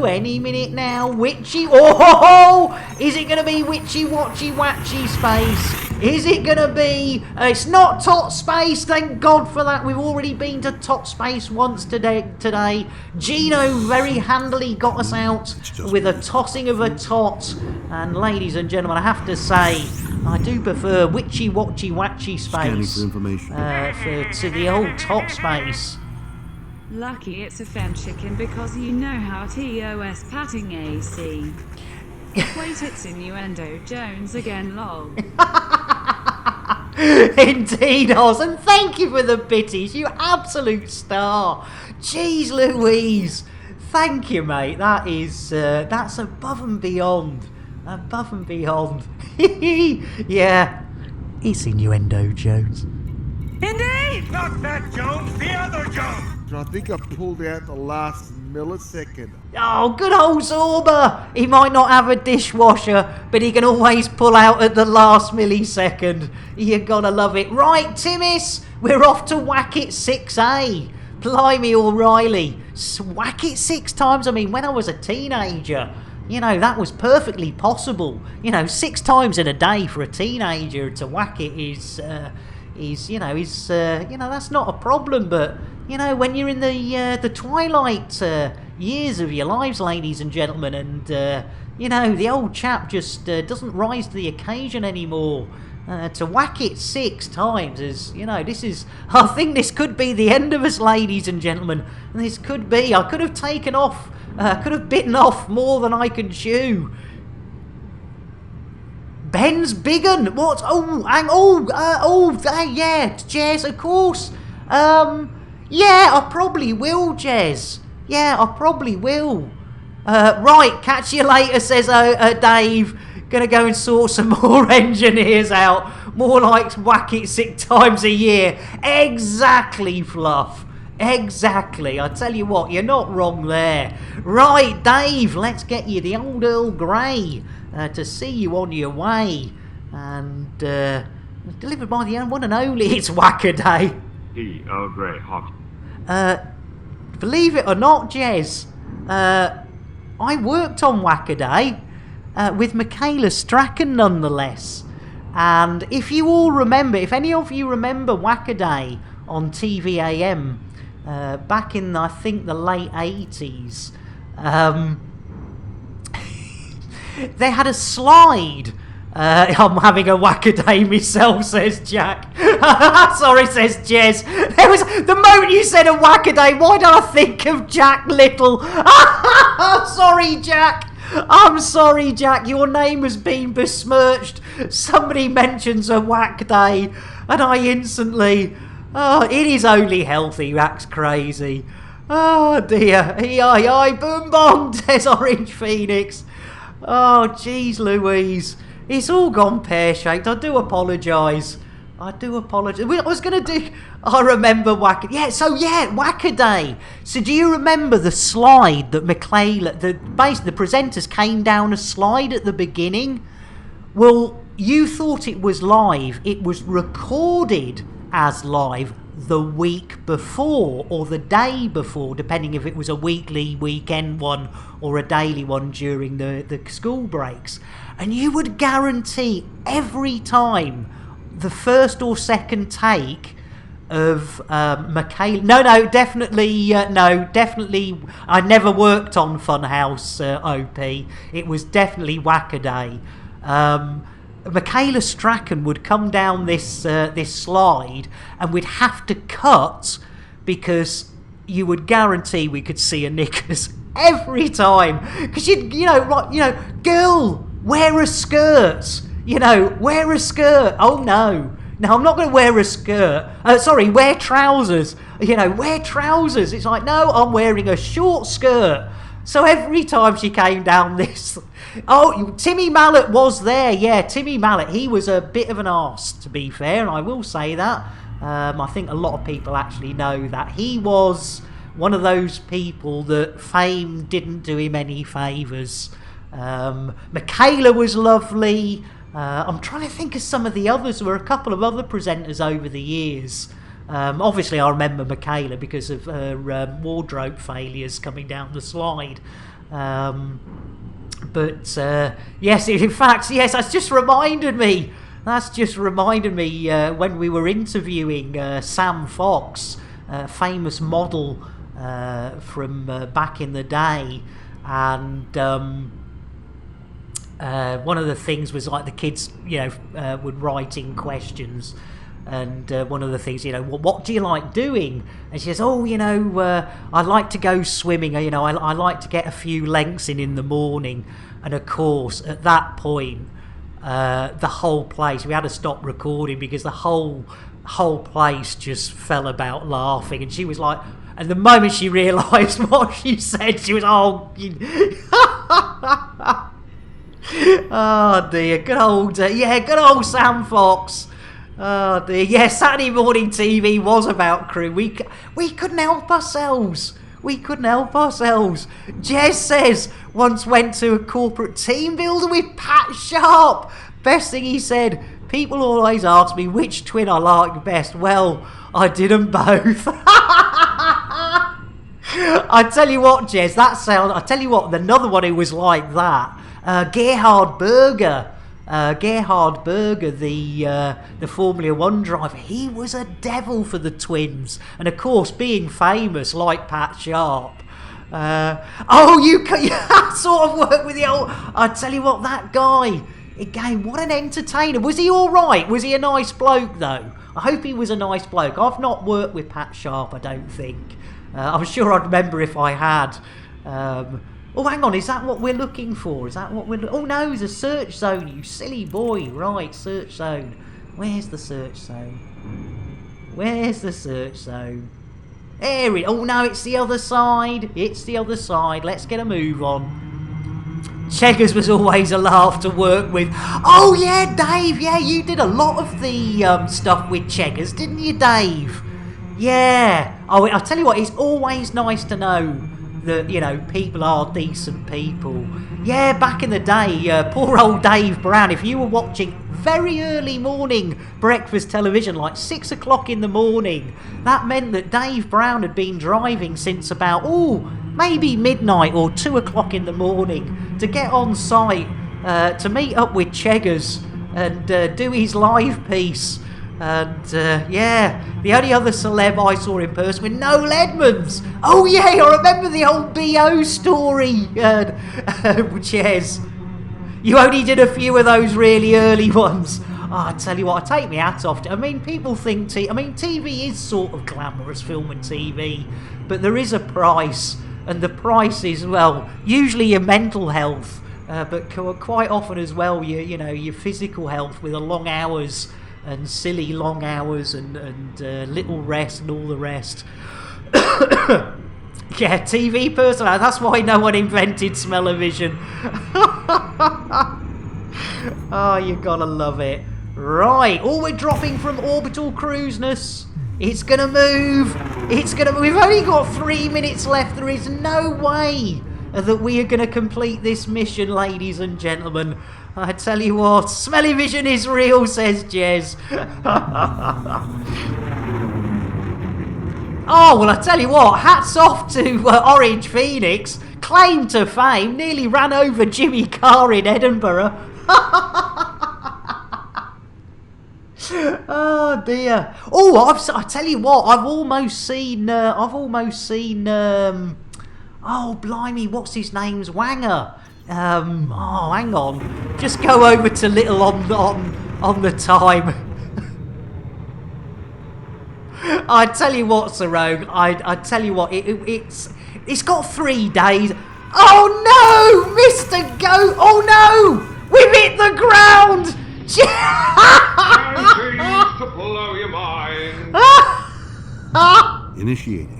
Any minute now. Witchy. Oh! Is it going to be witchy watchy watchy space? Is it going to be? It's not tot space. Thank God for that. We've already been to tot space once today. Gino very handily got us out with a tossing of a tot. And ladies and gentlemen, I have to say, I do prefer witchy watchy watchy space Scanning for information. to the old tot space. Lucky it's a fem chicken because you know how TOS patting AC. Wait, it's innuendo Jones again, lol. Indeed, Oz, and thank you for the bitties, you absolute star. Jeez Louise. Thank you, mate. That's above and beyond. Above and beyond. Yeah. It's innuendo Jones. Indy! Not that Jones, the other Jones! I think I pulled out the last millisecond. Oh, good old Zorba! He might not have a dishwasher, but he can always pull out at the last millisecond. You gotta love it. Right, Timmis, we're off to Whack-It 6A. Blimey, O'Reilly. Whack-It 6 times? I mean, when I was a teenager. that was perfectly possible. 6 times in a day for a teenager to whack it is that's not a problem. But when you're in the twilight years of your lives, ladies and gentlemen, and the old chap just doesn't rise to the occasion anymore. To whack it 6 times is, I think this could be the end of us, ladies and gentlemen. This could be. I could have bitten off more than I can chew. Ben's biggin. What? Yeah, Jez, of course. Yeah, I probably will, Jez. Yeah, I probably will. Right, catch you later, says Dave. Gonna go and sort some more engineers out. More like whack it 6 times a year. Exactly, Fluff. Exactly. I tell you what, you're not wrong there. Right, Dave, let's get you the old Earl Grey to see you on your way. And delivered by the one and only, it's Whackaday. Earl Grey, hot. Believe it or not, Jez, I worked on Whackaday. With Michaela Strachan, nonetheless. And if you all remember, if any of you remember Whackaday on TVAM back in, I think, the late 80s, they had a slide. I'm having a Whackaday myself, says Jack. Sorry, says Jez. There was the moment you said a Whackaday, why did I think of Jack Little? Sorry, Jack. I'm sorry, Jack, your name has been besmirched. Somebody mentions a whack day, and I instantly... Oh, it is only healthy, that's crazy. Oh, dear. E-I-I, boom bong, says Orange Phoenix. Oh, jeez Louise. It's all gone pear-shaped. I do apologise. I was going to do... I remember Whackaday. Whackaday. So do you remember the slide that Michaela... The presenters came down a slide at the beginning? Well, you thought it was live. It was recorded as live the week before or the day before, depending if it was a weekly, weekend one or a daily one during the school breaks. And you would guarantee every time the first or second take of Michaela... No, definitely, I never worked on Funhouse OP. It was definitely Whackaday. Michaela Strachan would come down this slide, and we'd have to cut because you would guarantee we could see a knickers every time. Because girl, wear a skirt. Wear a skirt. Oh no, I'm not going to wear a skirt. Wear trousers. Wear trousers. It's like, no, I'm wearing a short skirt. So every time she came down this... Oh, Timmy Mallet was there. Yeah, Timmy Mallet. He was a bit of an arse, to be fair, and I will say that. I think a lot of people actually know that. He was one of those people that fame didn't do him any favours. Michaela was lovely. I'm trying to think of some of the others. There were a couple of other presenters over the years. Obviously, I remember Michaela because of her wardrobe failures coming down the slide. Yes, in fact, that's just reminded me when we were interviewing Sam Fox, famous model from back in the day, and one of the things was like the kids, would write in questions. And one of the things, what do you like doing? And she says, I like to go swimming. I like to get a few lengths in the morning. And of course, at that point, the whole place, we had to stop recording because the whole place just fell about laughing. And she was like, and the moment she realised what she said, she was, oh dear, good old Sam Fox. Oh dear, yeah, Saturday morning TV was about crew. We couldn't help ourselves. Jez says once went to a corporate team builder with Pat Sharp. Best thing he said, people always ask me which twin I like best. Well, I did them both. I tell you what, Jez, that sound. I tell you what, another one who was like that. Gerhard Berger. Gerhard Berger, the Formula One driver, he was a devil for the Twins, and of course, being famous like Pat Sharp. You sort of work with the old. I tell you what, that guy. Again, what an entertainer. Was he all right? Was he a nice bloke though? I hope he was a nice bloke. I've not worked with Pat Sharp, I don't think. I'm sure I'd remember if I had. Oh, hang on, is that what we're looking for? Is that what we're... Oh, no, it's a search zone, you silly boy. Right, search zone. Where's the search zone? Where's the search zone? There it... Oh, no, it's the other side. It's the other side. Let's get a move on. Cheggers was always a laugh to work with. Oh, yeah, Dave. Yeah, you did a lot of the stuff with Cheggers, didn't you, Dave? Yeah. Oh, I'll tell you what, it's always nice to know that, you know, people are decent people. Yeah, back in the day, poor old Dave Brown, if you were watching very early morning breakfast television, like 6 o'clock in the morning, that meant that Dave Brown had been driving since about, maybe midnight or 2 o'clock in the morning to get on site to meet up with Cheggers and do his live piece. And yeah, the only other celeb I saw in person was Noel Edmonds. Oh yeah, I remember the old B.O. story, Chez. You only did a few of those really early ones. Oh, I tell you what, I take my hat off. I mean, people think TV is sort of glamorous, film and TV, but there is a price, and the price is, well, usually your mental health, but quite often as well, your physical health with the long hours. And silly long hours and little rest and all the rest. Yeah, TV personality. That's why no one invented smell-o-vision. Oh, you gotta love it. Right. Oh, we're dropping from orbital cruiseness. It's gonna move. It's gonna move. We've only got 3 minutes left. There is no way that we are gonna complete this mission, ladies and gentlemen. I tell you what, smelly vision is real, says Jez. Oh, well, I tell you what, hats off to Orange Phoenix. Claim to fame, nearly ran over Jimmy Carr in Edinburgh. Oh, dear. Oh, I tell you what, I've almost seen, oh, blimey, what's his name's Wanger? Oh, hang on. Just go over to little on the time. I tell you what, Sir Rogue. I tell you what. It's got 3 days. Oh no, Mr. Goat. Oh no, we've hit the ground. To blow your mind. Initiating.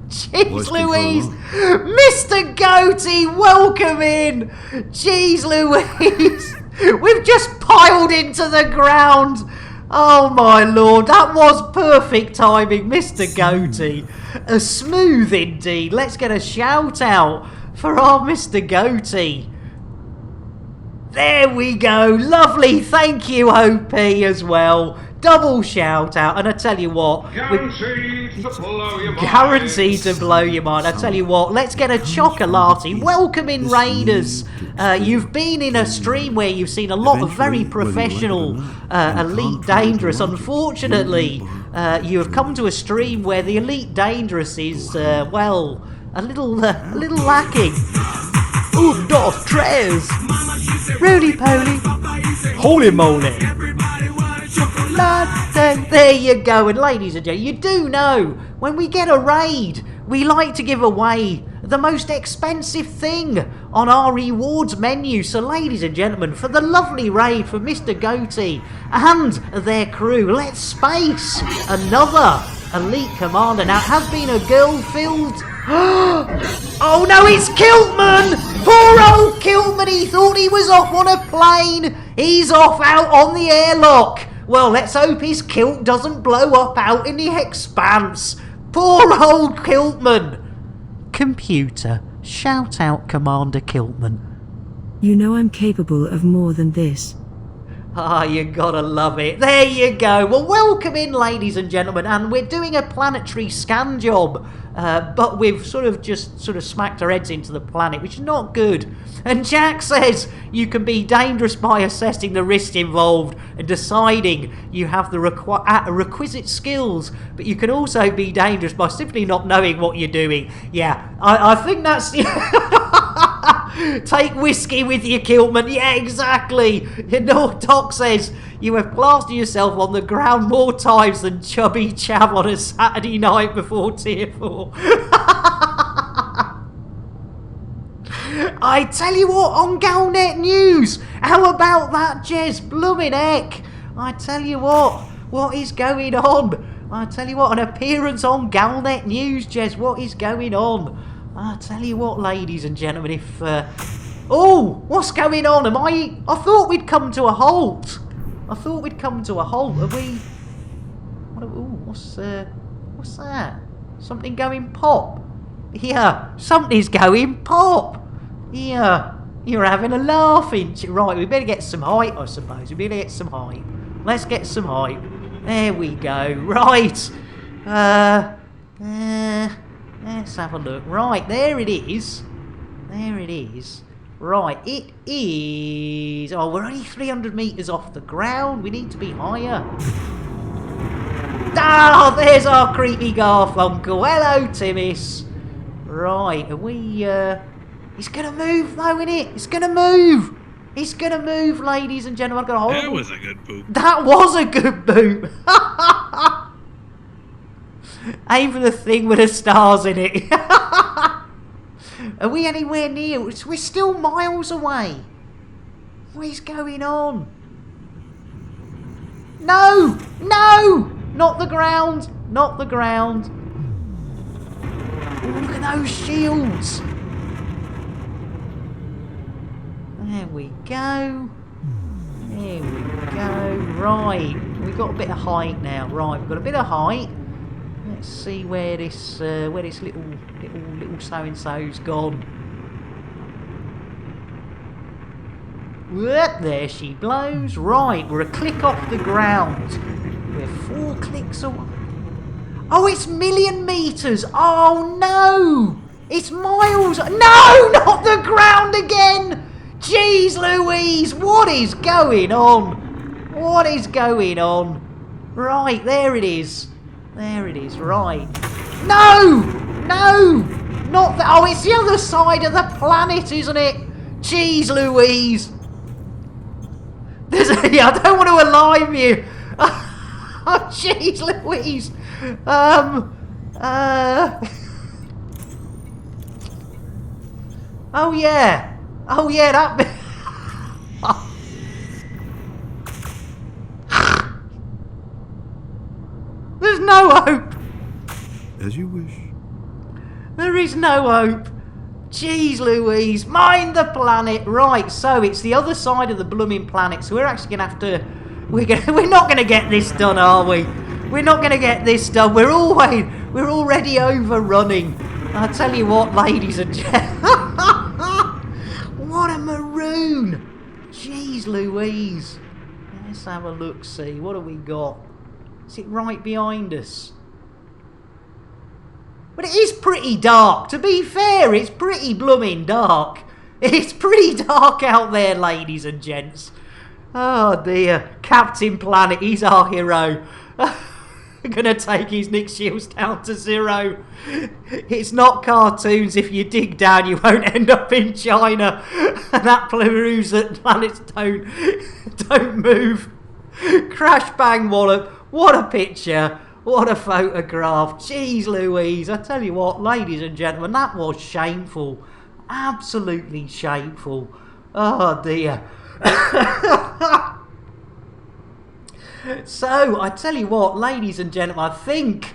Jeez Louise! Mr. Goatee, welcome in! Jeez Louise! We've just piled into the ground! Oh my lord, that was perfect timing, Mr. Goatee. Smooth indeed. Let's get a shout out for our Mr. Goatee. There we go. Lovely. Thank you, OP, as well. Double shout out. And I tell you what, Guaranteed to blow your mind. Guaranteed to blow your mind. I tell you what, let's get a chocolate. Welcome in, Raiders. You've been in a stream where you've seen a lot of very professional Elite Dangerous. Unfortunately, you have come to a stream where the Elite Dangerous is, well, a little lacking. Ooh, dos, tres. Roly-poly. Holy moly. There you go. And ladies and gentlemen, you do know, when we get a raid, we like to give away the most expensive thing on our rewards menu. So ladies and gentlemen, for the lovely raid for Mr. Goatee and their crew, let's space another Elite Commander. Now, it has been a girl-filled... Oh no, it's Kiltman! Poor old Kiltman, he thought he was off on a plane. He's off out on the airlock. Well, let's hope his kilt doesn't blow up out in the expanse. Poor old Kiltman. Computer, shout out Commander Kiltman. You know I'm capable of more than this. Ah, you gotta love it. There you go. Well, welcome in, ladies and gentlemen, and we're doing a planetary scan job but we've sort of smacked our heads into the planet, which is not good. And Jack says you can be dangerous by assessing the risks involved and deciding you have the requisite skills, but you can also be dangerous by simply not knowing what you're doing. Yeah, I think that's... Take whiskey with you, Kiltman. Yeah, exactly. You know, Doc says you have plastered yourself on the ground more times than Chubby Chav on a Saturday night before Tier 4. I tell you what, on Galnet News, how about that, Jez? Bloomin' heck. I tell you what is going on? I tell you what, an appearance on Galnet News, Jez, what is going on? I tell you what, ladies and gentlemen, if... oh, what's going on? I thought we'd come to a halt. Are we... Ooh, what's that? Something going pop? Yeah, something's going pop. Yeah, you're having a laugh, ain't you? Right, we better get some height, I suppose. We better get some height. Let's get some height. There we go. Right. Let's have a look. Right, there it is. Right, it is... Oh, we're only 300 metres off the ground. We need to be higher. Ah, there's our creepy Garfunkel. Hello, Timmis. Right, are we... It's going to move, though, innit? It's going to move. It's going to move, ladies and gentlemen. That was a good boot. That was a good boot. Aim for the thing with the stars in it. Are we anywhere near? We're still miles away. What is going on? No! No! Not the ground. Not the ground. Look at those shields. There we go. There we go. Right. We've got a bit of height now. Right, we've got a bit of height. Let's see where this little so-and-so's gone. Whoop, there she blows. Right, we're a click off the ground. We're 4 clicks away. Oh, it's million metres. Oh, no. It's miles. No, not the ground again. Jeez Louise, what is going on? What is going on? Right, there it is. There it is, right. No! No! Not that. Oh, it's the other side of the planet, isn't it? Jeez Louise. Yeah, I don't want to alarm you. Oh, jeez Louise. Oh, yeah. Oh, yeah, that bit. There's no hope. As you wish. There is no hope. Jeez Louise, mind the planet. Right, so it's the other side of the blooming planet, so we're actually going to have to... We're not going to get this done, are we? We're not going to get this done. We're already overrunning. I tell you what, ladies and gentlemen. What a maroon. Jeez Louise. Let's have a look, see. What have we got? Is it right behind us? But it is pretty dark. To be fair, it's pretty blooming dark. It's pretty dark out there, ladies and gents. Oh dear. Captain Planet, he's our hero. Gonna take his Nick Shields down to 0. It's not cartoons. If you dig down, you won't end up in China. And that proves that planets don't move. Crash bang wallop. What a picture. What a photograph. Jeez Louise. I tell you what, ladies and gentlemen, that was shameful. Absolutely shameful. Oh dear. So, I tell you what, ladies and gentlemen, I think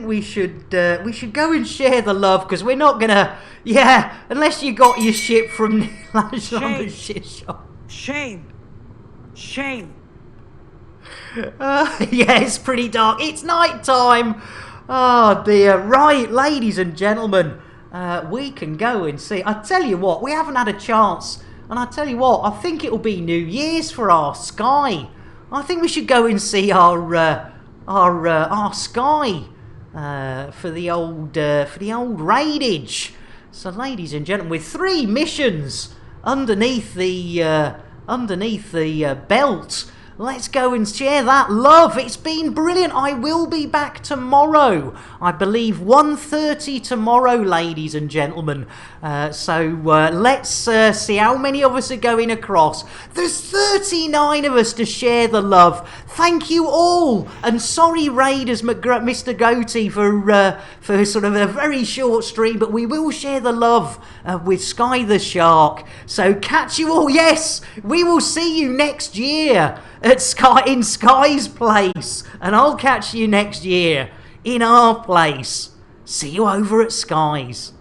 we should go and share the love, because we're not gonna, unless you got your ship from the shit shop. Shame. Yeah, it's pretty dark. It's night time. Oh dear. Right, ladies and gentlemen, we can go and see. I tell you what, we haven't had a chance, and I tell you what, I think it'll be New Year's for our sky. I think we should go and see our sky. for the old raidage. So, ladies and gentlemen, with 3 missions underneath the belt, let's go and share that love. It's been brilliant. I will be back tomorrow. I believe 1:30 tomorrow, ladies and gentlemen. So let's see how many of us are going across. There's 39 of us to share the love. Thank you all. And sorry, Raiders, Mr. Goatee, for sort of a very short stream, but we will share the love with Sky the Shark. So catch you all. Yes, we will see you next year at Sky's place, and I'll catch you next year in our place. See you over at Sky's.